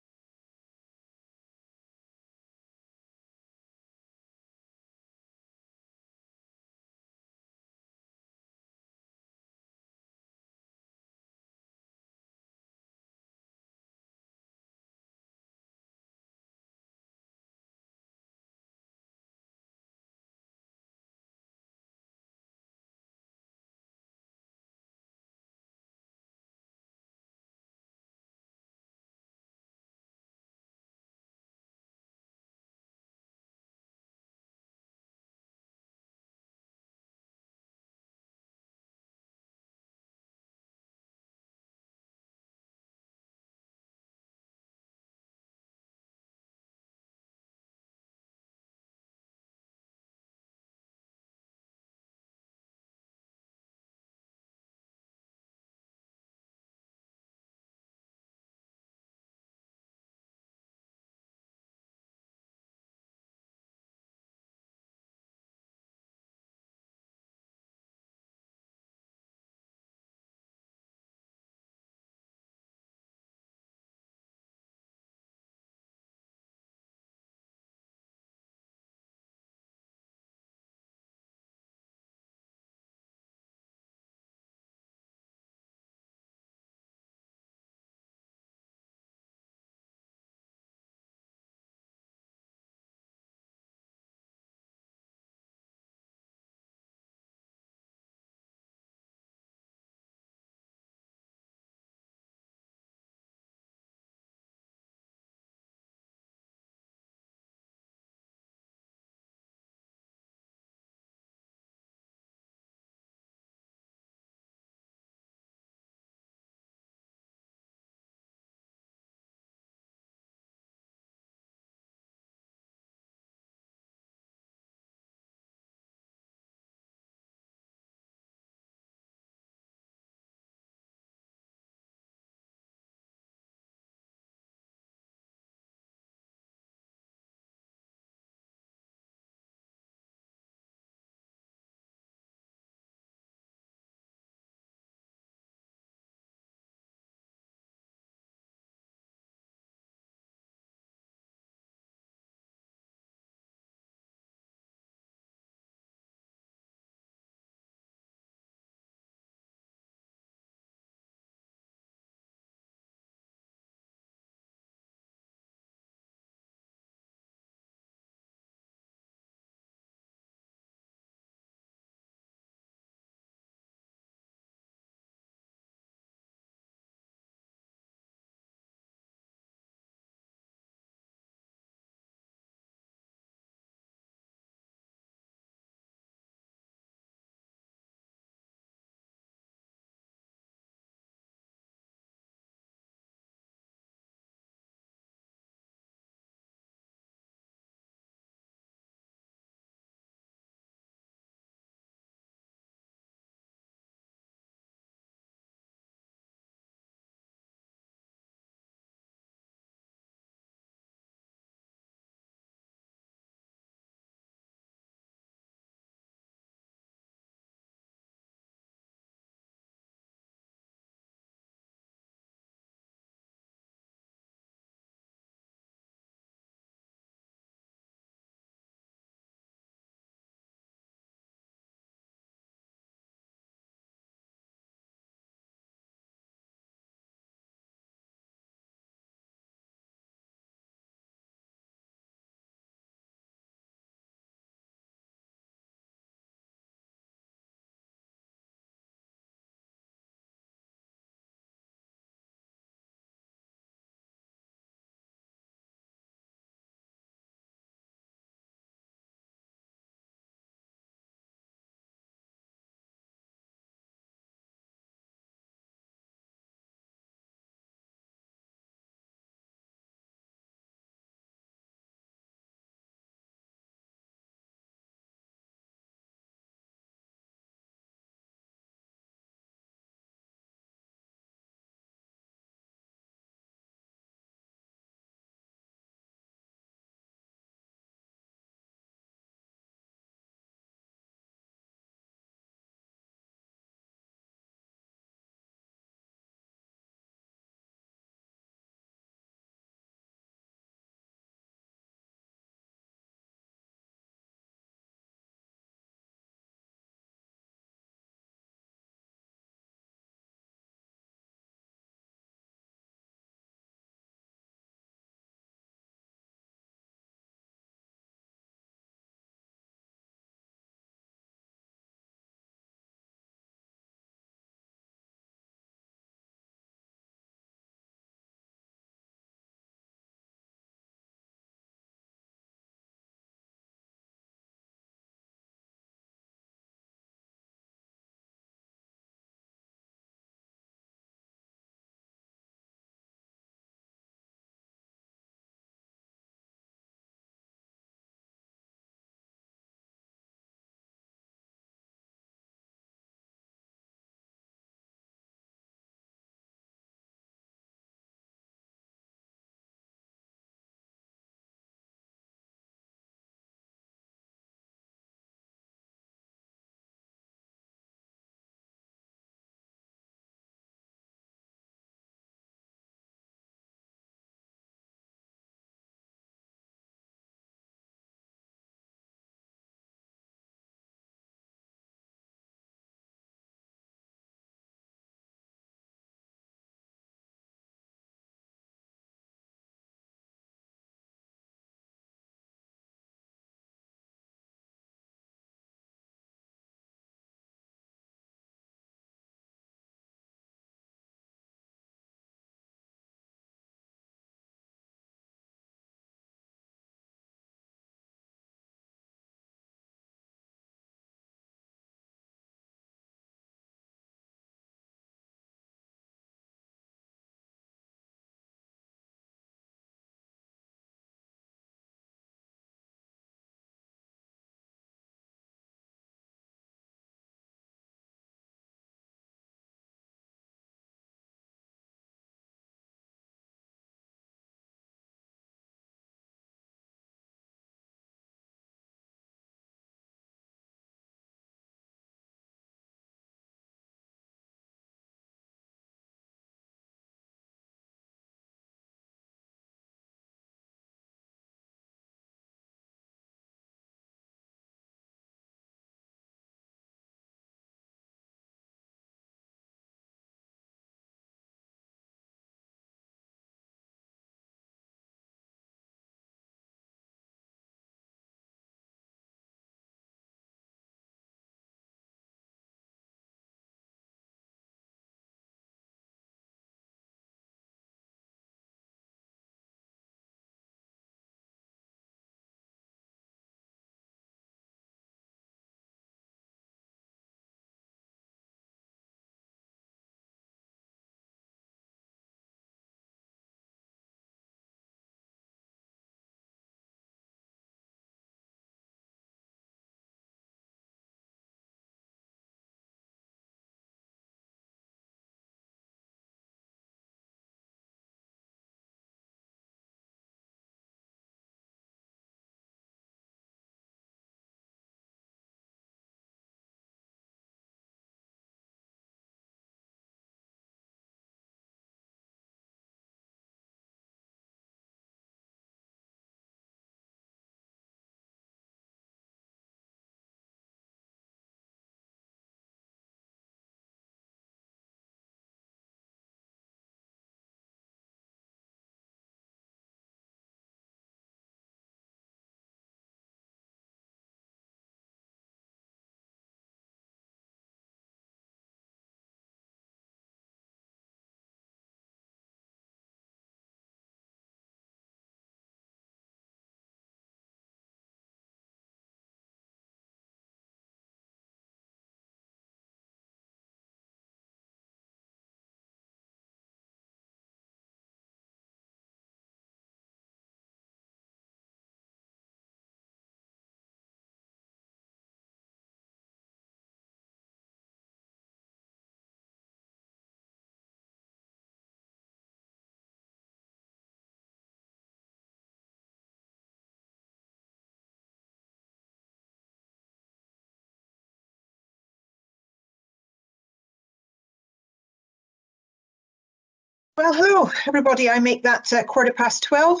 [SPEAKER 1] Well, hello, everybody. I make that 12:15.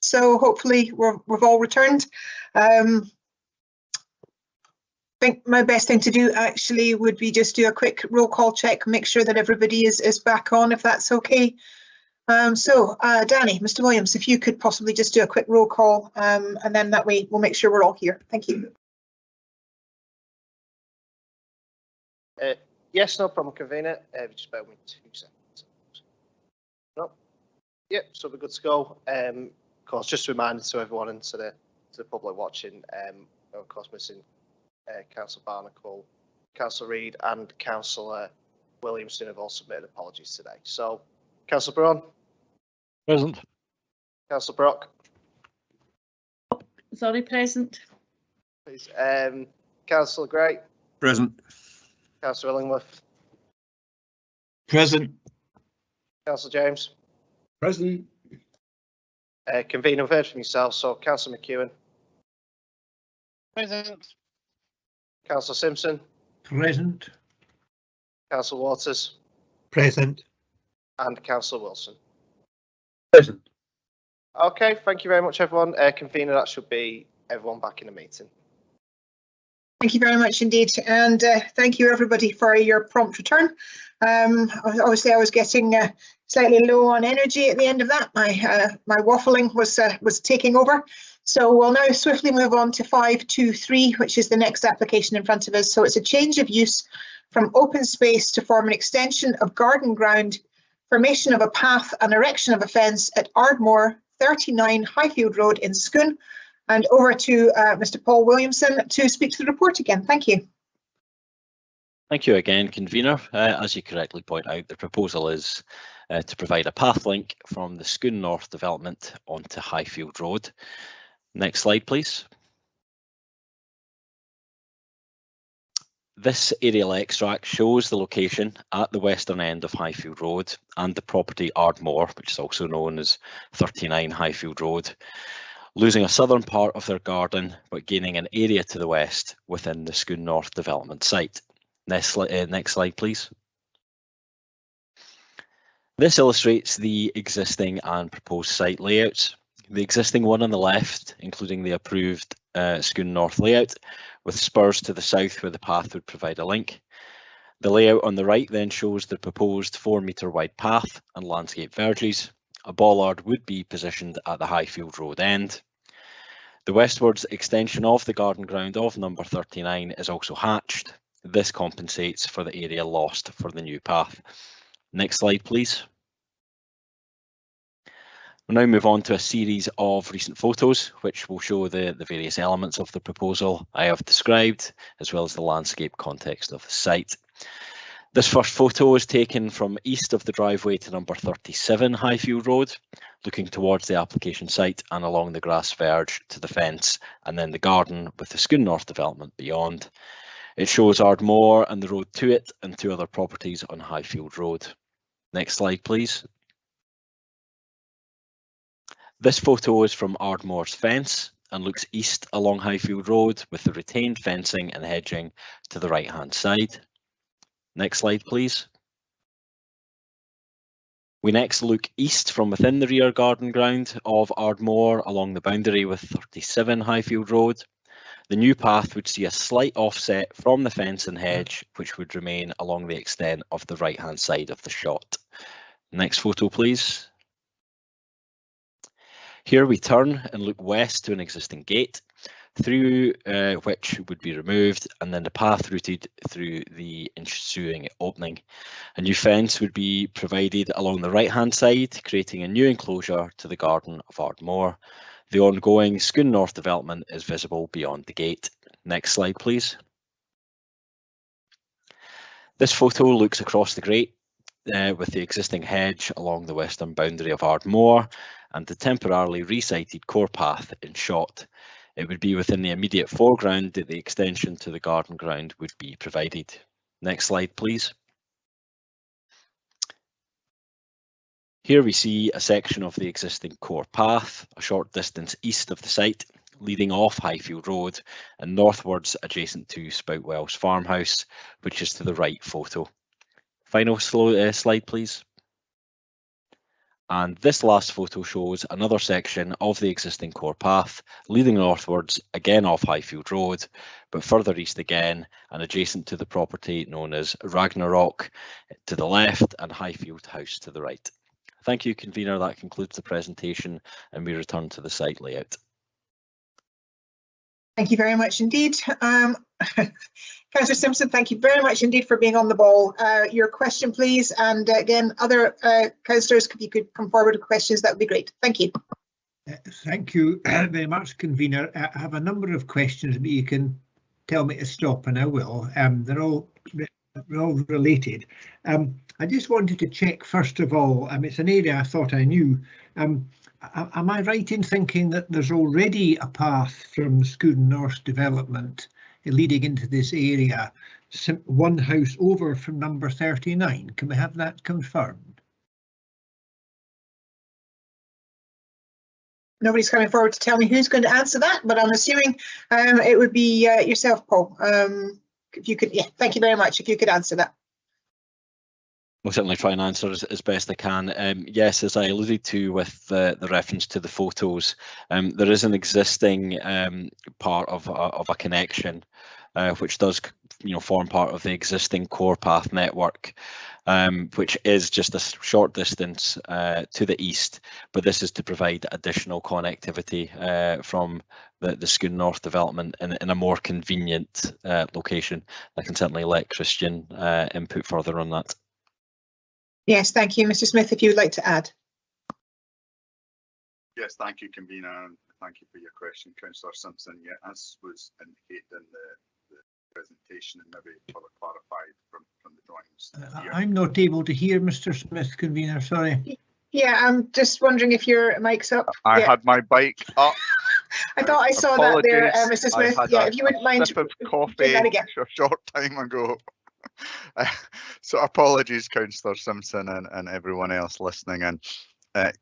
[SPEAKER 1] So hopefully we've all returned. I think my best thing to do actually would be just do a quick roll call check, make sure that everybody is back on, if that's okay. Danny, Mr. Williams, if you could possibly just do a quick roll call, and then that way we'll make sure we're all here. Thank you.
[SPEAKER 2] Yes, no problem, convener. Just bear with me 2 seconds. No. Yep, so we're good to go. Of course, just a reminder to everyone and to the public watching, of course, missing Councillor Barnacle, Councillor Reid and Councillor Williamson have all submitted apologies today. So, Councillor Braun.
[SPEAKER 9] Present.
[SPEAKER 2] Councillor Brock.
[SPEAKER 20] Sorry, present.
[SPEAKER 2] Please. Councillor Gray.
[SPEAKER 11] Present.
[SPEAKER 2] Councillor Illingworth.
[SPEAKER 15] Present.
[SPEAKER 2] Councillor James.
[SPEAKER 12] Present.
[SPEAKER 2] Convener, we've heard from yourself, so Councillor McEwen.
[SPEAKER 21] Present.
[SPEAKER 2] Councillor Simpson.
[SPEAKER 19] Present.
[SPEAKER 2] Councillor Waters.
[SPEAKER 3] Present.
[SPEAKER 2] And Councillor Wilson.
[SPEAKER 5] Present.
[SPEAKER 2] Okay, thank you very much, everyone. Convener, that should be everyone back in the meeting.
[SPEAKER 1] Thank you very much indeed, and thank you everybody for your prompt return. Obviously, I was getting slightly low on energy at the end of that. My waffling was taking over. So we'll now swiftly move on to 523, which is the next application in front of us. So it's a change of use from open space to form an extension of garden ground, formation of a path and erection of a fence at Ardmore, 39 Highfield Road in Scone. And over to Mr. Paul Williamson to speak to the report again. Thank you.
[SPEAKER 13] Thank you again, convener. As you correctly point out, the proposal is to provide a path link from the Scone North development onto Highfield Road. Next slide, please. This aerial extract shows the location at the western end of Highfield Road and the property Ardmore, which is also known as 39 Highfield Road, losing a southern part of their garden but gaining an area to the west within the Scone North development site. Next slide, please. This illustrates the existing and proposed site layouts. The existing one on the left, including the approved Scone North layout, with spurs to the south where the path would provide a link. The layout on the right then shows the proposed 4-metre wide path and landscape verges. A bollard would be positioned at the Highfield Road end. The westwards extension of the garden ground of number 39 is also hatched. This compensates for the area lost for the new path. Next slide, please. We'll now move on to a series of recent photos, which will show the various elements of the proposal I have described, as well as the landscape context of the site. This first photo is taken from east of the driveway to number 37 Highfield Road, looking towards the application site and along the grass verge to the fence, and then the garden with the Scone North development beyond. It shows Ardmore and the road to it and 2 other properties on Highfield Road. Next slide, please. This photo is from Ardmore's fence and looks east along Highfield Road with the retained fencing and hedging to the right-hand side. Next slide, please. We next look east from within the rear garden ground of Ardmore along the boundary with 37 Highfield Road. The new path would see a slight offset from the fence and hedge, which would remain along the extent of the right-hand side of the shot. Next photo, please. Here we turn and look west to an existing gate, through which would be removed, and then the path routed through the ensuing opening. A new fence would be provided along the right-hand side, creating a new enclosure to the garden of Ardmore. The ongoing Scone North development is visible beyond the gate. Next slide, please. This photo looks across the grate with the existing hedge along the western boundary of Ardmore and the temporarily resited core path in shot. It would be within the immediate foreground that the extension to the garden ground would be provided. Next slide, please. Here we see a section of the existing core path, a short distance east of the site, leading off Highfield Road and northwards adjacent to Spoutwell's farmhouse, which is to the right photo. Final slide, please. And this last photo shows another section of the existing core path leading northwards, again off Highfield Road, but further east again and adjacent to the property known as Ragnarok to the left and Highfield House to the right. Thank you, convener. That concludes the presentation and we return to the site layout.
[SPEAKER 1] Thank you very much indeed. Councillor Simpson, thank you very much indeed for being on the ball. Your question, please, and again, other councillors, if you could come forward with questions, that would be great. Thank you.
[SPEAKER 19] Thank you very much, convener. I have a number of questions, but you can tell me to stop and I will. They're all related. I just wanted to check, first of all, it's an area I thought I knew. Am I right in thinking that there's already a path from Skooden North development leading into this area, one house over from number 39? Can we have that confirmed?
[SPEAKER 1] Nobody's coming forward to tell me who's going to answer that, but I'm assuming it would be yourself, Paul. If you could, yeah, thank you very much. If you could answer that.
[SPEAKER 13] We'll certainly try and answer as best I can. Yes, as I alluded to with the reference to the photos, there is an existing part of a connection which does, form part of the existing core path network, which is just a short distance to the east. But this is to provide additional connectivity from the Skooden North development in a more convenient location. I can certainly let Christian input further on that.
[SPEAKER 1] Yes, thank you. Mr. Smith, if you would like to add.
[SPEAKER 7] Yes, thank you, convener, and thank you for your question, Councillor Simpson. Yeah, as was indicated in the presentation and maybe further clarified from the drawings.
[SPEAKER 19] I'm not able to hear Mr. Smith, convener, sorry.
[SPEAKER 1] Yeah, I'm just wondering if your mic's up.
[SPEAKER 7] I had my bike up.
[SPEAKER 1] I thought I saw that there, Mr. Smith. Yeah, if you wouldn't mind
[SPEAKER 7] sip of coffee
[SPEAKER 1] doing that again.
[SPEAKER 7] a short time ago. So apologies, Councillor Simpson and everyone else listening in.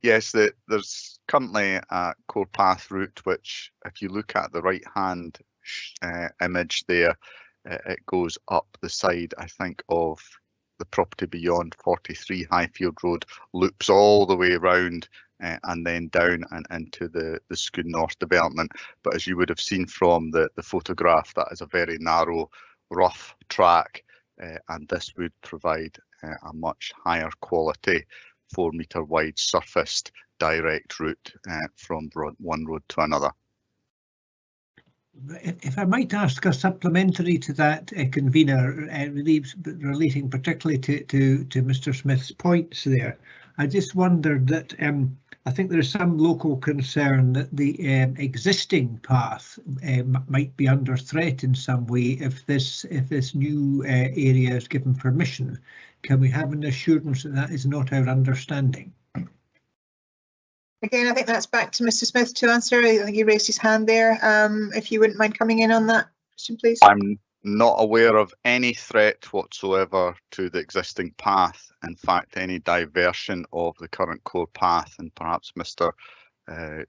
[SPEAKER 7] Yes, there's currently a core path route which, if you look at the right hand image there, it goes up the side, I think, of the property beyond 43 Highfield Road, loops all the way around and then down and into the Skooden North development. But as you would have seen from the photograph, that is a very narrow, rough track. And this would provide a much higher quality 4 metre wide surfaced direct route from one road to another.
[SPEAKER 19] If I might ask a supplementary to that, convener, relating particularly to Mr. Smith's points there, I just wondered that I think there is some local concern that the existing path might be under threat in some way if this new area is given permission. Can we have an assurance that that is not our understanding?
[SPEAKER 1] Again, I think that's back to Mr. Smith to answer. I think he raised his hand there. If you wouldn't mind coming in on that question, please.
[SPEAKER 7] I'm not aware of any threat whatsoever to the existing path. In fact, any diversion of the current core path, and perhaps our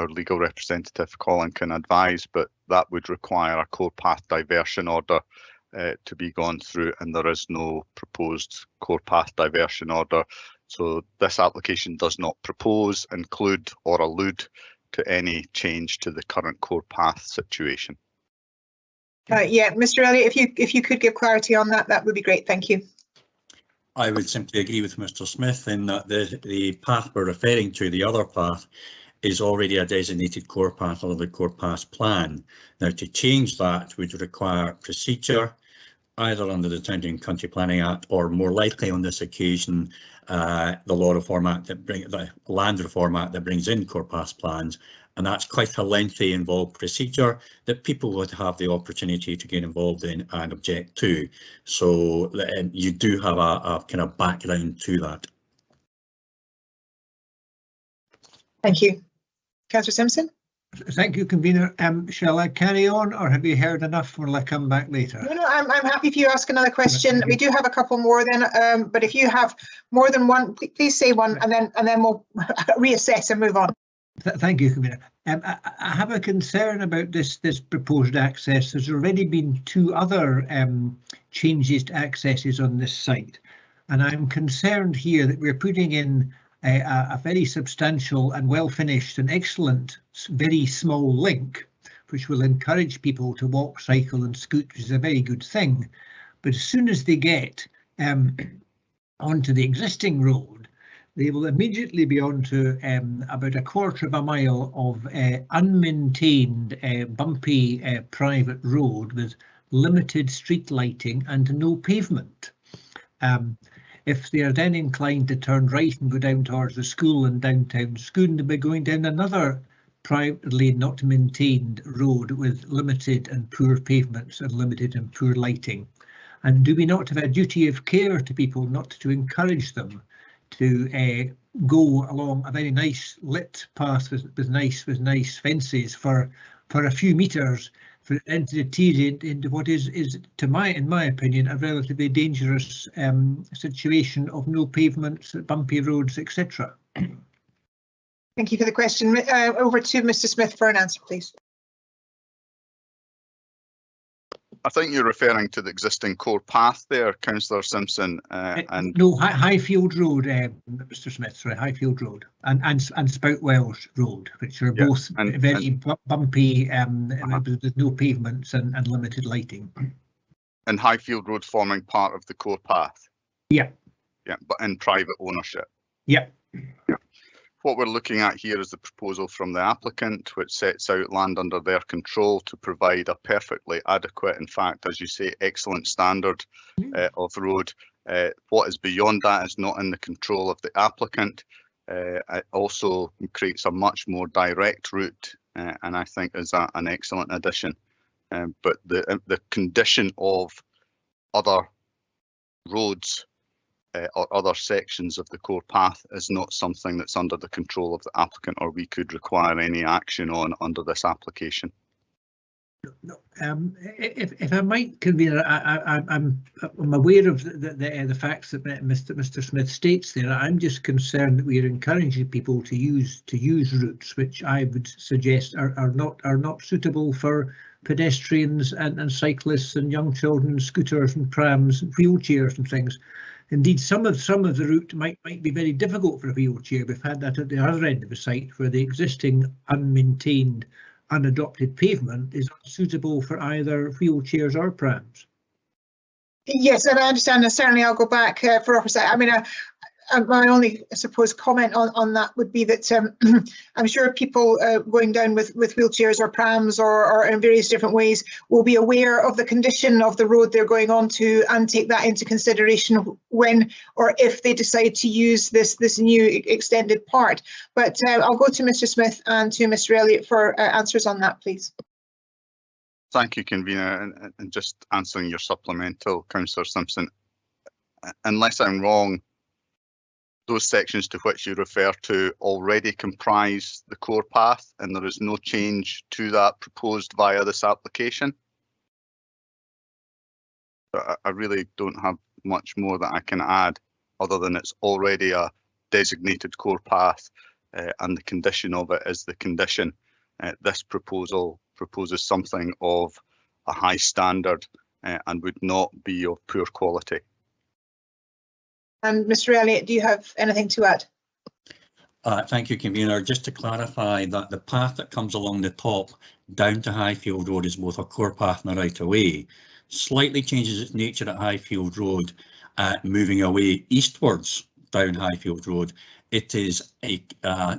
[SPEAKER 7] legal representative Colin can advise, but that would require a core path diversion order to be gone through, and there is no proposed core path diversion order. So this application does not propose, include or allude to any change to the current core path situation.
[SPEAKER 1] Yeah, Mr. Elliott, if you could give clarity on that, that would be great. Thank you.
[SPEAKER 8] I would simply agree with Mr. Smith in that the path we're referring to, the other path, is already a designated core path under the core path plan. Now, to change that would require procedure, either under the Town and Country Planning Act or more likely on this occasion, the law reform act the land reform act that brings in core path plans. And that's quite a lengthy, involved procedure that people would have the opportunity to get involved in and object to. So you do have a kind of background to that.
[SPEAKER 1] Thank you. Councillor Simpson.
[SPEAKER 19] Thank you, convener. Shall I carry on, or have you heard enough? Or will I come back later?
[SPEAKER 1] No, I'm happy if you ask another question. We do have a couple more then, but if you have more than one, please say one, and then we'll reassess and move on.
[SPEAKER 19] Thank you, convener. I have a concern about this proposed access. There's already been 2 other changes to accesses on this site, and I'm concerned here that we're putting in a very substantial and well finished and excellent, very small link, which will encourage people to walk, cycle and scoot, which is a very good thing. But as soon as they get onto the existing road, they will immediately be onto about a quarter of a mile of unmaintained, bumpy private road with limited street lighting and no pavement. If they are then inclined to turn right and go down towards the school in downtown Scone, they'll be going down another privately not maintained road with limited and poor pavements and limited and poor lighting. And do we not have a duty of care to people not to encourage them to go along a very nice lit path with nice fences for a few meters, for it then to deteriorate into what is in my opinion, a relatively dangerous situation of no pavements, bumpy roads, etc.
[SPEAKER 1] Thank you for the question. Over to Mr. Smith for an answer, please.
[SPEAKER 7] I think you're referring to the existing core path there, Councillor Simpson. And
[SPEAKER 19] no, Highfield Road, Mr. Smith, sorry, Highfield Road and Spoutwells Road, which are both very bumpy, with no pavements and limited lighting.
[SPEAKER 7] And Highfield Road forming part of the core path?
[SPEAKER 19] Yeah.
[SPEAKER 7] Yeah, but in private ownership?
[SPEAKER 19] Yeah.
[SPEAKER 7] Yeah. What we're looking at here is the proposal from the applicant, which sets out land under their control to provide a perfectly adequate, in fact, as you say, excellent standard of road. What is beyond that is not in the control of the applicant. It also creates a much more direct route, and I think is an excellent addition. But the condition of other roads or other sections of the core path is not something that's under the control of the applicant, or we could require any action on under this application.
[SPEAKER 19] No. If I might, Convener, I'm aware of the facts that Mr. Smith states there. I'm just concerned that we are encouraging people to use routes which I would suggest are not suitable for pedestrians and cyclists and young children, scooters and prams and wheelchairs and things. Indeed, some of the route might be very difficult for a wheelchair. We've had that at the other end of the site, where the existing unmaintained, unadopted pavement is unsuitable for either wheelchairs or prams.
[SPEAKER 1] Yes, and I understand. Certainly, I'll go back for oversight. I mean, my only, I suppose, comment on that would be that I'm sure people going down with wheelchairs or prams or in various different ways will be aware of the condition of the road they're going on to and take that into consideration when or if they decide to use this new extended part. But I'll go to Mr. Smith and to Mr. Elliott for answers on that, please.
[SPEAKER 7] Thank you, Convener, and just answering your supplemental, Councillor Simpson. Unless I'm wrong, those sections to which you refer to already comprise the core path, and there is no change to that proposed via this application. I really don't have much more that I can add, other than it's already a designated core path, and the condition of it is the condition. This proposal proposes something of a high standard and would not be of poor quality.
[SPEAKER 1] And Mr. Elliott, do you have anything to add?
[SPEAKER 8] Thank you, Convener. Just to clarify that the path that comes along the top down to Highfield Road is both a core path and a right of way. Slightly changes its nature at Highfield Road, moving away eastwards down Highfield Road. It is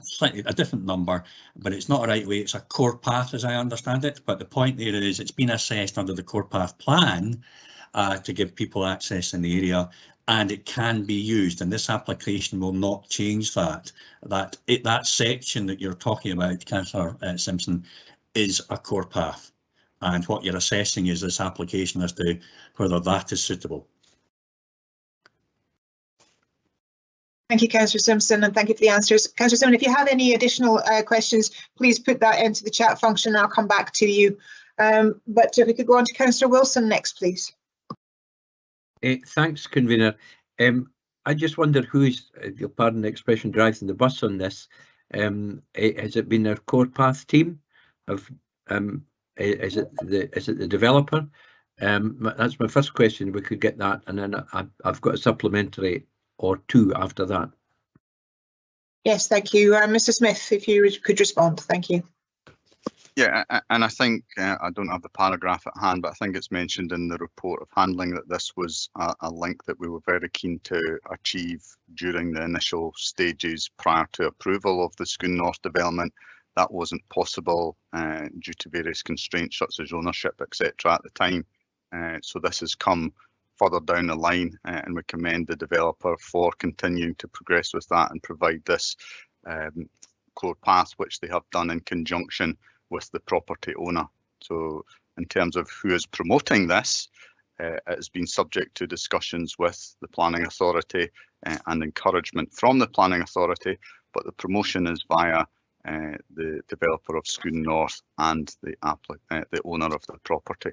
[SPEAKER 8] slightly a different number, but it's not a right of way, it's a core path as I understand it. But the point there is it's been assessed under the core path plan to give people access in the area, and it can be used, and this application will not change that. That section that you're talking about, Councillor Simpson, is a core path, and what you're assessing is this application as to whether that is suitable.
[SPEAKER 1] Thank you, Councillor Simpson, and thank you for the answers. Councillor Simpson, if you have any additional questions, please put that into the chat function and I'll come back to you. But if we could go on to Councillor Wilson next, please.
[SPEAKER 5] Thanks, Convener. I just wonder who's, you'll pardon the expression, driving the bus on this. Has it been our core path team? Is it the developer? That's my first question. We could get that, and then I've got a supplementary or two after that.
[SPEAKER 1] Yes, thank you. Mr. Smith, if you could respond, thank you.
[SPEAKER 7] Yeah, and I think I don't have the paragraph at hand, but I think it's mentioned in the report of handling that this was a link that we were very keen to achieve during the initial stages prior to approval of the Scone North development. That wasn't possible due to various constraints such as ownership, etc. at the time. So this has come further down the line, and we commend the developer for continuing to progress with that and provide this clear path, which they have done in conjunction with the property owner. So in terms of who is promoting this, it has been subject to discussions with the planning authority and encouragement from the planning authority, but the promotion is via the developer of Scone North and the owner of the property.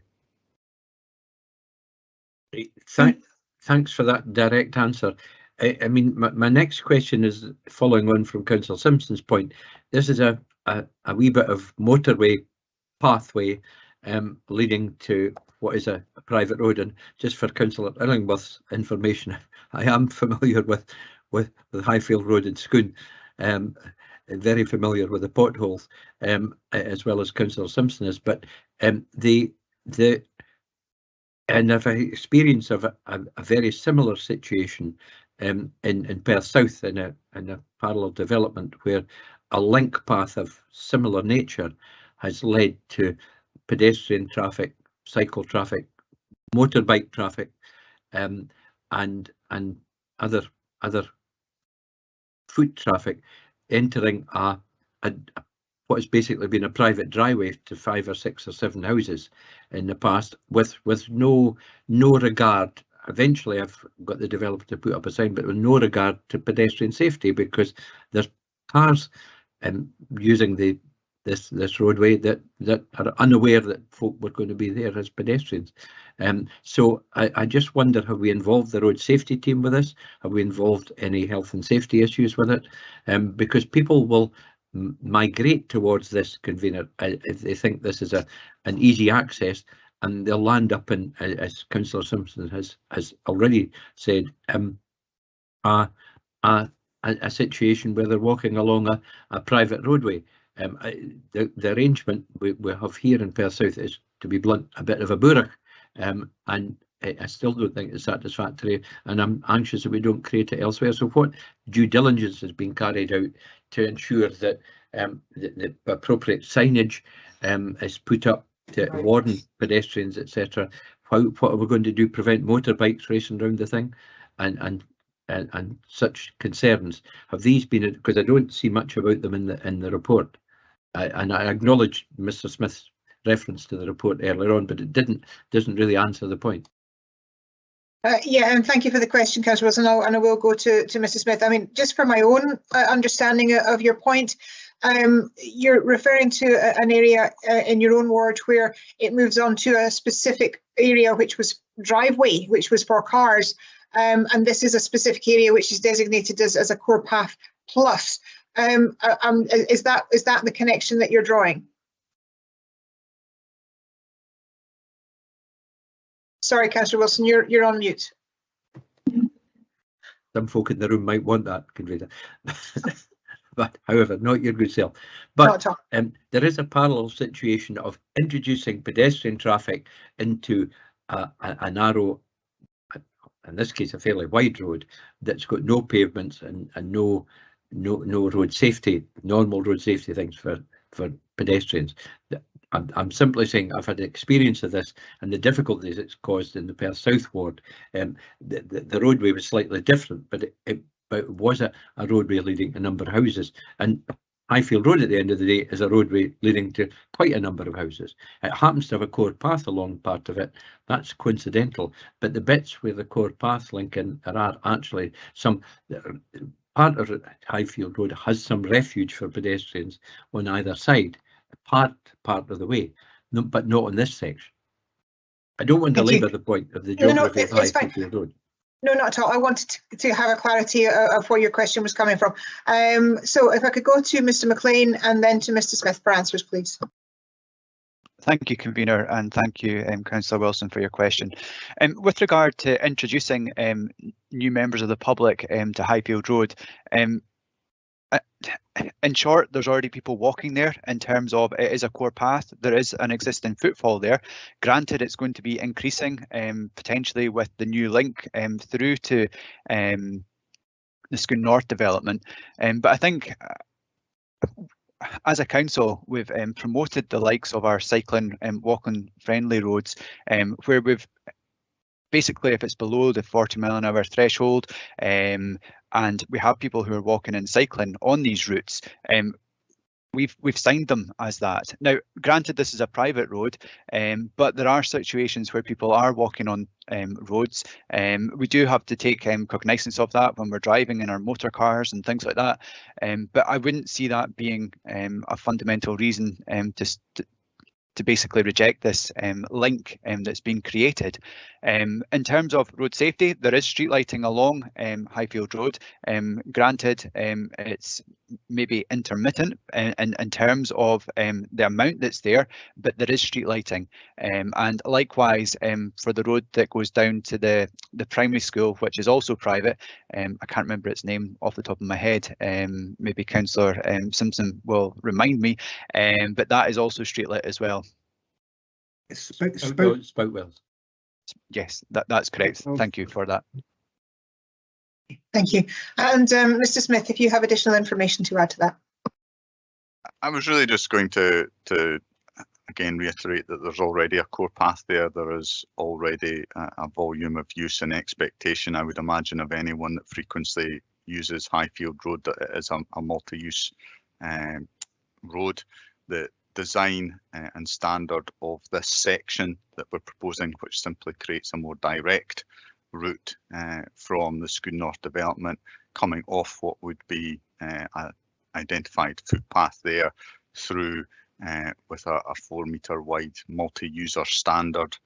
[SPEAKER 5] Thanks for that direct answer. I mean, my next question is following on from Councillor Simpson's point. This is a wee bit of motorway pathway leading to what is a private road. And just for Councillor Illingworth's information, I am familiar with Highfield Road in Scone, very familiar with the potholes, as well as Councillor Simpson is. But and I've experience of a very similar situation in Perth South in a parallel development where a link path of similar nature has led to pedestrian traffic, cycle traffic, motorbike traffic, and other foot traffic entering what has basically been a private driveway to 5 or 6 or 7 houses in the past, with no regard. Eventually, I've got the developer to put up a sign, but with no regard to pedestrian safety, because there's cars using this roadway that are unaware that folk were going to be there as pedestrians. So I just wonder, have we involved the road safety team with this? Have we involved any health and safety issues with it? Because people will migrate towards this, convener, if they think this is an easy access, and they'll land up in, as Councillor Simpson has already said, a situation where they're walking along a private roadway. The arrangement we have here in Perth South is, to be blunt, a bit of a bourach, and I still don't think it's satisfactory, and I'm anxious that we don't create it elsewhere. So what due diligence has been carried out to ensure that the appropriate signage is put up to warn pedestrians, etc.? What are we going to do? Prevent motorbikes racing around the thing, and such concerns? Have these been? Because I don't see much about them in the report, and I acknowledge Mr. Smith's reference to the report earlier on, but it doesn't really answer the point.
[SPEAKER 1] Yeah, and thank you for the question, Councillor Wilson, and I will go to Mr. Smith. I mean, just for my own understanding of your point, you're referring to an area in your own ward where it moves on to a specific area which was driveway, which was for cars, and this is a specific area which is designated as a core path plus. Is that the connection that you're drawing? Sorry, Councillor Wilson, you're on mute.
[SPEAKER 5] Some folk in the room might want that, convener. But however, not your good self. But there is a parallel situation of introducing pedestrian traffic into a narrow, in this case a fairly wide road that's got no pavements and no road safety, normal road safety things for pedestrians. I'm simply saying I've had experience of this and the difficulties it's caused in the Perth South ward. The roadway was slightly different, but it was a roadway leading to a number of houses. And Highfield Road at the end of the day is a roadway leading to quite a number of houses. It happens to have a core path along part of it. That's coincidental. But the bits where the core path link in are actually some part of Highfield Road has some refuge for pedestrians on either side. Part of the way, but not on this section. I don't want to labour the point of the geography of Highfield Road.
[SPEAKER 1] No, not at all. I wanted to have a clarity of where your question was coming from. So if I could go to Mr. McLean and then to Mr. Smith for answers, please.
[SPEAKER 14] Thank you, convener, and thank you, Councillor Wilson, for your question. With regard to introducing new members of the public to Highfield Road, in short, there's already people walking there in terms of it is a core path. There is an existing footfall there. Granted, it's going to be increasing potentially with the new link through to the Scone North development. But I think as a council, we've promoted the likes of our cycling and walking friendly roads, where we've basically, if it's below the 40 mile an hour threshold, and we have people who are walking and cycling on these routes, we've signed them as that. Now, granted, this is a private road, but there are situations where people are walking on roads. We do have to take cognizance of that when we're driving in our motor cars and things like that. But I wouldn't see that being a fundamental reason to basically reject this link that's been created. In terms of road safety, there is street lighting along Highfield Road. Granted, it's maybe intermittent in terms of the amount that's there, but there is street lighting. And likewise, for the road that goes down to the primary school, which is also private, I can't remember its name off the top of my head, maybe Councillor Simpson will remind me, but that is also street lit as well.
[SPEAKER 5] Spoutwell.
[SPEAKER 14] Yes, that's correct. Thank you for that.
[SPEAKER 1] Thank you. And Mr. Smith, if you have additional information to add to that.
[SPEAKER 7] I was really just going to again reiterate that there's already a core path there. There is already a volume of use and expectation, I would imagine, of anyone that frequently uses Highfield Road, that it is a multi-use road. The design and standard of this section that we're proposing, which simply creates a more direct route from the Scone North development, coming off what would be an identified footpath there through with a 4 metre wide multi-user standard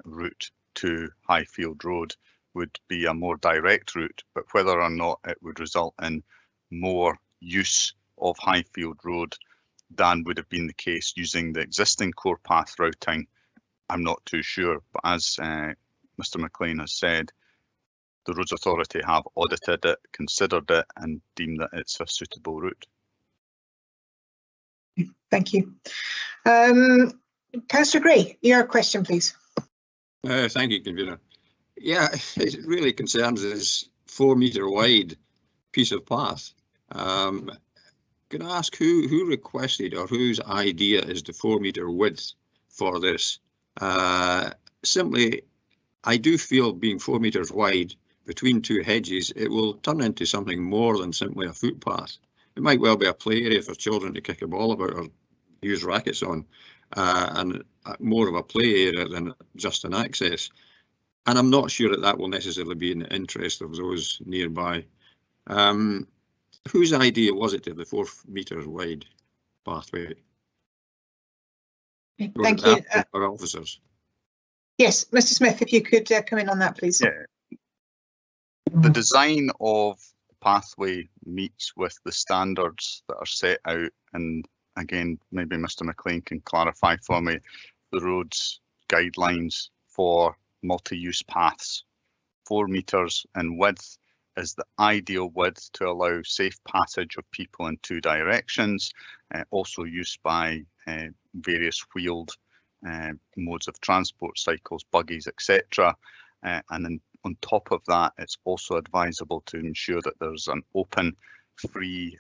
[SPEAKER 7] route to Highfield Road would be a more direct route. But whether or not it would result in more use of Highfield Road than would have been the case using the existing core path routing, I'm not too sure. But as Mr. McLean has said, the Roads Authority have audited it, considered it, and deemed that it's a suitable route.
[SPEAKER 1] Thank you. Councillor Gray, your question, please.
[SPEAKER 11] Thank you, Convener. Yeah, it really concerns this 4 metre wide piece of path. Can I ask who requested, or whose idea is the 4 metre width for this? Simply, I do feel being 4 metres wide between two hedges, it will turn into something more than simply a footpath. It might well be a play area for children to kick a ball about or use rackets on, and more of a play area than just an access. And I'm not sure that will necessarily be in the interest of those nearby. Whose idea was it of the 4 metres wide pathway?
[SPEAKER 1] Thank you.
[SPEAKER 11] Our officers.
[SPEAKER 1] Yes, Mr. Smith, if you could come in on that, please.
[SPEAKER 7] Yeah. The design of the pathway meets with the standards that are set out, and again, maybe Mr. McLean can clarify for me the roads guidelines for multi-use paths. 4 metres in width is the ideal width to allow safe passage of people in 2 directions, also used by various wheeled modes of transport, cycles, buggies, etc. And then on top of that, it's also advisable to ensure that there's an open, free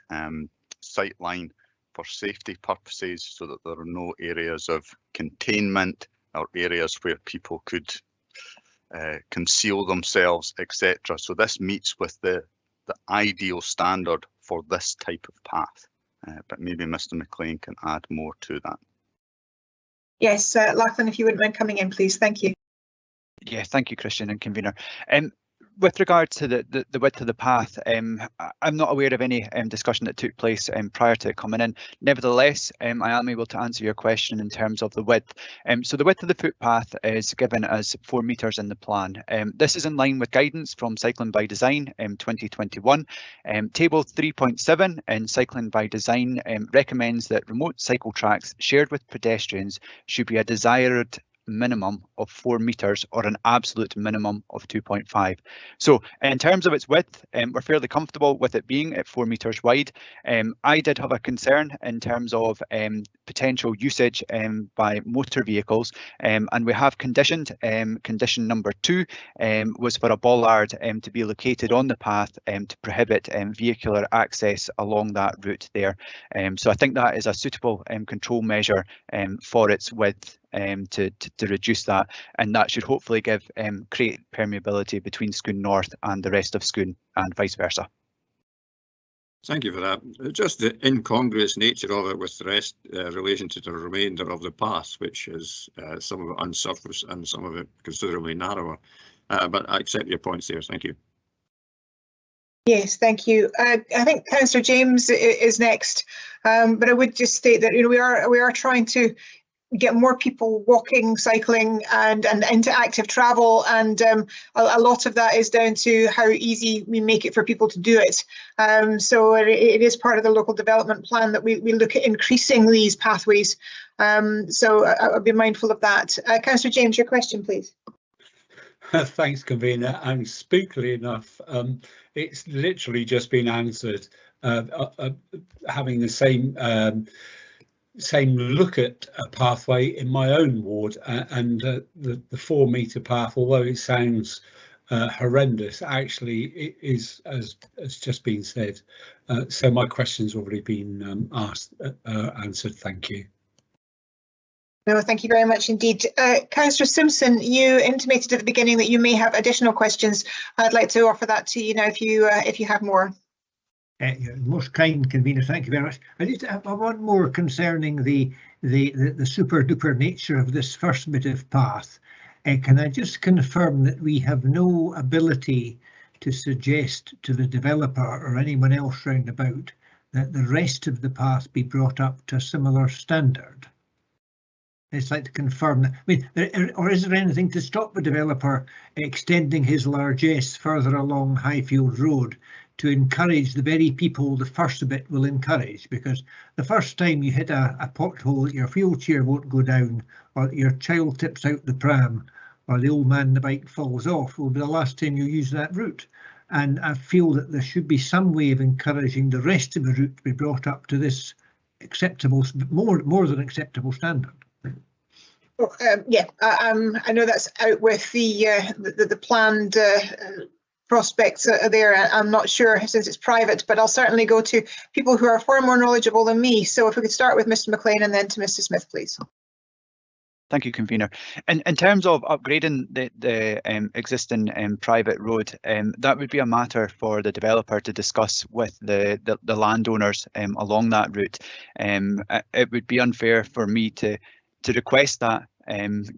[SPEAKER 7] sight line for safety purposes, so that there are no areas of containment or areas where people could conceal themselves, etc. So this meets with the ideal standard for this type of path. But maybe Mr. McLean can add more to that.
[SPEAKER 1] Yes, Lachlan, if you wouldn't mind coming in, please. Thank you.
[SPEAKER 14] Yeah, thank you, Christian and Convener. With regard to the width of the path, I'm not aware of any discussion that took place prior to it coming in. Nevertheless, I am able to answer your question in terms of the width. So the width of the footpath is given as 4 metres in the plan. This is in line with guidance from Cycling by Design 2021. Table 3.7 in Cycling by Design recommends that remote cycle tracks shared with pedestrians should be a desired minimum of 4 metres or an absolute minimum of 2.5. So in terms of its width, we're fairly comfortable with it being at 4 metres wide. I did have a concern in terms of potential usage by motor vehicles, and we have conditioned. Condition number 2 was for a bollard to be located on the path to prohibit vehicular access along that route there. So I think that is a suitable control measure for its width to reduce that, and that should hopefully create permeability between Scone North and the rest of Scone and vice versa.
[SPEAKER 11] Thank you for that. Just the incongruous nature of it with the rest relation to the remainder of the path, which is some of it unsurfaced and some of it considerably narrower. But I accept your points there. Thank you.
[SPEAKER 1] Yes, thank you. I think Councillor James is next, but I would just state that, you know, we are trying to get more people walking, cycling, and into active travel, and a lot of that is down to how easy we make it for people to do it. So it is part of the local development plan that we look at increasing these pathways. So I'll be mindful of that. Councillor James, your question, please.
[SPEAKER 12] Thanks, convener. And spookily enough, it's literally just been answered. Having the same look at a pathway in my own ward, and the 4 metre path, although it sounds horrendous, actually it is, as just been said. So my question's already been answered. Thank you.
[SPEAKER 1] No, thank you very much indeed. Councillor Simpson, you intimated at the beginning that you may have additional questions. I'd like to offer that to you now if you have more.
[SPEAKER 19] You're most kind, convener. Thank you very much. I just have one more concerning the super duper nature of this first bit of path. Can I just confirm that we have no ability to suggest to the developer or anyone else round about that the rest of the path be brought up to a similar standard? I'd like to confirm that. I mean, or is there anything to stop the developer extending his largesse further along Highfield Road to encourage the very people the first bit will encourage? Because the first time you hit a pothole, your wheelchair won't go down, or your child tips out the pram, or the old man in the bike falls off, will be the last time you use that route. And I feel that there should be some way of encouraging the rest of the route to be brought up to this acceptable, more than acceptable standard.
[SPEAKER 1] Yeah, I know that's out with the planned prospects there. I'm not sure since it's private, but I'll certainly go to people who are far more knowledgeable than me. So if we could start with Mr. McLean and then to Mr. Smith, please.
[SPEAKER 14] Thank you, convener. In terms of upgrading the existing private road, that would be a matter for the developer to discuss with the landowners along that route. It would be unfair for me to request that,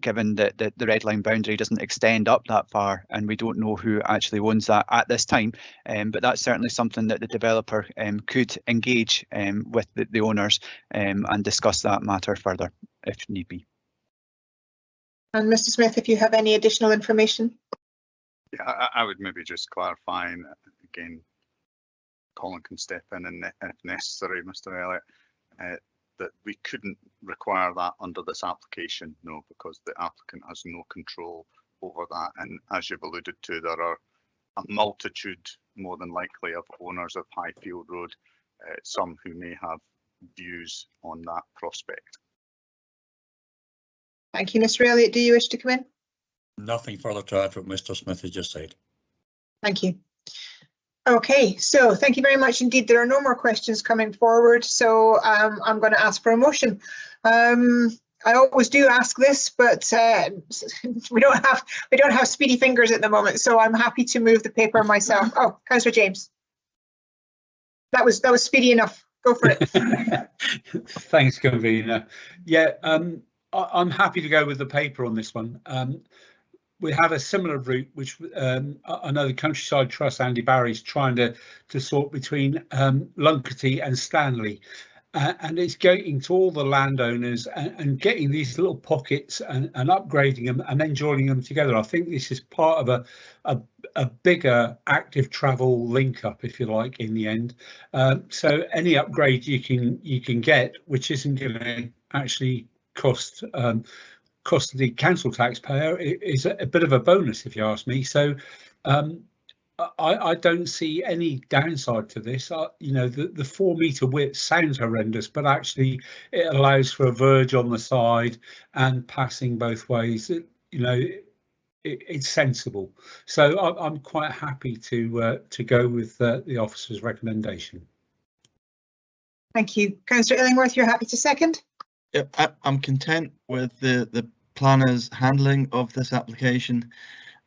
[SPEAKER 14] given that the red line boundary doesn't extend up that far and we don't know who actually owns that at this time. But that's certainly something that the developer could engage with the owners and discuss that matter further if need be.
[SPEAKER 1] And Mr. Smith, if you have any additional information.
[SPEAKER 7] Yeah, I would maybe just clarifying again, Colin can step in if necessary, Mr. Elliott, that we couldn't require that under this application, no, because the applicant has no control over that. And as you've alluded to, there are a multitude, more than likely, of owners of Highfield Road, some who may have views on that prospect.
[SPEAKER 1] Thank you, Mr. Elliott. Do you wish to come in?
[SPEAKER 8] Nothing further to add from what Mr. Smith has just said.
[SPEAKER 1] Thank you. Okay, so thank you very much indeed. There are no more questions coming forward, so I'm going to ask for a motion. I always do ask this, but we don't have speedy fingers at the moment, so I'm happy to move the paper myself. Oh, Councillor James, that was speedy enough. Go for it.
[SPEAKER 12] Thanks, convener. Yeah, I'm happy to go with the paper on this one. We have a similar route, which I know the Countryside Trust, Andy Barry's trying to sort between Lunkerty and Stanley. And it's going to all the landowners and getting these little pockets and upgrading them and then joining them together. I think this is part of a bigger active travel link up, if you like, in the end. So any upgrade you can get, which isn't going to actually cost cost of the council taxpayer is a bit of a bonus, if you ask me. So I don't see any downside to this. You know, the 4 metre width sounds horrendous, but actually it allows for a verge on the side and passing both ways. You know, it's sensible. So I'm quite happy to go with the officer's recommendation.
[SPEAKER 1] Thank you. Councillor Illingworth, you're happy to second?
[SPEAKER 15] Yep, I'm content with the planner's handling of this application.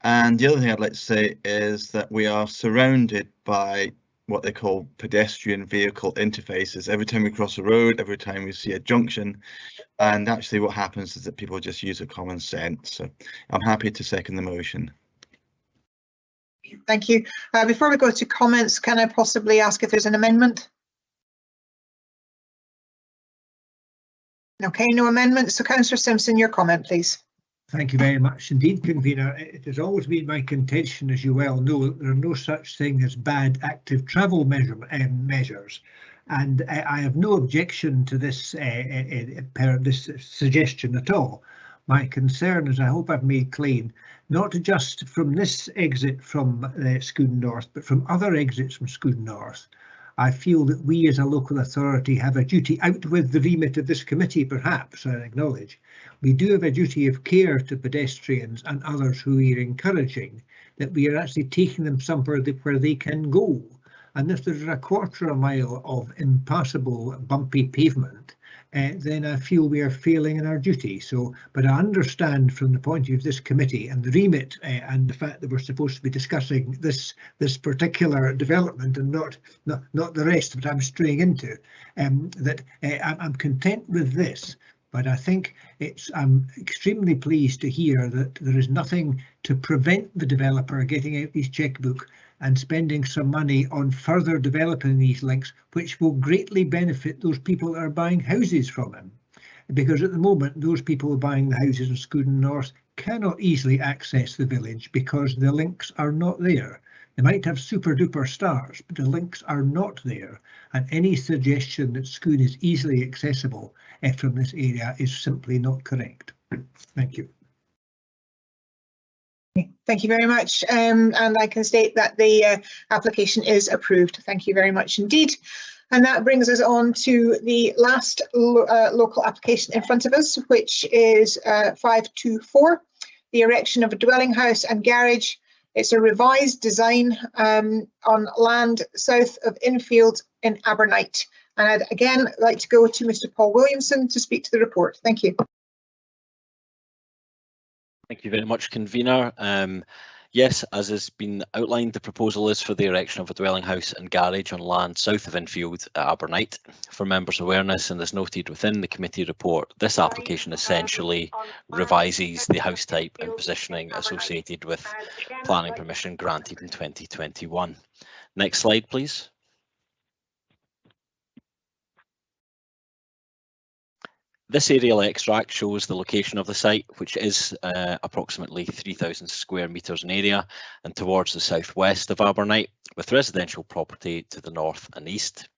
[SPEAKER 15] And the other thing I'd like to say is that we are surrounded by what they call pedestrian vehicle interfaces. Every time we cross a road, every time we see a junction, and actually what happens is that people just use their common sense. So I'm happy to second the motion.
[SPEAKER 1] Thank you. Before we go to comments, can I possibly ask if there's an amendment? Okay, no amendment. So Councillor Simpson, your comment, please.
[SPEAKER 19] Thank you very much indeed, Convener. It has always been my contention, as you well know, that there are no such thing as bad active travel measures. And I have no objection to this this suggestion at all. My concern, as I hope I've made clear, not just from this exit from Scone North, but from other exits from Scone North. I feel that we as a local authority have a duty, out with the remit of this committee perhaps, I acknowledge. We do have a duty of care to pedestrians and others who we are encouraging, that we are actually taking them somewhere where they can go. And if there's a quarter of a mile of impassable bumpy pavement, then I feel we are failing in our duty. So, but I understand from the point of view of this committee and the remit and the fact that we're supposed to be discussing this particular development and not the rest that I'm straying into, that I'm content with this. But I think I'm extremely pleased to hear that there is nothing to prevent the developer getting out his checkbook and spending some money on further developing these links, which will greatly benefit those people that are buying houses from him. Because at the moment, those people buying the houses in Scone North cannot easily access the village because the links are not there. They might have super duper stars, but the links are not there. And any suggestion that Scone is easily accessible from this area is simply not correct. Thank you.
[SPEAKER 1] Thank you very much. And I can state that the application is approved. Thank you very much indeed. And that brings us on to the last local application in front of us, which is 524, the erection of a dwelling house and garage. It's a revised design on land south of Infield in Abernight. And I'd again like to go to Mr. Paul Williamson to speak to the report. Thank you.
[SPEAKER 13] Thank you very much, Convener. Yes, as has been outlined, the proposal is for the erection of a dwelling house and garage on land south of Infield at Abernight. For members' awareness, and as noted within the committee report, this application essentially revises the house type and positioning associated with planning permission granted in 2021. Next slide, please. This aerial extract shows the location of the site, which is approximately 3,000 square metres in area and towards the southwest of Abernight, with residential property to the north and east.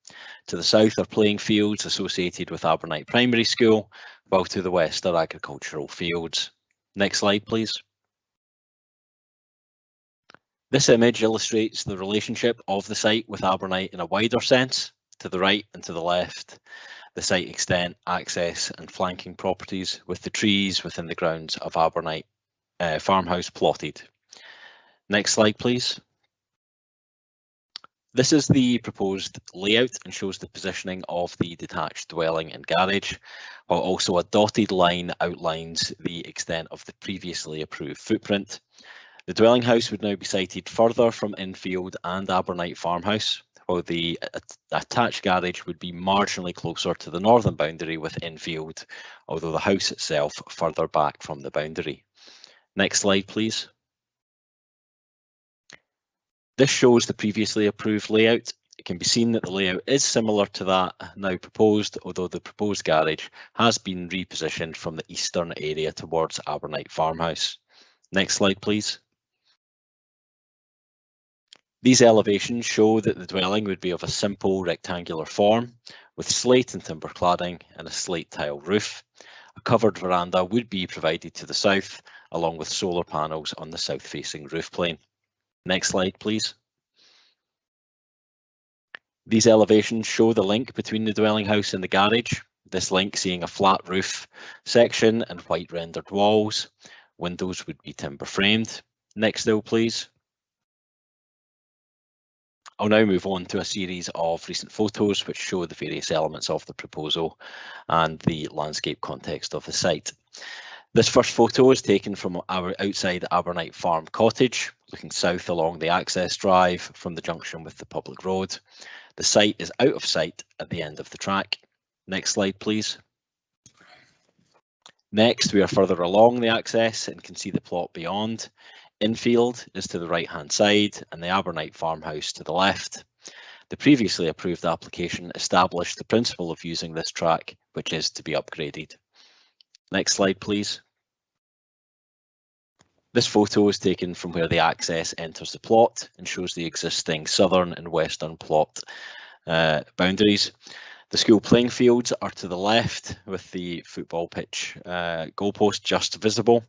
[SPEAKER 13] To the south are playing fields associated with Abernight Primary School, while to the west are agricultural fields. Next slide, please. This image illustrates the relationship of the site with Abernight in a wider sense. To the right and to the left, the site extent, access and flanking properties, with the trees within the grounds of Abernight farmhouse plotted. Next slide, please. This is the proposed layout and shows the positioning of the detached dwelling and garage, while also a dotted line outlines the extent of the previously approved footprint. The dwelling house would now be sited further from Infield and Abernight farmhouse, while the attached garage would be marginally closer to the northern boundary with Infield, although the house itself further back from the boundary. Next slide, please. This shows the previously approved layout. It can be seen that the layout is similar to that now proposed, although the proposed garage has been repositioned from the eastern area towards Abernight farmhouse. Next slide, please. These elevations show that the dwelling would be of a simple rectangular form with slate and timber cladding and a slate tile roof. A covered veranda would be provided to the south, along with solar panels on the south-facing roof plane. Next slide, please. These elevations show the link between the dwelling house and the garage. This link seeing a flat roof section and white rendered walls. Windows would be timber framed. Next still, please. I'll now move on to a series of recent photos which show the various elements of the proposal and the landscape context of the site. This first photo is taken from outside Abernite Farm Cottage, looking south along the access drive from the junction with the public road. The site is out of sight at the end of the track. Next slide, please. Next, we are further along the access and can see the plot beyond. Infield is to the right-hand side and the Abernite farmhouse to the left. The previously approved application established the principle of using this track, which is to be upgraded. Next slide, please. This photo is taken from where the access enters the plot and shows the existing southern and western plot boundaries. The school playing fields are to the left with the football pitch goalpost just visible,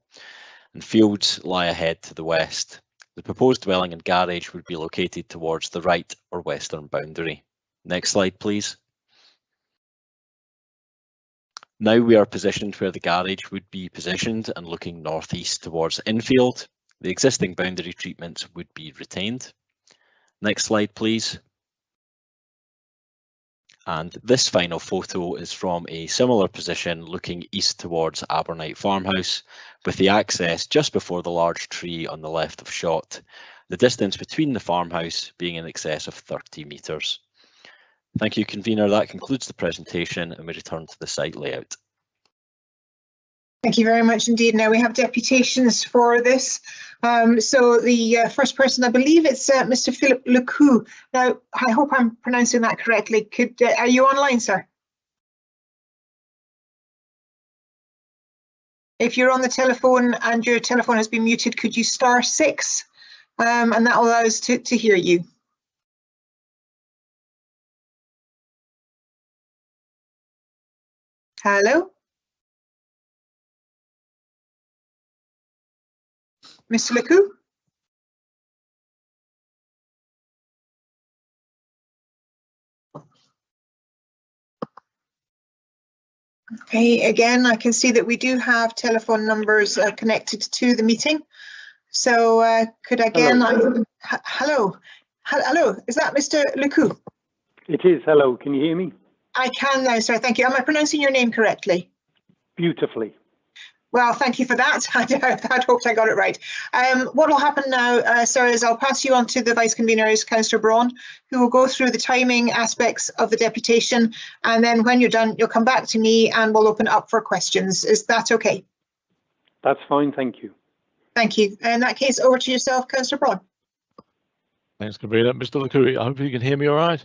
[SPEAKER 13] and fields lie ahead to the west. The proposed dwelling and garage would be located towards the right or western boundary. Next slide, please. Now we are positioned where the garage would be positioned and looking northeast towards infield. The existing boundary treatment would be retained. Next slide, please. And this final photo is from a similar position looking east towards Abernite Farmhouse, with the access just before the large tree on the left of shot, the distance between the farmhouse being in excess of 30 metres. Thank you, convener. That concludes the presentation and we return to the site layout.
[SPEAKER 1] Thank you very much indeed. Now we have deputations for this. So the first person, I believe it's Mr. Philip Lecou. Now, I hope I'm pronouncing that correctly. Are you online, sir? If you're on the telephone and your telephone has been muted, could you star 6? And that will allow us to hear you. Hello? Mr. Lecou? Okay, again, I can see that we do have telephone numbers connected to the meeting. So could again, hello, is that Mr. Lecou?
[SPEAKER 21] It is, hello, can you hear me?
[SPEAKER 1] I can now, sir, thank you. Am I pronouncing your name correctly?
[SPEAKER 21] Beautifully.
[SPEAKER 1] Well, thank you for that. I hoped I got it right. What will happen now, sir, is I'll pass you on to the Vice Conveners, Councillor Braun, who will go through the timing aspects of the deputation. And then when you're done, you'll come back to me and we'll open up for questions. Is that okay?
[SPEAKER 21] That's fine, thank you.
[SPEAKER 1] Thank you. In that case, over to yourself, Councillor Braun.
[SPEAKER 9] Thanks, Convener. Mr. Lecou, I hope you can hear me all right.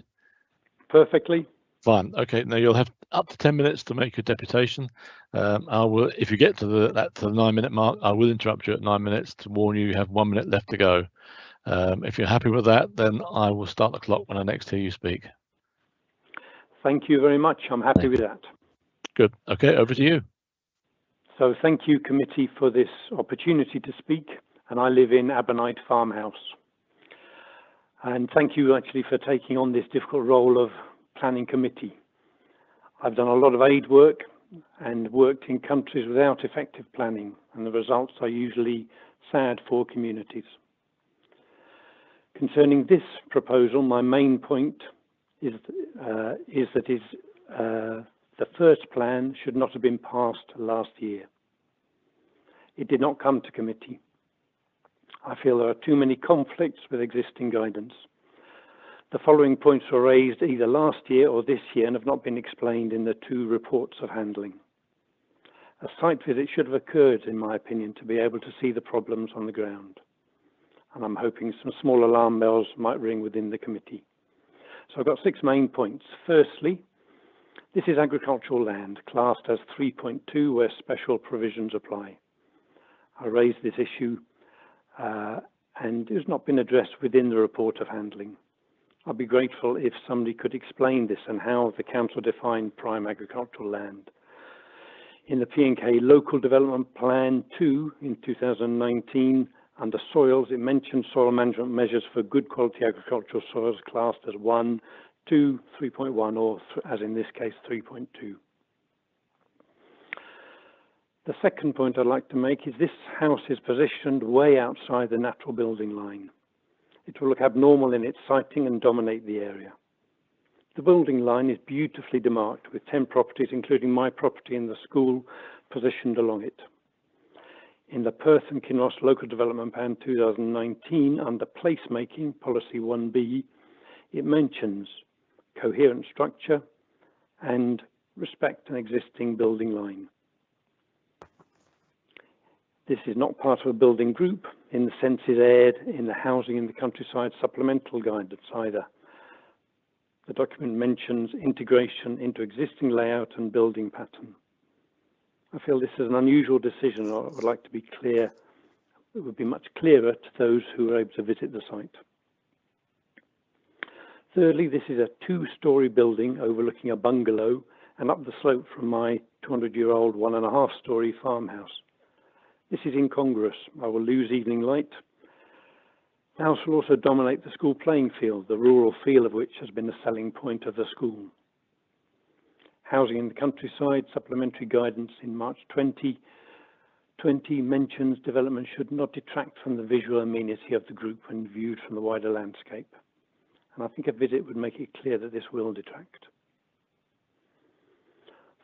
[SPEAKER 21] Perfectly.
[SPEAKER 9] Fine. Okay. Now you'll have up to 10 minutes to make your deputation. I will, if you get to the 9-minute mark, I will interrupt you at 9 minutes to warn you have 1 minute left to go. If you're happy with that, then I will start the clock when I next hear you speak.
[SPEAKER 21] Thank you very much. I'm happy with that.
[SPEAKER 9] Good. Okay. Over to you.
[SPEAKER 21] So thank you, committee, for this opportunity to speak. And I live in Abernite Farmhouse. And thank you actually for taking on this difficult role of planning committee. I've done a lot of aid work and worked in countries without effective planning, and the results are usually sad for communities. Concerning this proposal, my main point is that the first plan should not have been passed last year. It did not come to committee. I feel there are too many conflicts with existing guidance. The following points were raised either last year or this year and have not been explained in the 2 reports of handling. A site visit should have occurred, in my opinion, to be able to see the problems on the ground. And I'm hoping some small alarm bells might ring within the committee. So I've got 6 main points. Firstly, this is agricultural land, classed as 3.2, where special provisions apply. I raised this issue and it has not been addressed within the report of handling. I'd be grateful if somebody could explain this and how the council defined prime agricultural land. In the P&K Local Development Plan 2 in 2019, under soils, it mentions soil management measures for good quality agricultural soils classed as 1, 2, 3.1, or as in this case, 3.2. The second point I'd like to make is this house is positioned way outside the natural building line. It will look abnormal in its siting and dominate the area. The building line is beautifully demarked with 10 properties, including my property and the school, positioned along it. In the Perth and Kinross Local Development Plan 2019, under Placemaking, Policy 1B, it mentions coherent structure and respect an existing building line. This is not part of a building group in the senses aired in the Housing in the Countryside Supplemental Guidance either. The document mentions integration into existing layout and building pattern. I feel this is an unusual decision. I would like to be clear. It would be much clearer to those who are able to visit the site. Thirdly, this is a 2-storey building overlooking a bungalow and up the slope from my 200-year-old 1.5-storey farmhouse. This is incongruous. I will lose evening light. The house will also dominate the school playing field, the rural feel of which has been the selling point of the school. Housing in the Countryside Supplementary Guidance in March 2020 mentions development should not detract from the visual amenity of the group when viewed from the wider landscape. And I think a visit would make it clear that this will detract.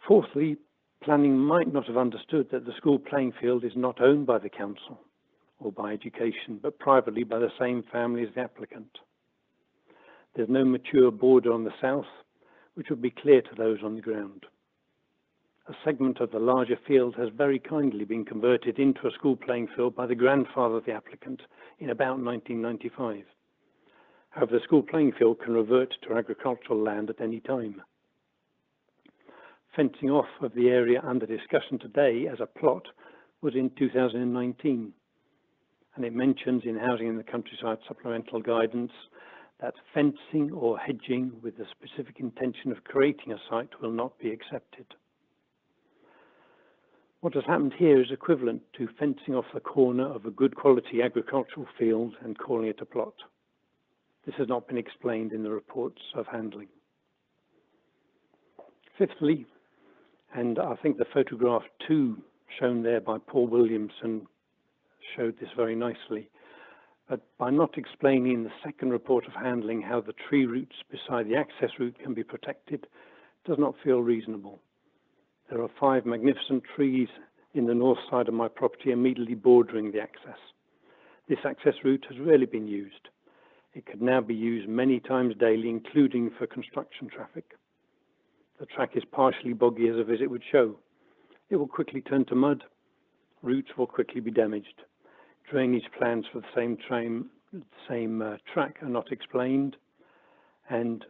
[SPEAKER 21] Fourthly, planning might not have understood that the school playing field is not owned by the council or by education, but privately by the same family as the applicant. There's no mature border on the south, which would be clear to those on the ground. A segment of the larger field has very kindly been converted into a school playing field by the grandfather of the applicant in about 1995. However, the school playing field can revert to agricultural land at any time. Fencing off of the area under discussion today as a plot was in 2019. And it mentions in Housing in the Countryside Supplemental Guidance that fencing or hedging with the specific intention of creating a site will not be accepted. What has happened here is equivalent to fencing off the corner of a good quality agricultural field and calling it a plot. This has not been explained in the reports of handling. Fifthly, and I think the photograph 2 shown there by Paul Williamson showed this very nicely, but by not explaining in the second report of handling how the tree roots beside the access route can be protected does not feel reasonable. There are 5 magnificent trees in the north side of my property immediately bordering the access. This access route has rarely been used. It could now be used many times daily, including for construction traffic. The track is partially boggy, as a visit would show. It will quickly turn to mud. Routes will quickly be damaged. Drainage plans for the same track are not explained. And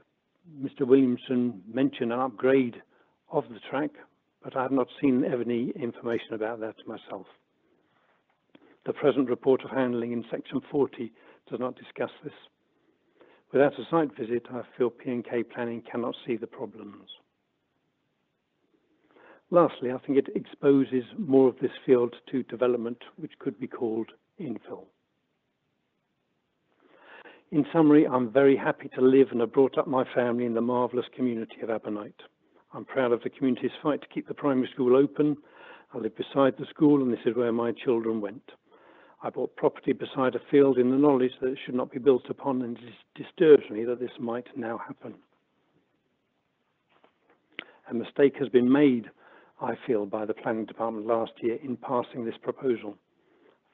[SPEAKER 21] Mr. Williamson mentioned an upgrade of the track, but I have not seen any information about that myself. The present report of handling in section 40 does not discuss this. Without a site visit, I feel P&K planning cannot see the problems. Lastly, I think it exposes more of this field to development, which could be called infill. In summary, I'm very happy to live and have brought up my family in the marvellous community of Abernite. I'm proud of the community's fight to keep the primary school open. I live beside the school and this is where my children went. I bought property beside a field in the knowledge that it should not be built upon, and it disturbs me that this might now happen. A mistake has been made, I feel, by the planning department last year in passing this proposal.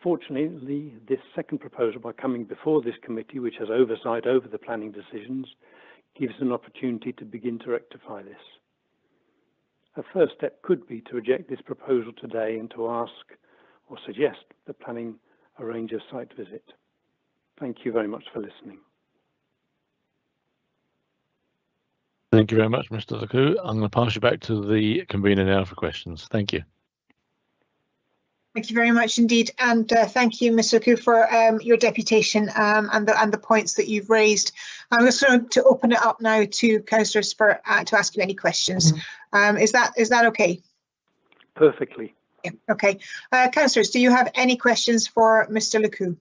[SPEAKER 21] Fortunately, this second proposal, by coming before this committee, which has oversight over the planning decisions, gives an opportunity to begin to rectify this. A first step could be to reject this proposal today and to ask or suggest the planning arrange a site visit. Thank you very much for listening.
[SPEAKER 9] Thank you very much, Mr. Lakou. I'm going to pass you back to the convener now for questions. Thank you.
[SPEAKER 1] Thank you very much indeed, and thank you, Mr. Lakou, for your deputation and the points that you've raised. I'm just going to open it up now to councillors for to ask you any questions. Is that okay?
[SPEAKER 21] perfectly.
[SPEAKER 1] Yeah, okay. Councillors, do you have any questions for Mr. Lecou?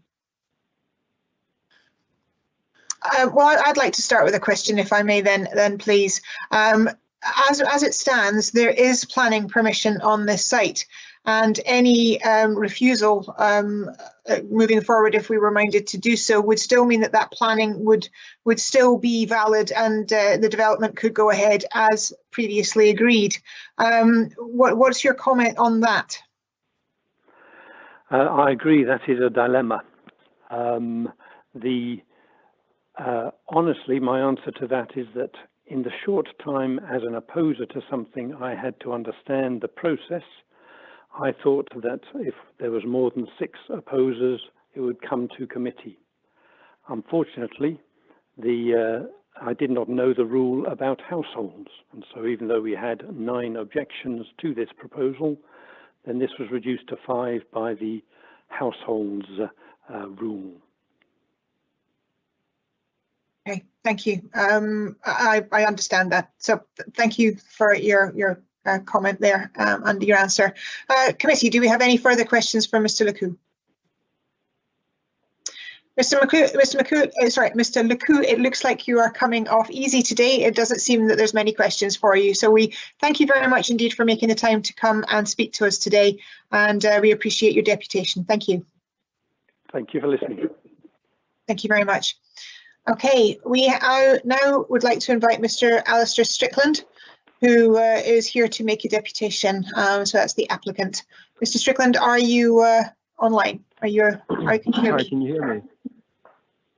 [SPEAKER 1] Well, I'd like to start with a question, if I may, then please. As it stands, there is planning permission on this site, and any refusal moving forward, if we were minded to do so, would still mean that that planning would still be valid, and the development could go ahead as previously agreed. What's your comment on that?
[SPEAKER 21] I agree, that is a dilemma. Honestly, my answer to that is that in the short time as an opposer to something, I had to understand the process. I thought that if there was more than 6 opposers, it would come to committee. Unfortunately, I did not know the rule about households, and so even though we had 9 objections to this proposal, then this was reduced to 5 by the households rule.
[SPEAKER 1] Okay, thank you. I understand that. So thank you for your comment there and your answer. Committee, do we have any further questions for Mr. Lecou? Mr. Lecou, it looks like you are coming off easy today. It doesn't seem that there's many questions for you. So we thank you very much indeed for making the time to come and speak to us today, and we appreciate your deputation. Thank you.
[SPEAKER 21] Thank you for listening.
[SPEAKER 1] Thank you very much. Okay, we now would like to invite Mr. Alistair Strickland, who is here to make a deputation. So that's the applicant. Mr. Strickland, are you online? Can you hear me?
[SPEAKER 6] Hi, can you hear me?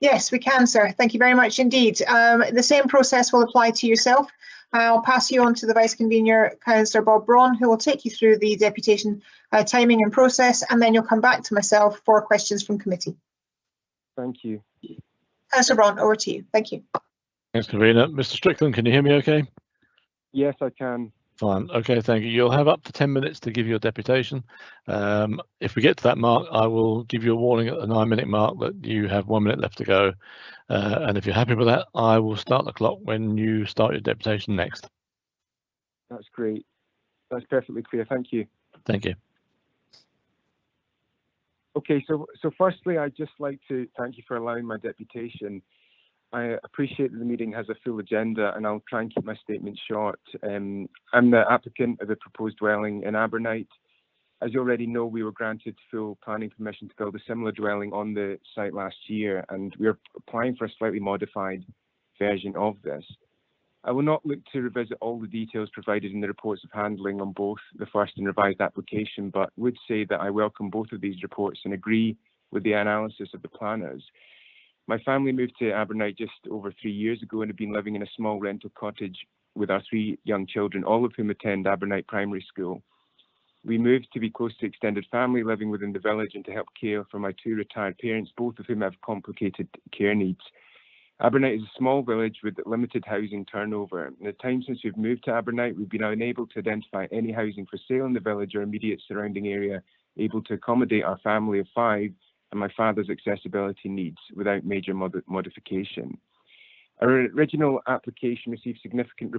[SPEAKER 1] Yes, we can, sir. Thank you very much indeed. The same process will apply to yourself. I'll pass you on to the Vice Convener, Councillor Bob Braun, who will take you through the deputation timing and process, and then you'll come back to myself for questions from committee.
[SPEAKER 6] Thank you.
[SPEAKER 1] Councillor Braun, over to you. Thank you.
[SPEAKER 9] Thanks, Convener. Mr. Strickland, can you hear me okay?
[SPEAKER 6] Yes, I can.
[SPEAKER 9] Fine. Okay, thank you. You'll have up to 10 minutes to give your deputation. If we get to that mark, I will give you a warning at the 9-minute mark that you have 1 minute left to go. And if you're happy with that, I will start the clock when you start your deputation next.
[SPEAKER 6] That's great. That's perfectly clear. Thank you.
[SPEAKER 9] Thank you.
[SPEAKER 6] Okay, so firstly, I'd just like to thank you for allowing my deputation. I appreciate that the meeting has a full agenda, and I'll try and keep my statement short. I'm the applicant of the proposed dwelling in Abernite. As you already know, we were granted full planning permission to build a similar dwelling on the site last year, and we're applying for a slightly modified version of this. I will not look to revisit all the details provided in the reports of handling on both the first and revised application, but would say that I welcome both of these reports and agree with the analysis of the planners. My family moved to Abernite just over 3 years ago and have been living in a small rental cottage with our 3 young children, all of whom attend Abernite Primary School. We moved to be close to extended family living within the village and to help care for my 2 retired parents, both of whom have complicated care needs. Abernite is a small village with limited housing turnover. In the time since we've moved to Abernite, we've been unable to identify any housing for sale in the village or immediate surrounding area able to accommodate our family of 5 and my father's accessibility needs without major modification. Our original application received significant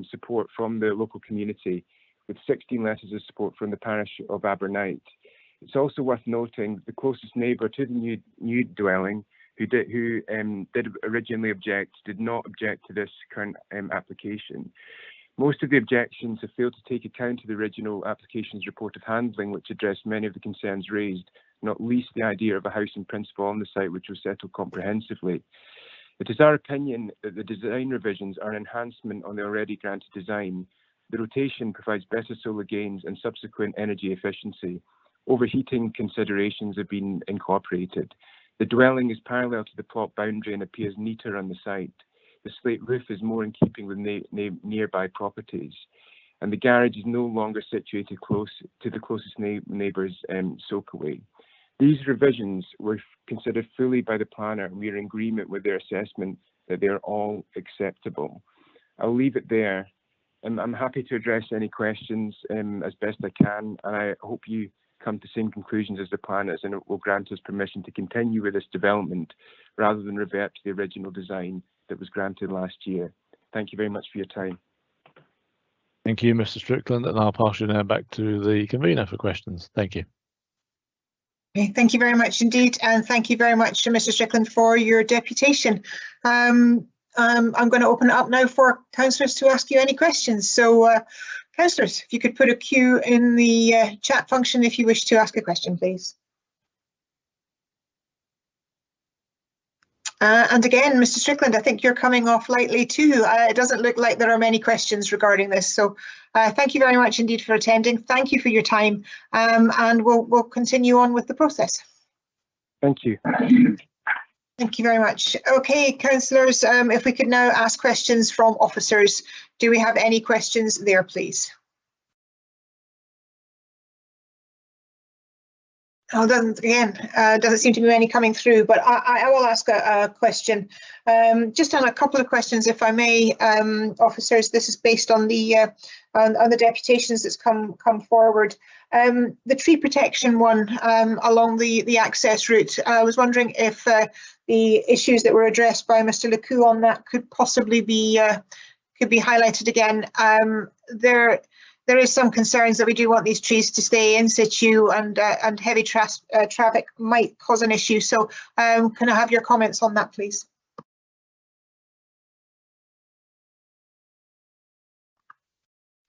[SPEAKER 6] support from the local community, with 16 letters of support from the parish of Abernite. It's also worth noting the closest neighbour to the new dwelling, who did originally object, did not object to this current application. Most of the objections have failed to take account of the original application's report of handling, which addressed many of the concerns raised, not least the idea of a house in principle on the site, which was settled comprehensively. It is our opinion that the design revisions are an enhancement on the already granted design. The rotation provides better solar gains and subsequent energy efficiency. Overheating considerations have been incorporated. The dwelling is parallel to the plot boundary and appears neater on the site. The slate roof is more in keeping with nearby properties, and the garage is no longer situated close to the closest neighbour's soakaway. These revisions were considered fully by the planner, and we are in agreement with their assessment that they are all acceptable. I'll leave it there. I'm happy to address any questions as best I can, and I hope you come to the same conclusions as the planners, and it will grant us permission to continue with this development rather than revert to the original design that was granted last year. Thank you very much for your time.
[SPEAKER 9] Thank you, Mr. Strickland, and I'll pass you now back to the convener for questions. Thank you.
[SPEAKER 1] Okay, thank you very much indeed, and thank you very much, Mr. Strickland, for your deputation. I'm going to open it up now for councillors to ask you any questions. So, councillors, if you could put a queue in the chat function if you wish to ask a question, please. And again, Mr. Strickland, I think you're coming off lightly too. It doesn't look like there are many questions regarding this. So thank you very much indeed for attending. Thank you for your time, and we'll continue on with the process.
[SPEAKER 6] Thank you.
[SPEAKER 1] Thank you very much. Okay, councillors, if we could now ask questions from officers. Do we have any questions there, please? Oh, doesn't seem to be any coming through, but I will ask a question. Just on a couple of questions, if I may, officers. This is based on the deputations that's come forward. The tree protection one along the access route. I was wondering if the issues that were addressed by Mr. Lecoux on that could possibly be highlighted again. There is some concerns that we do want these trees to stay in situ, and heavy traffic might cause an issue. So can I have your comments on that, please?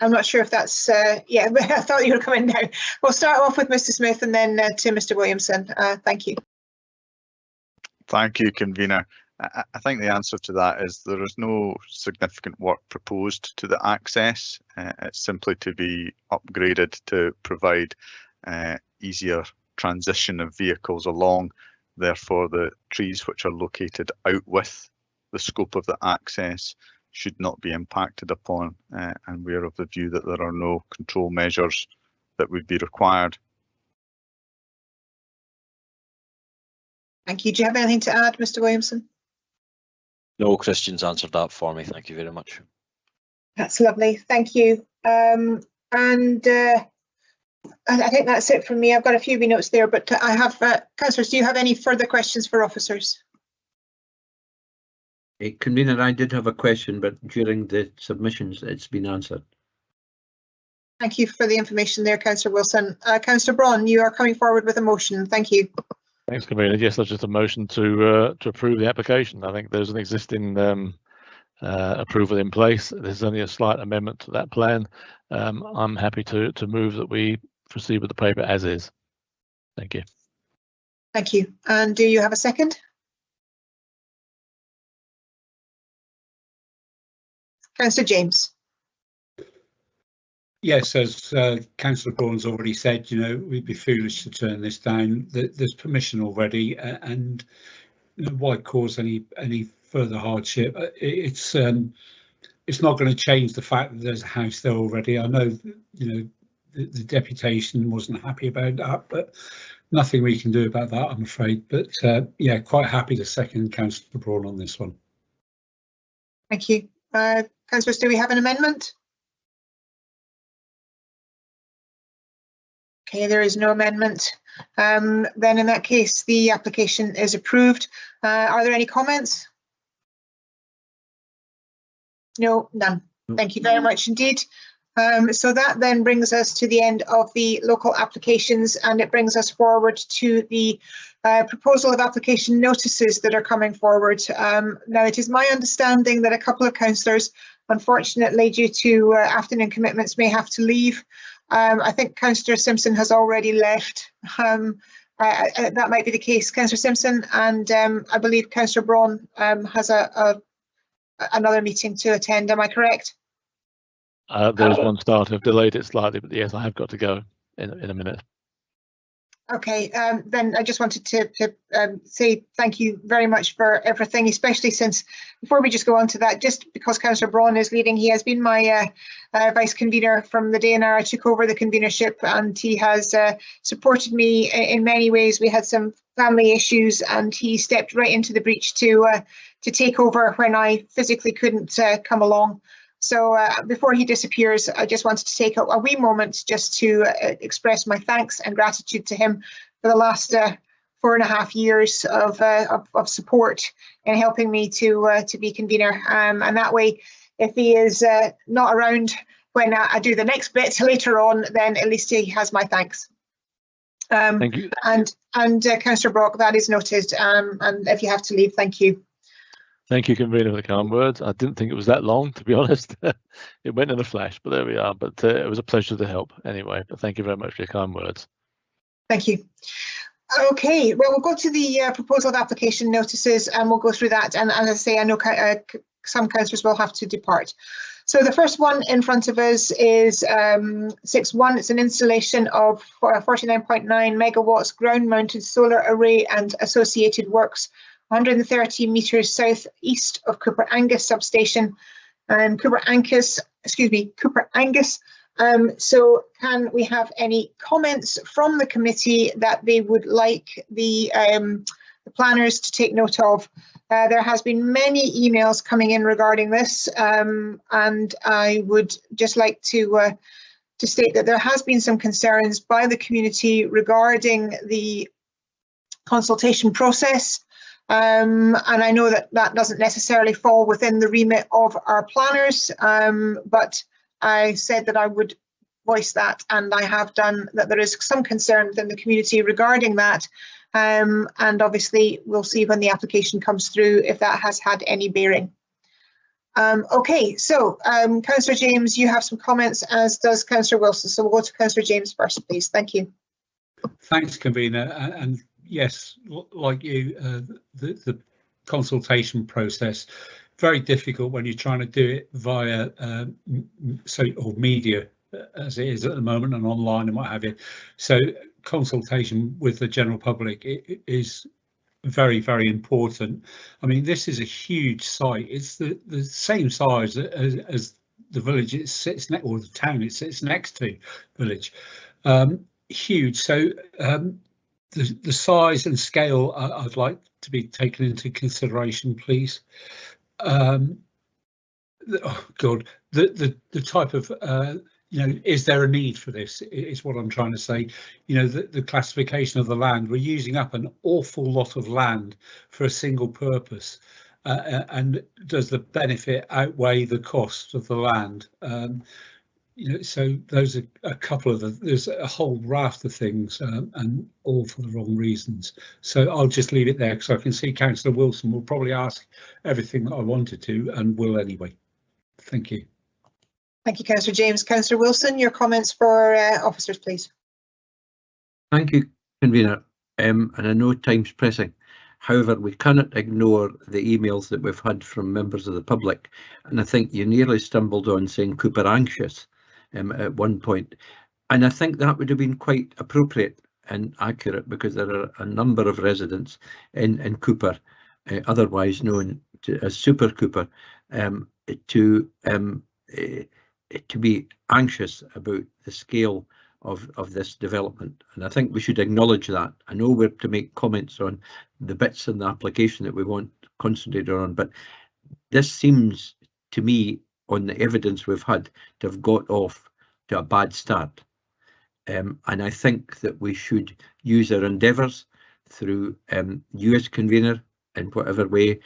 [SPEAKER 1] I'm not sure if that's, yeah, I thought you were coming now. We'll start off with Mr. Smith and then to Mr. Williamson. Thank you.
[SPEAKER 7] Thank you, convener. I think the answer to that is there is no significant work proposed to the access. It's simply to be upgraded to provide easier transition of vehicles along. Therefore, the trees which are located out with the scope of the access should not be impacted upon, and we are of the view that there are no control measures that would be required.
[SPEAKER 1] Thank you. Do you have anything to add, Mr. Williamson?
[SPEAKER 13] No, Christian's answered that for me. Thank you very much.
[SPEAKER 1] That's lovely. Thank you. And I think that's it from me. I've got a few wee notes there, but I have, councillors, do you have any further questions for officers?
[SPEAKER 5] Convener, I did have a question, but during the submissions, it's been answered.
[SPEAKER 1] Thank you for the information there, Councillor Wilson. Councillor Braun, you are coming forward with a motion. Thank you.
[SPEAKER 9] Thanks, convener. Yes, that's just a motion to approve the application. I think there's an existing approval in place. There's only a slight amendment to that plan. I'm happy to move that we proceed with the paper as is. Thank you.
[SPEAKER 1] Thank you. And do you have a second? Councillor James.
[SPEAKER 12] Yes, as Councillor Braun's already said, you know, we'd be foolish to turn this down. There's permission already, and you know, why cause any further hardship? It's not going to change the fact that there's a house there already. I know, you know, the deputation wasn't happy about that, but nothing we can do about that, I'm afraid. But yeah, quite happy to second Councillor Braun on this one.
[SPEAKER 1] Thank you. Councillors, do we have an amendment? Okay, there is no amendment. Then in that case, the application is approved. Are there any comments? No, none. Thank you very much indeed. So that then brings us to the end of the local applications, and it brings us forward to the proposal of application notices that are coming forward. Now, it is my understanding that a couple of councillors, unfortunately, due to afternoon commitments, may have to leave. I think Councillor Simpson has already left. That might be the case, Councillor Simpson, and I believe Councillor Braun has another meeting to attend. Am I correct?
[SPEAKER 9] There's one start. I've delayed it slightly, but yes, I have got to go in a minute.
[SPEAKER 1] Okay, then I just wanted to say thank you very much for everything, especially since, before we just go on to that, just because Councillor Braun is leaving, he has been my vice convener from the day I took over the convenership, and he has supported me in many ways. We had some family issues, and he stepped right into the breach to take over when I physically couldn't come along. So before he disappears, I just wanted to take a wee moment just to express my thanks and gratitude to him for the last 4.5 years of support in helping me to be convener. And that way, if he is not around when I do the next bit later on, then at least he has my thanks.
[SPEAKER 9] Thank you.
[SPEAKER 1] And Councillor Brock, that is noted. And if you have to leave, thank you.
[SPEAKER 9] Thank you, convener, for the kind words. I didn't think it was that long, to be honest. It went in a flash, but there we are. But it was a pleasure to help anyway. But thank you very much for your kind words.
[SPEAKER 1] Thank you. Okay, well, we'll go to the proposal of application notices and we'll go through that. And as I say, I know some councillors will have to depart. So the first one in front of us is 6.1. It's an installation of 49.9 megawatts ground-mounted solar array and associated works, 130 metres south-east of Cooper Angus substation. Cooper Angus. So can we have any comments from the committee that they would like the planners to take note of? There has been many emails coming in regarding this, and I would just like to state that there has been some concerns by the community regarding the consultation process. And I know that that doesn't necessarily fall within the remit of our planners, but I said that I would voice that, and I have done, that there is some concern within the community regarding that. And obviously we'll see when the application comes through if that has had any bearing. Okay, so Councillor James, you have some comments, as does Councillor Wilson. So we'll go to Councillor James first, please. Thank you.
[SPEAKER 12] Thanks, convener. And yes, like you, the consultation process, very difficult when you're trying to do it via or media, as it is at the moment, and online and what have you. So consultation with the general public is very, very important. I mean, this is a huge site. It's the same size as the village it sits next, or the town it sits next to, village. Huge. So the size and scale I'd like to be taken into consideration, please. Oh God, the type of is there a need for this, is what I'm trying to say. The classification of the land, we're using up an awful lot of land for a single purpose, and does the benefit outweigh the cost of the land? So those are a couple of there's a whole raft of things, and all for the wrong reasons. So I'll just leave it there, because I can see Councillor Wilson will probably ask everything that I wanted to, and will anyway. Thank you.
[SPEAKER 1] Thank you, Councillor James. Councillor Wilson, your comments for officers, please.
[SPEAKER 5] Thank you, convener. And I know time's pressing. However, we cannot ignore the emails that we've had from members of the public. And I think you nearly stumbled on saying Cooper anxious at one point. And I think that would have been quite appropriate and accurate, because there are a number of residents in Cooper, otherwise known as Super Cooper, to be anxious about the scale of this development. And I think we should acknowledge that. I know we're to make comments on the bits in the application that we want concentrated on, but this seems to me, on the evidence we've had, to have got off to a bad start. And I think that we should use our endeavours through you as convener in whatever way,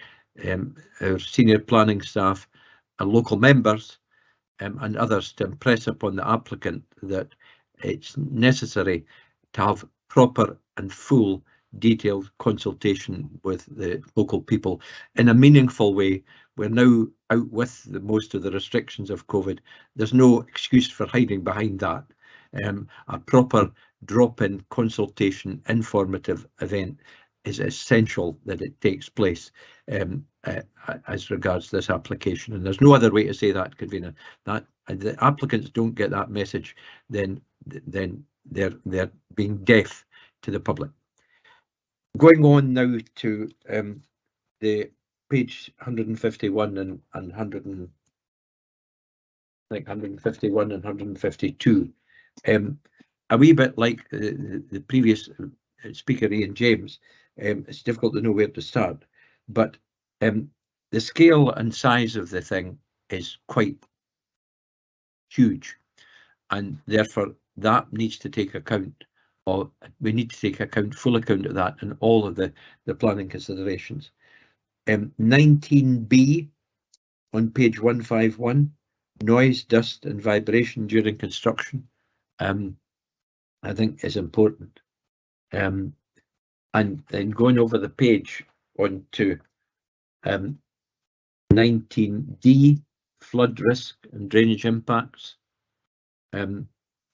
[SPEAKER 5] our senior planning staff, our local members, and others, to impress upon the applicant that it's necessary to have proper and full detailed consultation with the local people in a meaningful way. We're now out with most of the restrictions of COVID. There's no excuse for hiding behind that. A proper drop-in consultation, informative event is essential that it takes place as regards this application, and there's no other way to say that, convener. That the applicants don't get that message, then they're being deaf to the public. Going on now to the page 151 and 151 and 152. A wee bit like the previous speaker, Ian James, it's difficult to know where to start, but the scale and size of the thing is quite huge, and therefore that needs to take account of, we need to take full account of that and all of the planning considerations. 19B on page 151, noise, dust and vibration during construction, I think is important. And then going over the page on to 19D, flood risk and drainage impacts,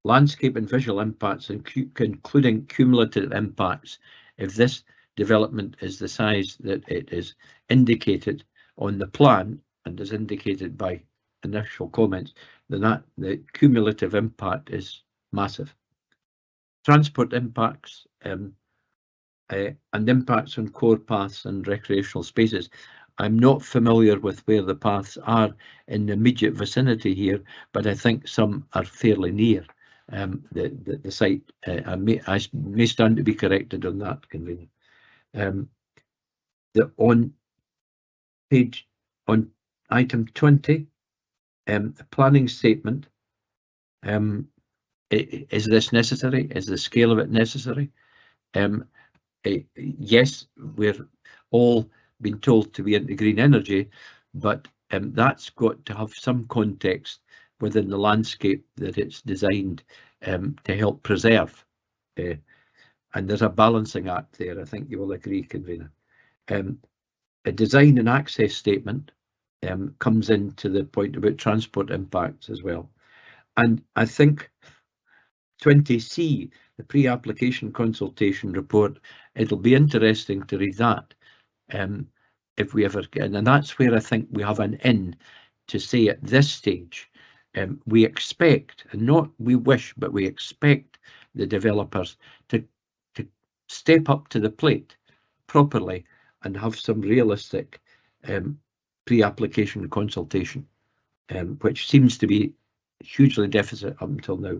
[SPEAKER 5] landscape and visual impacts, including cumulative impacts. If this development is the size that it is indicated on the plan and is indicated by initial comments, then the cumulative impact is massive. Transport impacts and impacts on core paths and recreational spaces. I'm not familiar with where the paths are in the immediate vicinity here, but I think some are fairly near the site. I may stand to be corrected on that, convener. On item 20, the planning statement. Is this necessary? Is the scale of it necessary? Yes, we're all been told to be into green energy, but that's got to have some context within the landscape that it's designed to help preserve. And there's a balancing act there, I think you will agree, convener. A design and access statement comes into the point about transport impacts as well. And I think 20C, the pre-application consultation report, it'll be interesting to read that if we ever get, and that's where I think we have an in to say at this stage, we expect, and not we wish, but we expect the developers to step up to the plate properly and have some realistic pre-application consultation, which seems to be hugely deficit up until now.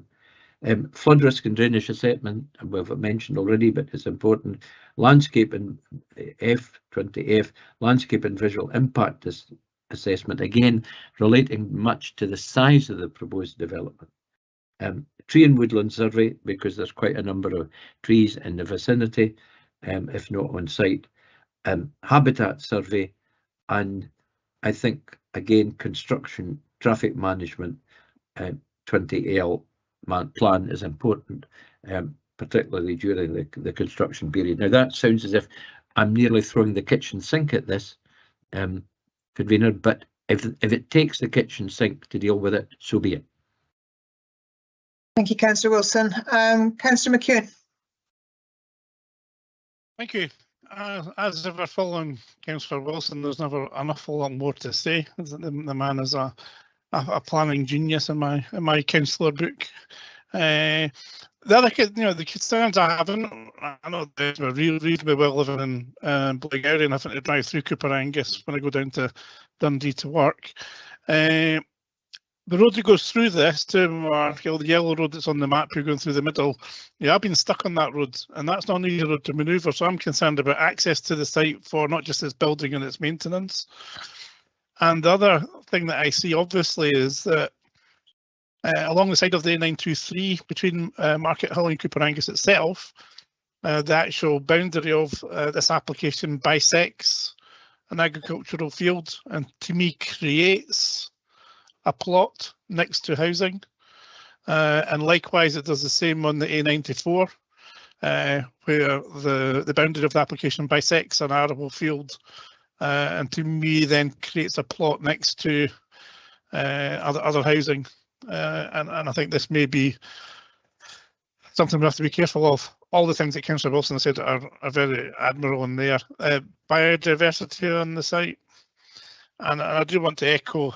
[SPEAKER 5] Flood risk and drainage assessment, we've mentioned already, but it's important. Landscape and F20F, landscape and visual impact assessment, again relating much to the size of the proposed development. Tree and woodland survey, because there's quite a number of trees in the vicinity, if not on site. Habitat survey, and I think again construction, traffic management, 20L plan is important, particularly during the construction period. Now that sounds as if I'm nearly throwing the kitchen sink at this, convener, but if it takes the kitchen sink to deal with it, so be it.
[SPEAKER 1] Thank you, Councillor Wilson. Councillor McEwen.
[SPEAKER 10] Thank you. As ever, following Councillor Wilson, there's never an awful lot more to say. The man is a planning genius in my councillor book. The other, the concerns I have, I know that we're reasonably well living in Blackgowrie and having to drive through Cooper Angus when I go down to Dundee to work. The road that goes through this, the yellow road that's on the map, you're going through the middle. Yeah, I've been stuck on that road, and that's not an easy road to manoeuvre. So I'm concerned about access to the site for not just its building and its maintenance. And the other thing that I see, obviously, is that along the side of the A923 between Market Hill and Cooper Angus itself, the actual boundary of this application bisects an agricultural field, and to me creates a plot next to housing, and likewise it does the same on the A94, where the boundary of the application bisects an arable field, and to me then creates a plot next to other housing, and I think this may be something we have to be careful of. All the things that Councillor Wilson said are very admirable in there. Biodiversity on the site, and I do want to echo,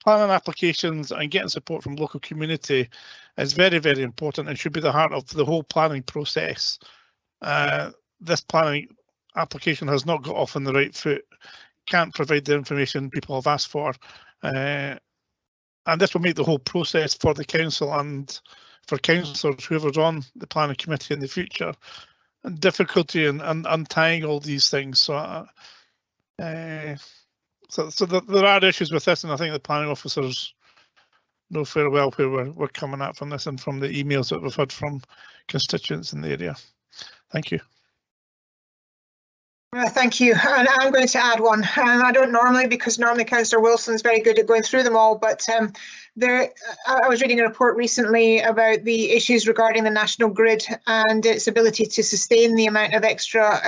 [SPEAKER 10] planning applications and getting support from local community is very, very important and should be the heart of the whole planning process. This planning application has not got off on the right foot, can't provide the information people have asked for, and this will make the whole process for the council and for councillors, whoever's on the planning committee in the future, and difficulty in untying all these things. So there are issues with this, and I think the planning officers know fairly well where we're coming at from this and from the emails that we've had from constituents in the area. Thank you.
[SPEAKER 1] Thank you. And I'm going to add one. And I don't normally, because normally Councillor Wilson is very good at going through them all, but I was reading a report recently about the issues regarding the national grid and its ability to sustain the amount of extra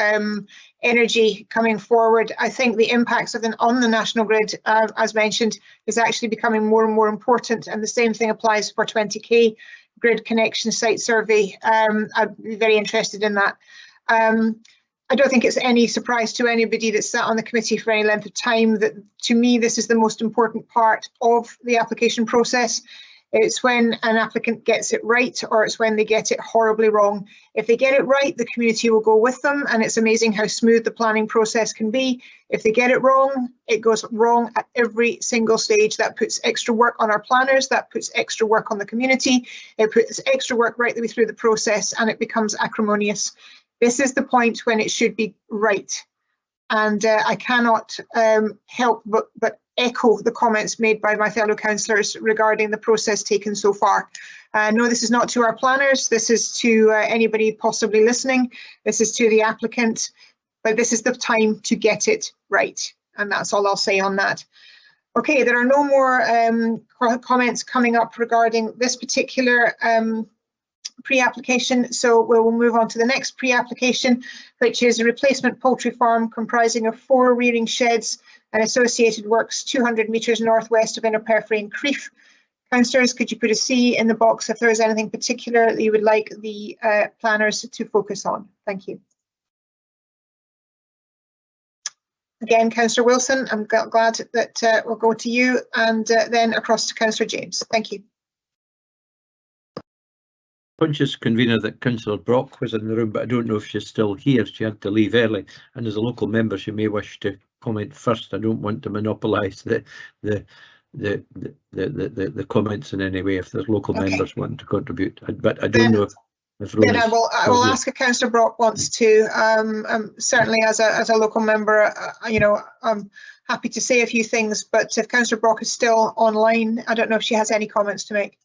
[SPEAKER 1] energy coming forward. I think the impacts on the national grid, as mentioned, is actually becoming more and more important, and the same thing applies for 20K grid connection site survey. I'd be very interested in that. I don't think it's any surprise to anybody that's sat on the committee for any length of time that, to me, this is the most important part of the application process. It's when an applicant gets it right, or it's when they get it horribly wrong. If they get it right, the community will go with them, and it's amazing how smooth the planning process can be. If they get it wrong, it goes wrong at every single stage. That puts extra work on our planners, that puts extra work on the community, it puts extra work right the way through the process, and it becomes acrimonious. This is the point when it should be right. And I cannot help but echo the comments made by my fellow councillors regarding the process taken so far. No, this is not to our planners, this is to anybody possibly listening, this is to the applicant, but this is the time to get it right. And that's all I'll say on that. Okay, there are no more comments coming up regarding this particular pre-application, so we'll move on to the next pre-application, which is a replacement poultry farm comprising of 4 rearing sheds and associated works 200 metres northwest of Innerperthry and Crieff. Councillors, could you put a C in the box if there is anything particular that you would like the planners to focus on? Thank you. Again, Councillor Wilson, I'm glad that we'll go to you, and then across to Councillor James. Thank you.
[SPEAKER 5] Conscious, Convener, that Councillor Brock was in the room, but I don't know if she's still here. She had to leave early, and as a local member, she may wish to comment first. I don't want to monopolise the comments in any way if there's local members wanting to contribute. But I don't know if
[SPEAKER 1] then I will ask if Councillor Brock wants to. Certainly, as a local member, you know, I'm happy to say a few things. But if Councillor Brock is still online, I don't know if she has any comments to make.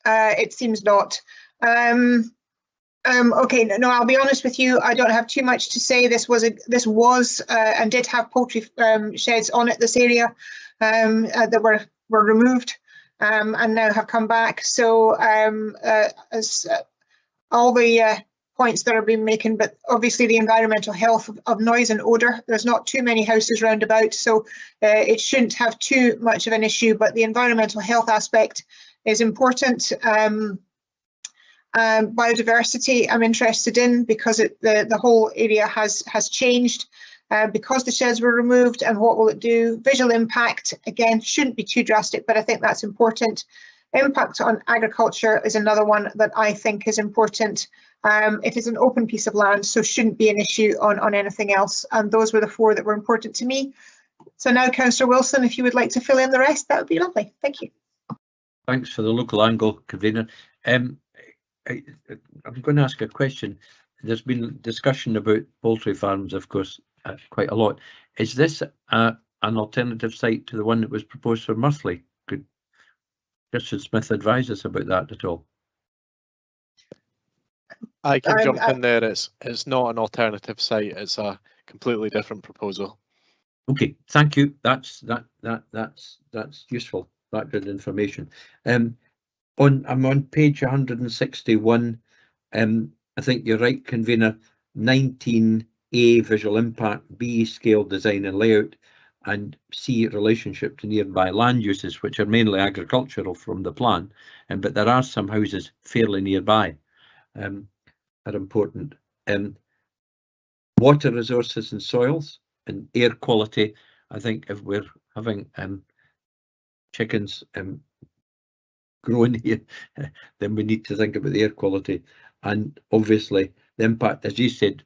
[SPEAKER 1] It seems not. Okay, no, I'll be honest with you. I don't have too much to say. This was and did have poultry sheds on it. This area that were removed and now have come back. So as all the points that are being making, but obviously the environmental health of noise and odour. There's not too many houses round about, so it shouldn't have too much of an issue. But the environmental health aspect is important. Biodiversity I'm interested in, because the whole area has changed because the sheds were removed, and what will it do? Visual impact, again, shouldn't be too drastic, but I think that's important. Impact on agriculture is another one that I think is important. It is an open piece of land, so shouldn't be an issue on anything else. And those were the 4 that were important to me. So now, Councillor Wilson, if you would like to fill in the rest, that would be lovely. Thank you.
[SPEAKER 5] Thanks for the local angle, Convener. I'm going to ask a question. There's been discussion about poultry farms, of course, quite a lot. Is this an alternative site to the one that was proposed for Murthley? Could Christian Smith advise us about that at all?
[SPEAKER 9] I can jump in there. It's not an alternative site. It's a completely different proposal.
[SPEAKER 5] Okay, thank you. That's useful background information. I'm on page 161. I think you're right, Convener. 19A, visual impact, B, scale, design and layout, and C, relationship to nearby land uses, which are mainly agricultural from the plan, but there are some houses fairly nearby are important. Water resources and soils and air quality. I think if we're having chickens growing here, then we need to think about the air quality, and obviously the impact, as you said,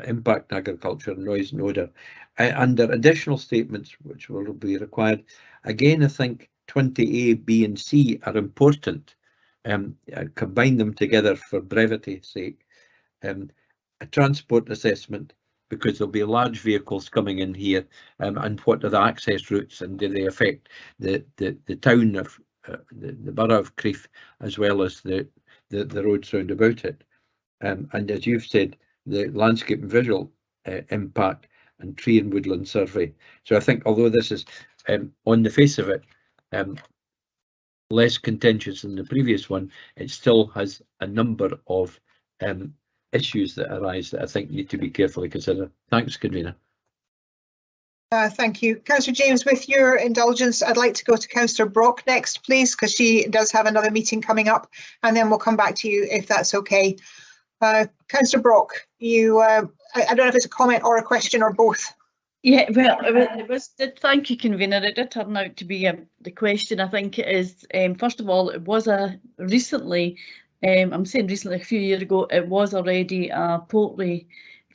[SPEAKER 5] impact agriculture, noise and odour. Under additional statements which will be required, again I think 20A, B and C are important. Combine them together for brevity's sake. A transport assessment, because there'll be large vehicles coming in here, and what are the access routes, and do they affect the town of the borough of Crieff as well as the roads round about it. and as you've said, the landscape and visual impact and tree and woodland survey. So I think although this is on the face of it less contentious than the previous one, it still has a number of issues that arise that I think need to be carefully considered. Thanks, convener.
[SPEAKER 1] Thank you. Councillor James, with your indulgence, I'd like to go to Councillor Brock next, please, because she does have another meeting coming up, and then we'll come back to you if that's okay. Councillor Brock, you, I don't know if it's a comment or a question or both.
[SPEAKER 20] Yeah, well, it was. Thank you, convener. It did turn out to be the question. I think it is. First of all, it was a recently. I'm saying recently, a few years ago, it was already a poultry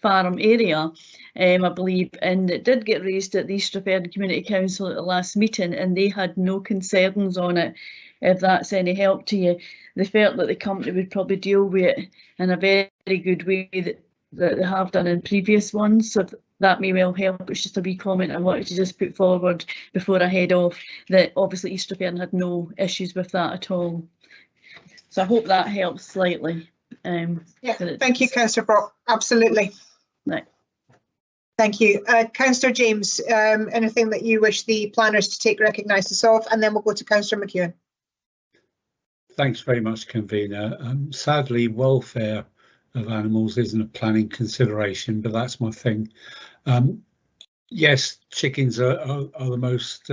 [SPEAKER 20] farm area, I believe, and it did get raised at the East Stratford Community Council at the last meeting, and they had no concerns on it. If that's any help to you, they felt that the company would probably deal with it in a very good way that they have done in previous ones. So that may well help. It's just a wee comment I wanted to just put forward before I head off, that obviously East Stratford had no issues with that at all. So I hope that helps slightly.
[SPEAKER 1] Yeah, thank you, Councillor Brock. Absolutely.
[SPEAKER 20] Right.
[SPEAKER 1] Thank you. Councillor James, anything that you wish the planners to take recognisance of, and then we'll go to Councillor McEwen.
[SPEAKER 12] Thanks very much, convener. Sadly, welfare of animals isn't a planning consideration, but that's my thing. Yes, chickens are the most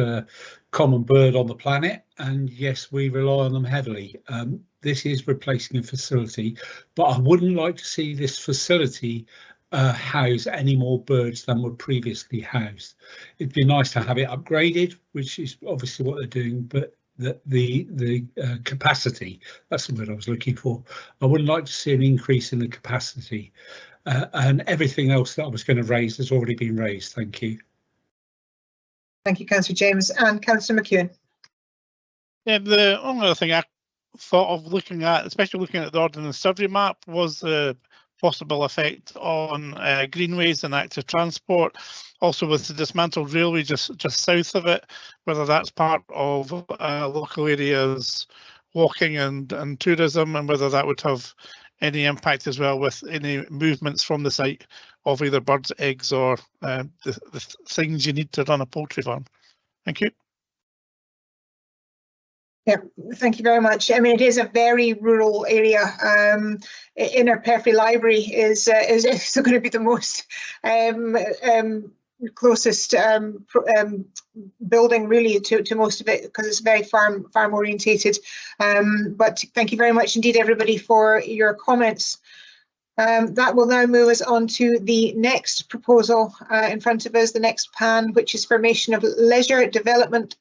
[SPEAKER 12] common bird on the planet, and yes, we rely on them heavily. This is replacing a facility, but I wouldn't like to see this facility house any more birds than were previously housed. It'd be nice to have it upgraded, which is obviously what they're doing, but the capacity, that's the word I was looking for. I would like to see an increase in the capacity, and everything else that I was going to raise has already been raised. Thank you.
[SPEAKER 1] Thank you, Councillor James. And Councillor McEwen.
[SPEAKER 10] Yeah, the only other thing I thought of looking at, especially looking at the ordnance survey map, was the possible effect on greenways and active transport. Also with the dismantled railway just south of it, whether that's part of local areas walking and tourism, and whether that would have any impact as well with any movements from the site of either birds, eggs, or the things you need to run a poultry farm. Thank you.
[SPEAKER 1] Yeah, thank you very much. I mean, it is a very rural area. Inner Perfrey Library is going to be the most closest building really to most of it, because it's very farm orientated. But thank you very much indeed, everybody, for your comments. That will now move us on to the next proposal in front of us, the next PAN, which is formation of leisure development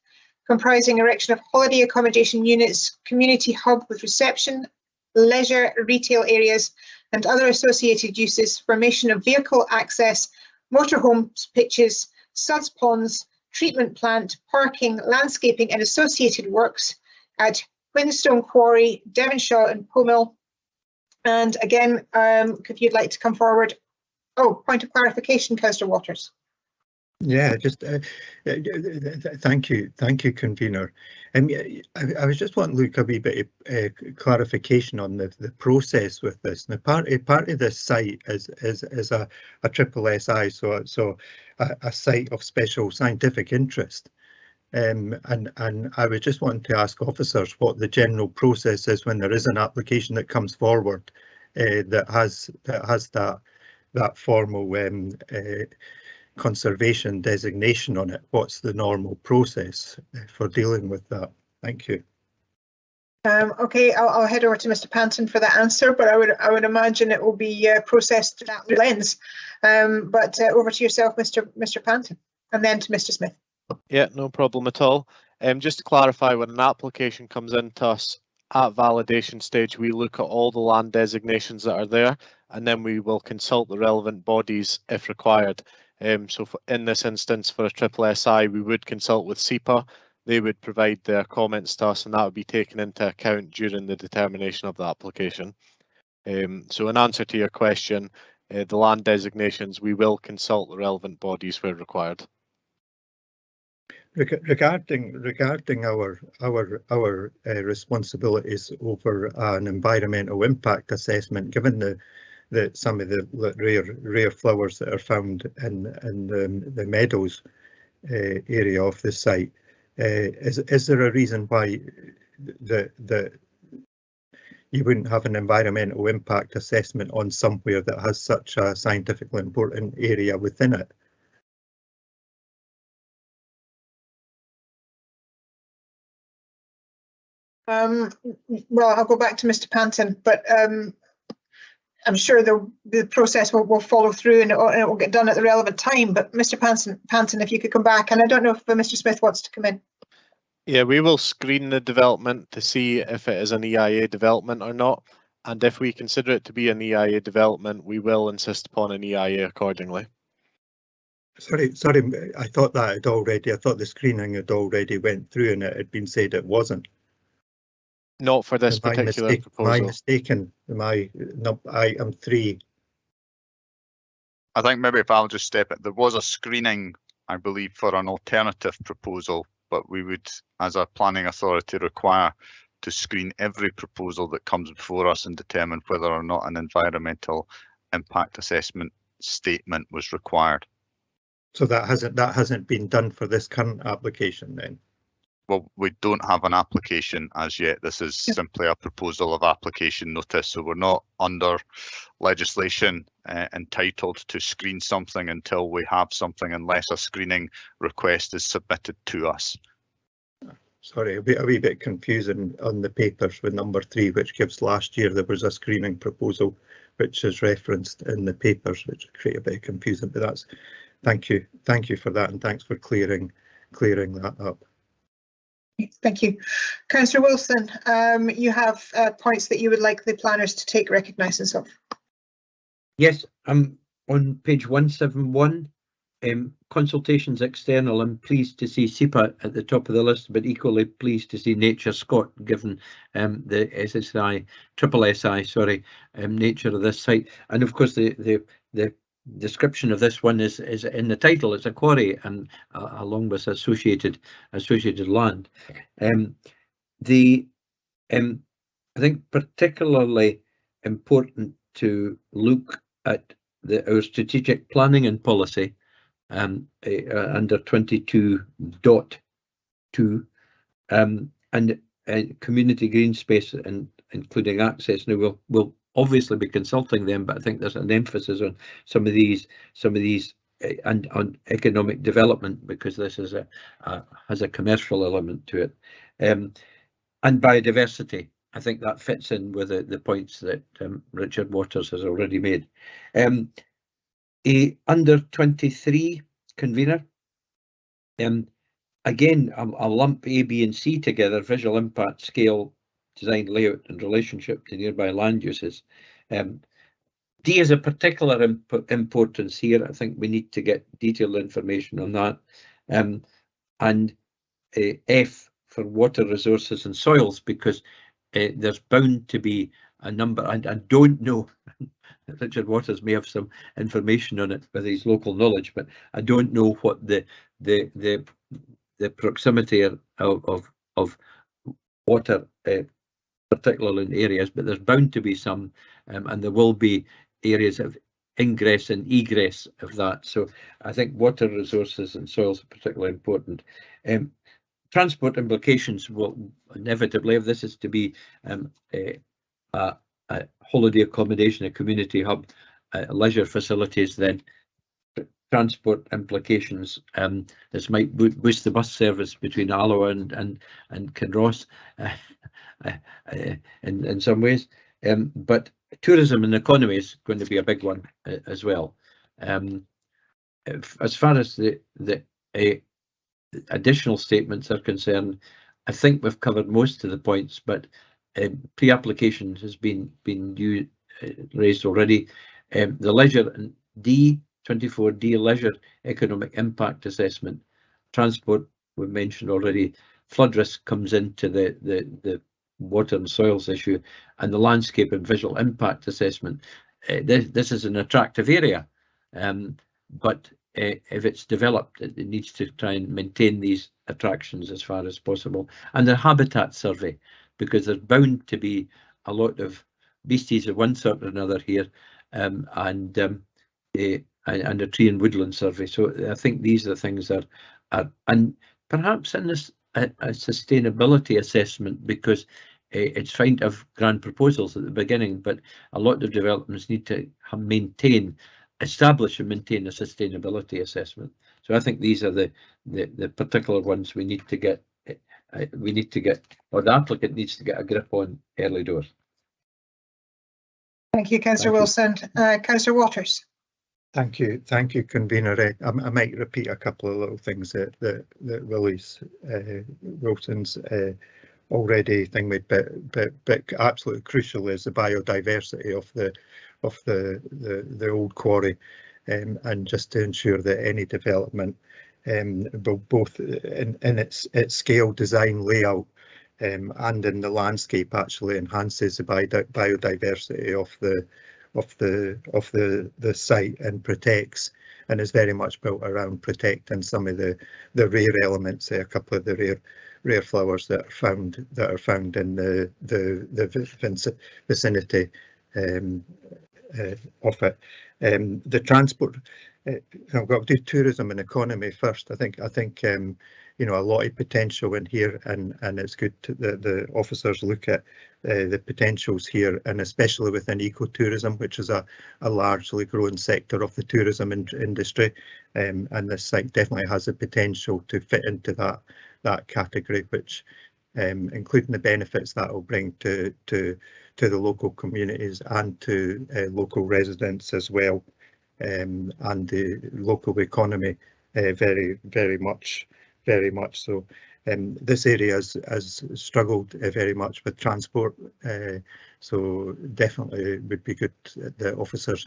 [SPEAKER 1] comprising erection of holiday accommodation units, community hub with reception, leisure, retail areas and other associated uses, formation of vehicle access, motorhomes, pitches, suds ponds, treatment plant, parking, landscaping and associated works at Quinstone Quarry, Devonshaw and Pommill. And again, if you'd like to come forward. Oh, point of clarification, Councillor Waters.
[SPEAKER 3] Yeah, just thank you, convener. I was just wanting to look a wee bit of clarification on the process with this. Now, part of this site is a triple SI, so a site of special scientific interest. And I was just wanting to ask officers what the general process is when there is an application that comes forward that has that formal conservation designation on it. What's the normal process for dealing with that? Thank you.
[SPEAKER 1] Okay, I'll head over to Mr. Panton for that answer, but I would imagine it will be processed through that lens. But over to yourself, Mr. Panton, and then to Mr. Smith.
[SPEAKER 2] Yeah, no problem at all. Just to clarify, when an application comes into us at validation stage, we look at all the land designations that are there, and then we will consult the relevant bodies if required. So in this instance, for a triple SI, we would consult with SEPA. They would provide their comments to us, and that would be taken into account during the determination of the application. So in answer to your question, the land designations, we will consult the relevant bodies where required.
[SPEAKER 3] Regarding our responsibilities over an environmental impact assessment, given some of the rare flowers that are found in the meadows area of the site, is there a reason why that you wouldn't have an environmental impact assessment on somewhere that has such a scientifically important area within it?
[SPEAKER 1] Well, I'll go back to Mr. Panton, but I'm sure the process will follow through and it will get done at the relevant time. But Mr. Panton, if you could come back, and I don't know if Mr. Smith wants to come in.
[SPEAKER 4] Yeah, we will screen the development to see if it is an EIA development or not. And if we consider it to be an EIA development, we will insist upon an EIA accordingly.
[SPEAKER 3] Sorry, I thought the screening had already went through and it had been said it wasn't.
[SPEAKER 4] Not for this particular proposal.
[SPEAKER 3] Am I mistaken? I am 3.
[SPEAKER 7] I think maybe if I'll just step it, there was a screening, I believe, for an alternative proposal, but we would, as a planning authority, require to screen every proposal that comes before us and determine whether or not an environmental impact assessment statement was required.
[SPEAKER 3] So that hasn't been done for this current application then?
[SPEAKER 7] Well, we don't have an application as yet. This is simply a proposal of application notice. So we're not under legislation entitled to screen something until we have something, unless a screening request is submitted to us.
[SPEAKER 3] Sorry, a wee bit confusing on the papers with number 3, which gives last year there was a screening proposal which is referenced in the papers, which create a bit of confusion. But that's thank you for that, and thanks for clearing that up.
[SPEAKER 1] Thank you. Councillor Wilson, you have points that you would like the planners to take recognisance of.
[SPEAKER 5] Yes, on page 171, consultations external. I'm pleased to see SEPA at the top of the list, but equally pleased to see Nature Scott, given the SSI, nature of this site. And of course, the description of this one is in the title. It's a quarry, and along with associated land. I think particularly important to look at our strategic planning and policy under 22.2 and community green space, and including access. Now we'll obviously be consulting them, but I think there's an emphasis on some of these and on economic development, because this is has a commercial element to it, and biodiversity. I think that fits in with the points that Richard Waters has already made. Under 23, convener. Again, I'll lump A, B and C together: visual impact, scale, design, layout and relationship to nearby land uses. D is a particular importance here. I think we need to get detailed information on that. And F for water resources and soils, because there's bound to be a number, and I don't know, Richard Waters may have some information on it with his local knowledge, but I don't know what the proximity of water, particularly in areas, but there's bound to be some, and there will be areas of ingress and egress of that. So I think water resources and soils are particularly important. Transport implications will inevitably, if this is to be a holiday accommodation, a community hub, leisure facilities, then transport implications. This might boost the bus service between Alloa and Kinross in some ways, but tourism and economy is going to be a big one as well. As far as the additional statements are concerned, I think we've covered most of the points, but pre-application has been raised already. The leisure and D, 24D, leisure economic impact assessment. Transport we've mentioned already. Flood risk comes into the water and soils issue, and the landscape and visual impact assessment. This is an attractive area, but if it's developed, it needs to try and maintain these attractions as far as possible. And the habitat survey, because there's bound to be a lot of beasties of one sort or another here, and a tree and woodland survey. So I think these are the things that are, and perhaps in this a sustainability assessment, because it's fine to have grand proposals at the beginning, but a lot of developments need to establish and maintain a sustainability assessment. So I think these are the particular ones we need to get. Or the applicant needs to get a grip on early doors.
[SPEAKER 1] Thank you, Councillor Wilson. Councillor Waters.
[SPEAKER 3] Thank you, convener. I might repeat a couple of little things that Wilson's already thinking, but absolutely crucial is the biodiversity of the old quarry, and just to ensure that any development, both in its scale, design, layout, and in the landscape, actually enhances the biodiversity of the site and protects, and is very much built around protecting some of the rare elements, a couple of the rare flowers that are found in the vicinity of it. The transport, I've got to do tourism and economy first. I think you know, a lot of potential in here, and it's good that the officers look at the potentials here, and especially within ecotourism, which is a largely growing sector of the tourism industry, and this site definitely has the potential to fit into that category, which including the benefits that will bring to the local communities and to local residents as well, and the local economy very much so. This area has struggled very much with transport, so definitely would be good that officers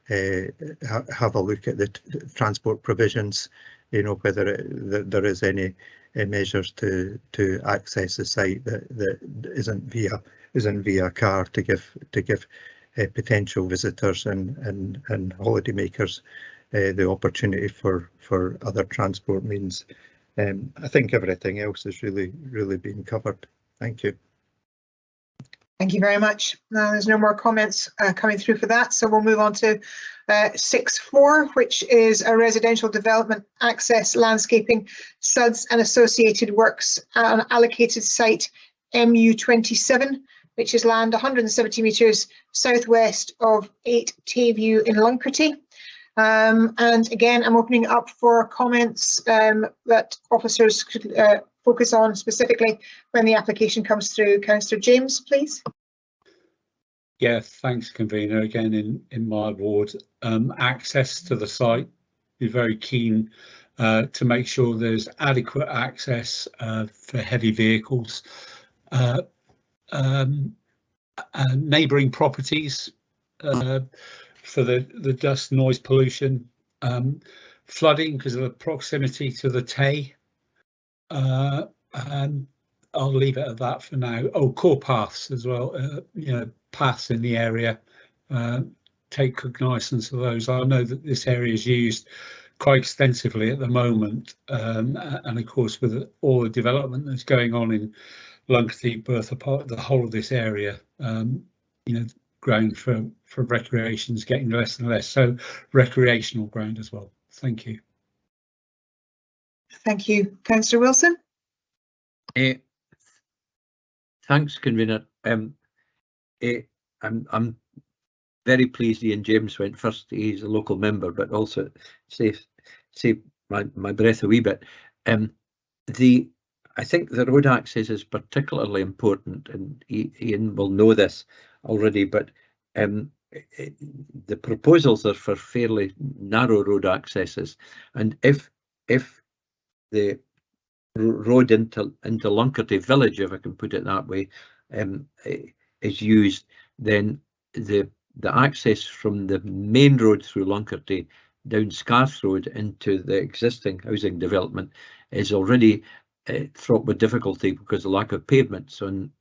[SPEAKER 3] have a look at the transport provisions, you know, whether there is any measures to access the site that isn't via car, to give potential visitors and holidaymakers the opportunity for other transport means. I think everything else has really been covered. Thank you.
[SPEAKER 1] Thank you very much. There's no more comments coming through for that, so we'll move on to 6.4, which is a residential development access landscaping SUDS and associated works on allocated site MU27, which is land 170 metres southwest of 8 Tayview in Lunkerty. And again, I'm opening up for comments that officers could focus on specifically when the application comes through. Councillor James, please.
[SPEAKER 12] Yeah, thanks, convener. Again, in my ward, access to the site, be very keen to make sure there's adequate access for heavy vehicles. Neighbouring properties for the dust, noise pollution, flooding because of the proximity to the Tay. And I'll leave it at that for now. Oh, core paths as well, you know, paths in the area. Take cognizance of those. I know that this area is used quite extensively at the moment, and of course with all the development that's going on in Lunkerty, Bertha Park, the whole of this area, you know, ground for recreation is getting less and less, so recreational ground as well. Thank you.
[SPEAKER 1] Thank you. Councillor Wilson.
[SPEAKER 5] Thanks, convener. I'm very pleased Ian James went first. He's a local member, but also save my breath a wee bit. I think the road access is particularly important, and Ian will know this already, but the proposals are for fairly narrow road accesses, and if the road into Lunkerty village, if I can put it that way, is used, then the access from the main road through Lunkerty down Scarth Road into the existing housing development is already fraught with difficulty because of lack of pavements on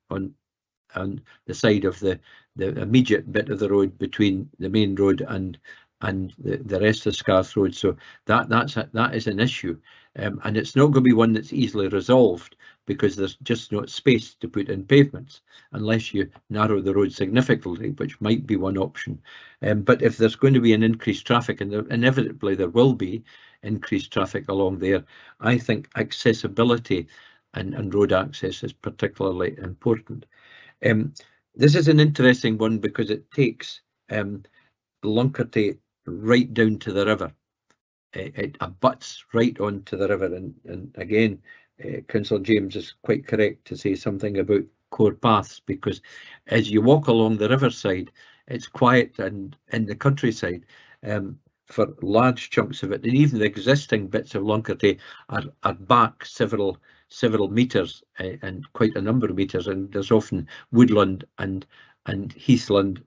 [SPEAKER 5] the side of the immediate bit of the road between the main road and and the rest of Scarth Road. So that is an issue, and it's not going to be one that's easily resolved, because there's just not space to put in pavements unless you narrow the road significantly, which might be one option. But if there's going to be an increased traffic, and inevitably there will be increased traffic along there, I think accessibility and road access is particularly important. This is an interesting one because it takes Luncarty right down to the river. It abuts right onto the river, and again, Councillor James is quite correct to say something about core paths, because as you walk along the riverside, it's quiet, and in the countryside, for large chunks of it, and even the existing bits of Luncarty are back several metres, and quite a number of metres, and there's often woodland and heathland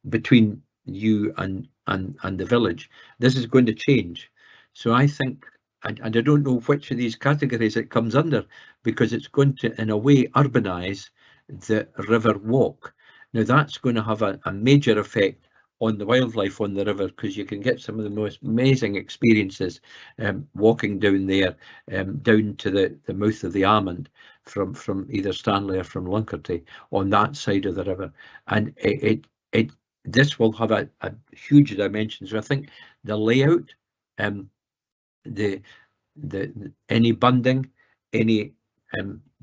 [SPEAKER 5] between you and the village. This is going to change. So I think, and I don't know which of these categories it comes under, because it's going to, in a way, urbanise the river walk. Now that's going to have a major effect on the wildlife on the river, because you can get some of the most amazing experiences walking down there, down to the mouth of the Almond from either Stanley or from Luncarty on that side of the river, and this will have a huge dimension. So I think the layout, the any bunding, any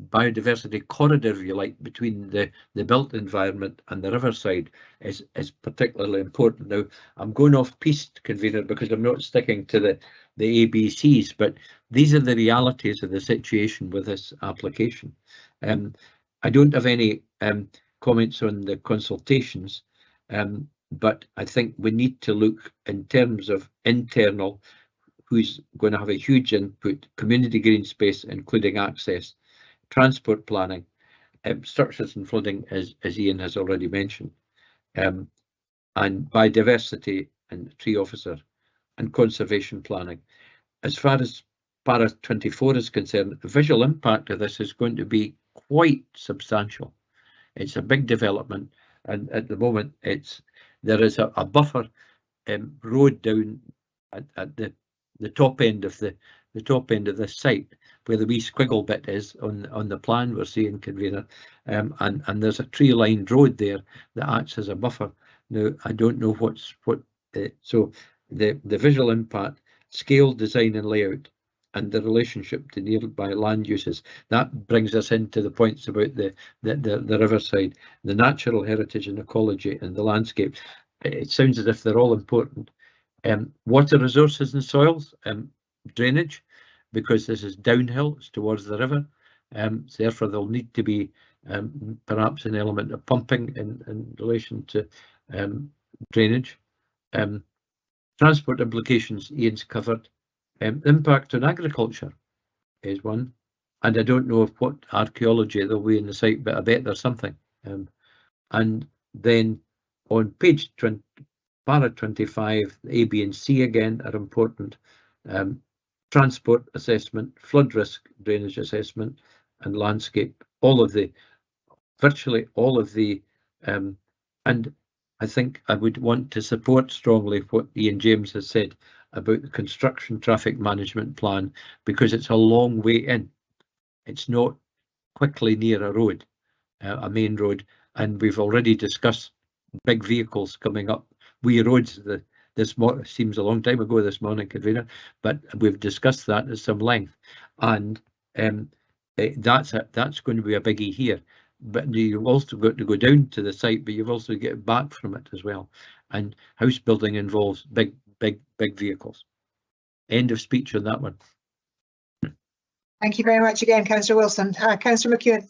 [SPEAKER 5] biodiversity corridor, if you like, between the built environment and the riverside is particularly important. Now I'm going off piste, convener, because I'm not sticking to the ABCs, but these are the realities of the situation with this application. I don't have any comments on the consultations, but I think we need to look in terms of internal, who's going to have a huge input, community green space, including access, transport planning, structures and flooding, as Ian has already mentioned, and biodiversity and tree officer, and conservation planning. As far as Para 24 is concerned, the visual impact of this is going to be quite substantial. It's a big development, and at the moment there is a buffer road down at the top end of the site, where the wee squiggle bit is on the plan we're seeing, convener, and there's a tree lined road there that acts as a buffer. Now I don't know so the visual impact, scale, design and layout, and the relationship to nearby land uses, that brings us into the points about the riverside, the natural heritage and ecology, and the landscape. It sounds as if they're all important. Water resources and soils, drainage, because this is downhill, it's towards the river, so therefore there'll need to be perhaps an element of pumping in relation to drainage. Transport implications, Ian's covered. Impact on agriculture is one, and I don't know of what archaeology there'll be in the site, but I bet there's something. And then on page 20, Para 25, A, B and C again are important. Transport assessment, flood risk drainage assessment, and landscape, virtually all of the, and I think I would want to support strongly what Ian James has said about the construction traffic management plan, because it's a long way in. It's not quickly near a road, a main road, and we've already discussed big vehicles coming up wee roads. This seems a long time ago this morning, convener, but we've discussed that at some length, and that's going to be a biggie here. But you've also got to go down to the site, but you've also got to get back from it as well. And house building involves big vehicles. End of speech on that one.
[SPEAKER 1] Thank you very much again, Councillor Wilson. Councillor McEwen.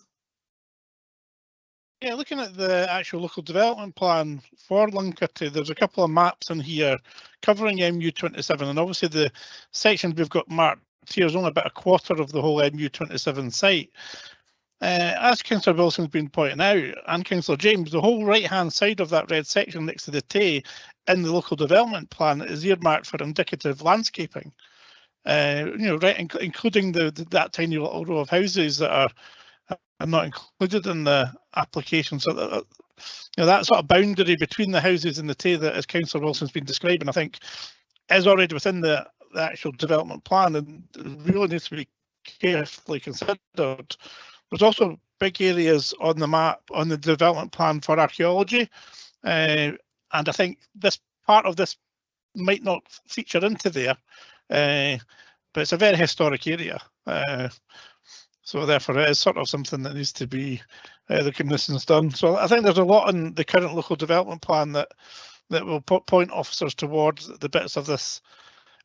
[SPEAKER 10] Yeah, looking at the actual local development plan for Luncarty, there's a couple of maps in here covering MU27, and obviously the section we've got marked here is only about a quarter of the whole MU27 site. As Councillor Wilson's been pointing out, and Councillor James, the whole right-hand side of that red section next to the Tay in the local development plan is earmarked for indicative landscaping. Right, including that tiny little row of houses that are not included in the application. So that sort of boundary between the houses and the Tay that, as Councillor Wilson's been describing, I think is already within the actual development plan and really needs to be carefully considered. There's also big areas on the map on the development plan for archaeology, and I think this part of this might not feature into there, but it's a very historic area, so therefore it is sort of something that needs to be the conditions done. So I think there's a lot in the current local development plan that will point officers towards the bits of this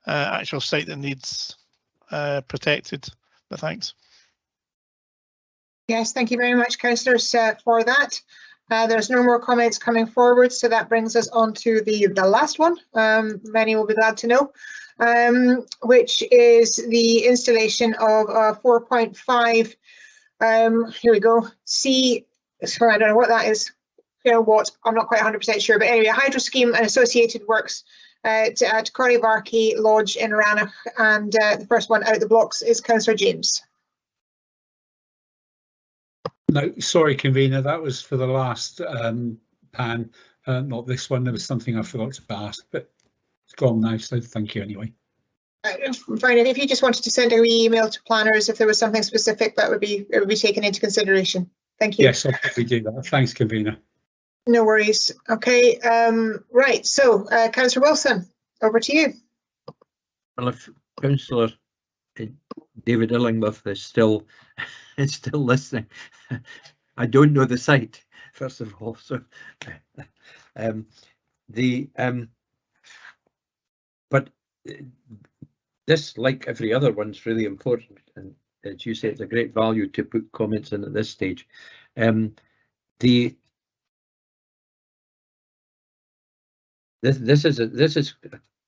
[SPEAKER 10] actual site that needs protected. But thanks.
[SPEAKER 1] Yes, thank you very much, councillors, for that. There's no more comments coming forward, so that brings us on to the last one. Many will be glad to know, which is the installation of 4.5. Here we go. Sorry, I don't know what that is. What? I'm not quite 100% sure, but anyway, a hydro scheme and associated works at Corryvarkey Lodge in Rannoch, and the first one out the blocks is Councillor James.
[SPEAKER 12] No, sorry, convener, that was for the last pan, not this one. There was something I forgot to ask, but it's gone now, so thank you anyway.
[SPEAKER 1] Fine, if you just wanted to send an email to planners if there was something specific, it would be taken into consideration. Thank you.
[SPEAKER 12] Yes, I'll probably do that. Thanks, convener.
[SPEAKER 1] No worries. Okay, right, so Councillor Wilson, over to you.
[SPEAKER 5] Well, if Councillor David Illingworth is still listening, I don't know the site, first of all, so but this, like every other one, is really important, and as you say, it's a great value to put comments in at this stage. This is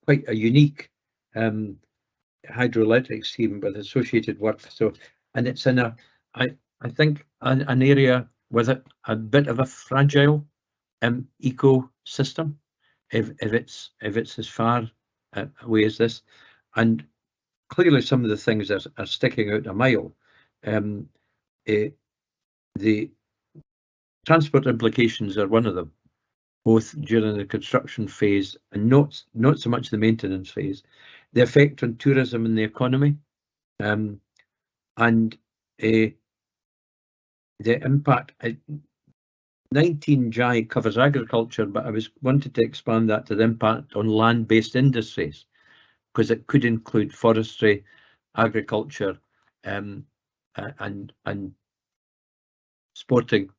[SPEAKER 5] quite a unique hydroelectric scheme with associated work. So, and it's in I think an area with a bit of a fragile ecosystem, if it's as far away as this, and clearly some of the things are sticking out a mile. The transport implications are one of them, both during the construction phase and not so much the maintenance phase. The effect on tourism and the economy, and the impact. 19 JI covers agriculture, but I wanted to expand that to the impact on land-based industries, because it could include forestry, agriculture, and sporting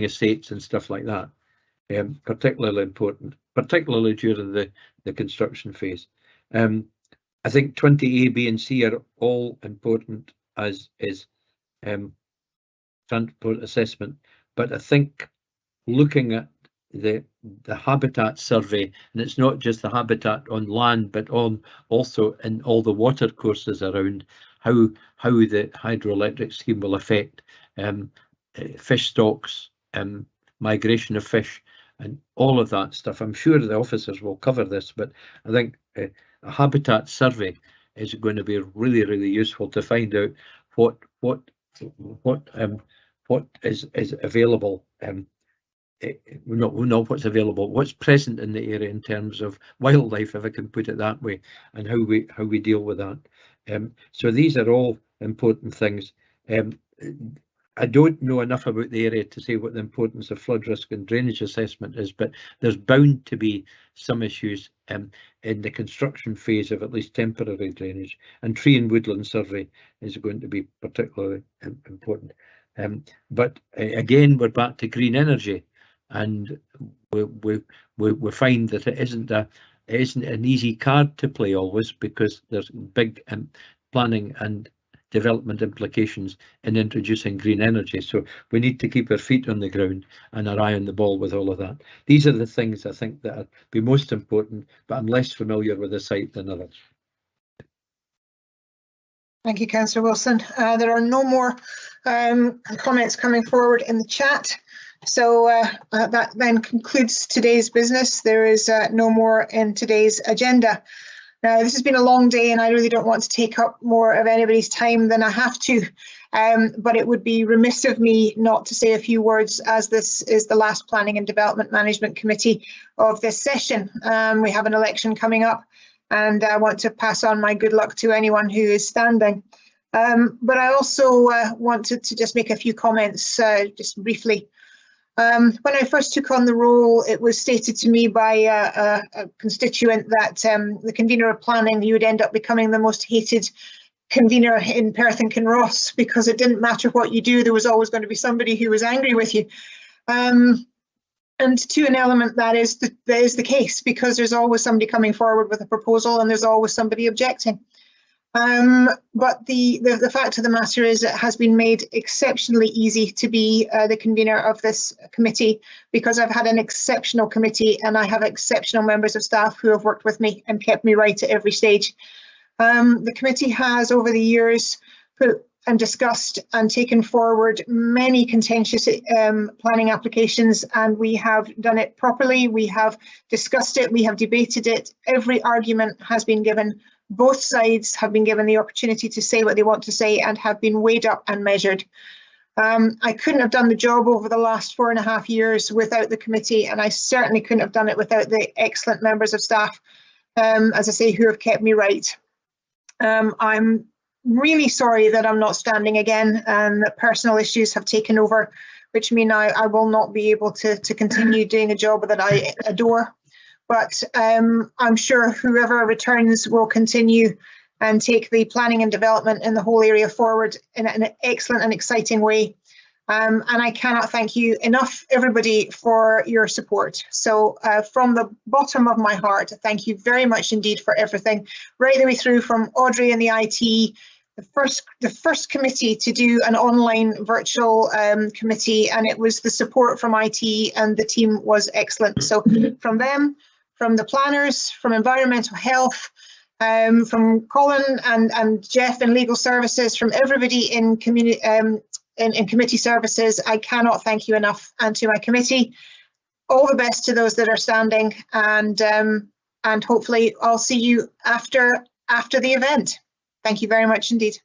[SPEAKER 5] estates and stuff like that. Particularly important, particularly during the construction phase. I think 20A, B and C are all important, as is transport assessment, but I think looking at the habitat survey, and it's not just the habitat on land, but also in all the water courses around, how the hydroelectric scheme will affect fish stocks, migration of fish, and all of that stuff. I'm sure the officers will cover this, but I think a habitat survey is going to be really, really useful to find out what is available. Not what's available, what's present in the area in terms of wildlife, if I can put it that way, and how we deal with that. So these are all important things. I don't know enough about the area to say what the importance of flood risk and drainage assessment is, but there's bound to be some issues in the construction phase of at least temporary drainage, and tree and woodland survey is going to be particularly important. But again, we're back to green energy, and we find that it isn't an easy card to play always, because there's big planning and development implications in introducing green energy. So we need to keep our feet on the ground and our eye on the ball with all of that. These are the things I think that are be most important, but I'm less familiar with the site than others.
[SPEAKER 1] Thank you, Councillor Wilson. There are no more comments coming forward in the chat. So that then concludes today's business. There is no more in today's agenda. Now, this has been a long day and I really don't want to take up more of anybody's time than I have to, but it would be remiss of me not to say a few words, as this is the last Planning and Development Management Committee of this session. We have an election coming up and I want to pass on my good luck to anyone who is standing. But I also wanted to just make a few comments just briefly. When I first took on the role, it was stated to me by a constituent that the convener of planning, you would end up becoming the most hated convener in Perth and Kinross, because it didn't matter what you do, there was always going to be somebody who was angry with you. And to an element that is the case, because there's always somebody coming forward with a proposal and there's always somebody objecting. But the fact of the matter is it has been made exceptionally easy to be the convener of this committee, because I've had an exceptional committee and I have exceptional members of staff who have worked with me and kept me right at every stage. The committee has over the years put and discussed and taken forward many contentious planning applications, and we have done it properly. We have discussed it, we have debated it, every argument has been given. Both sides have been given the opportunity to say what they want to say and have been weighed up and measured. I couldn't have done the job over the last 4.5 years without the committee, and I certainly couldn't have done it without the excellent members of staff, as I say, who have kept me right. I'm really sorry that I'm not standing again, and that personal issues have taken over, which mean I will not be able to continue doing a job that I adore. But I'm sure whoever returns will continue and take the planning and development in the whole area forward in an excellent and exciting way. And I cannot thank you enough, everybody, for your support. So from the bottom of my heart, thank you very much indeed for everything, right the way through from Audrey and the IT, the first committee to do an online virtual committee, and it was the support from IT and the team was excellent. So from them, from the planners, from environmental health, from Colin and Jeff in legal services, from everybody in community in committee services, I cannot thank you enough. And to my committee, all the best to those that are standing, and hopefully I'll see you after the event. Thank you very much indeed.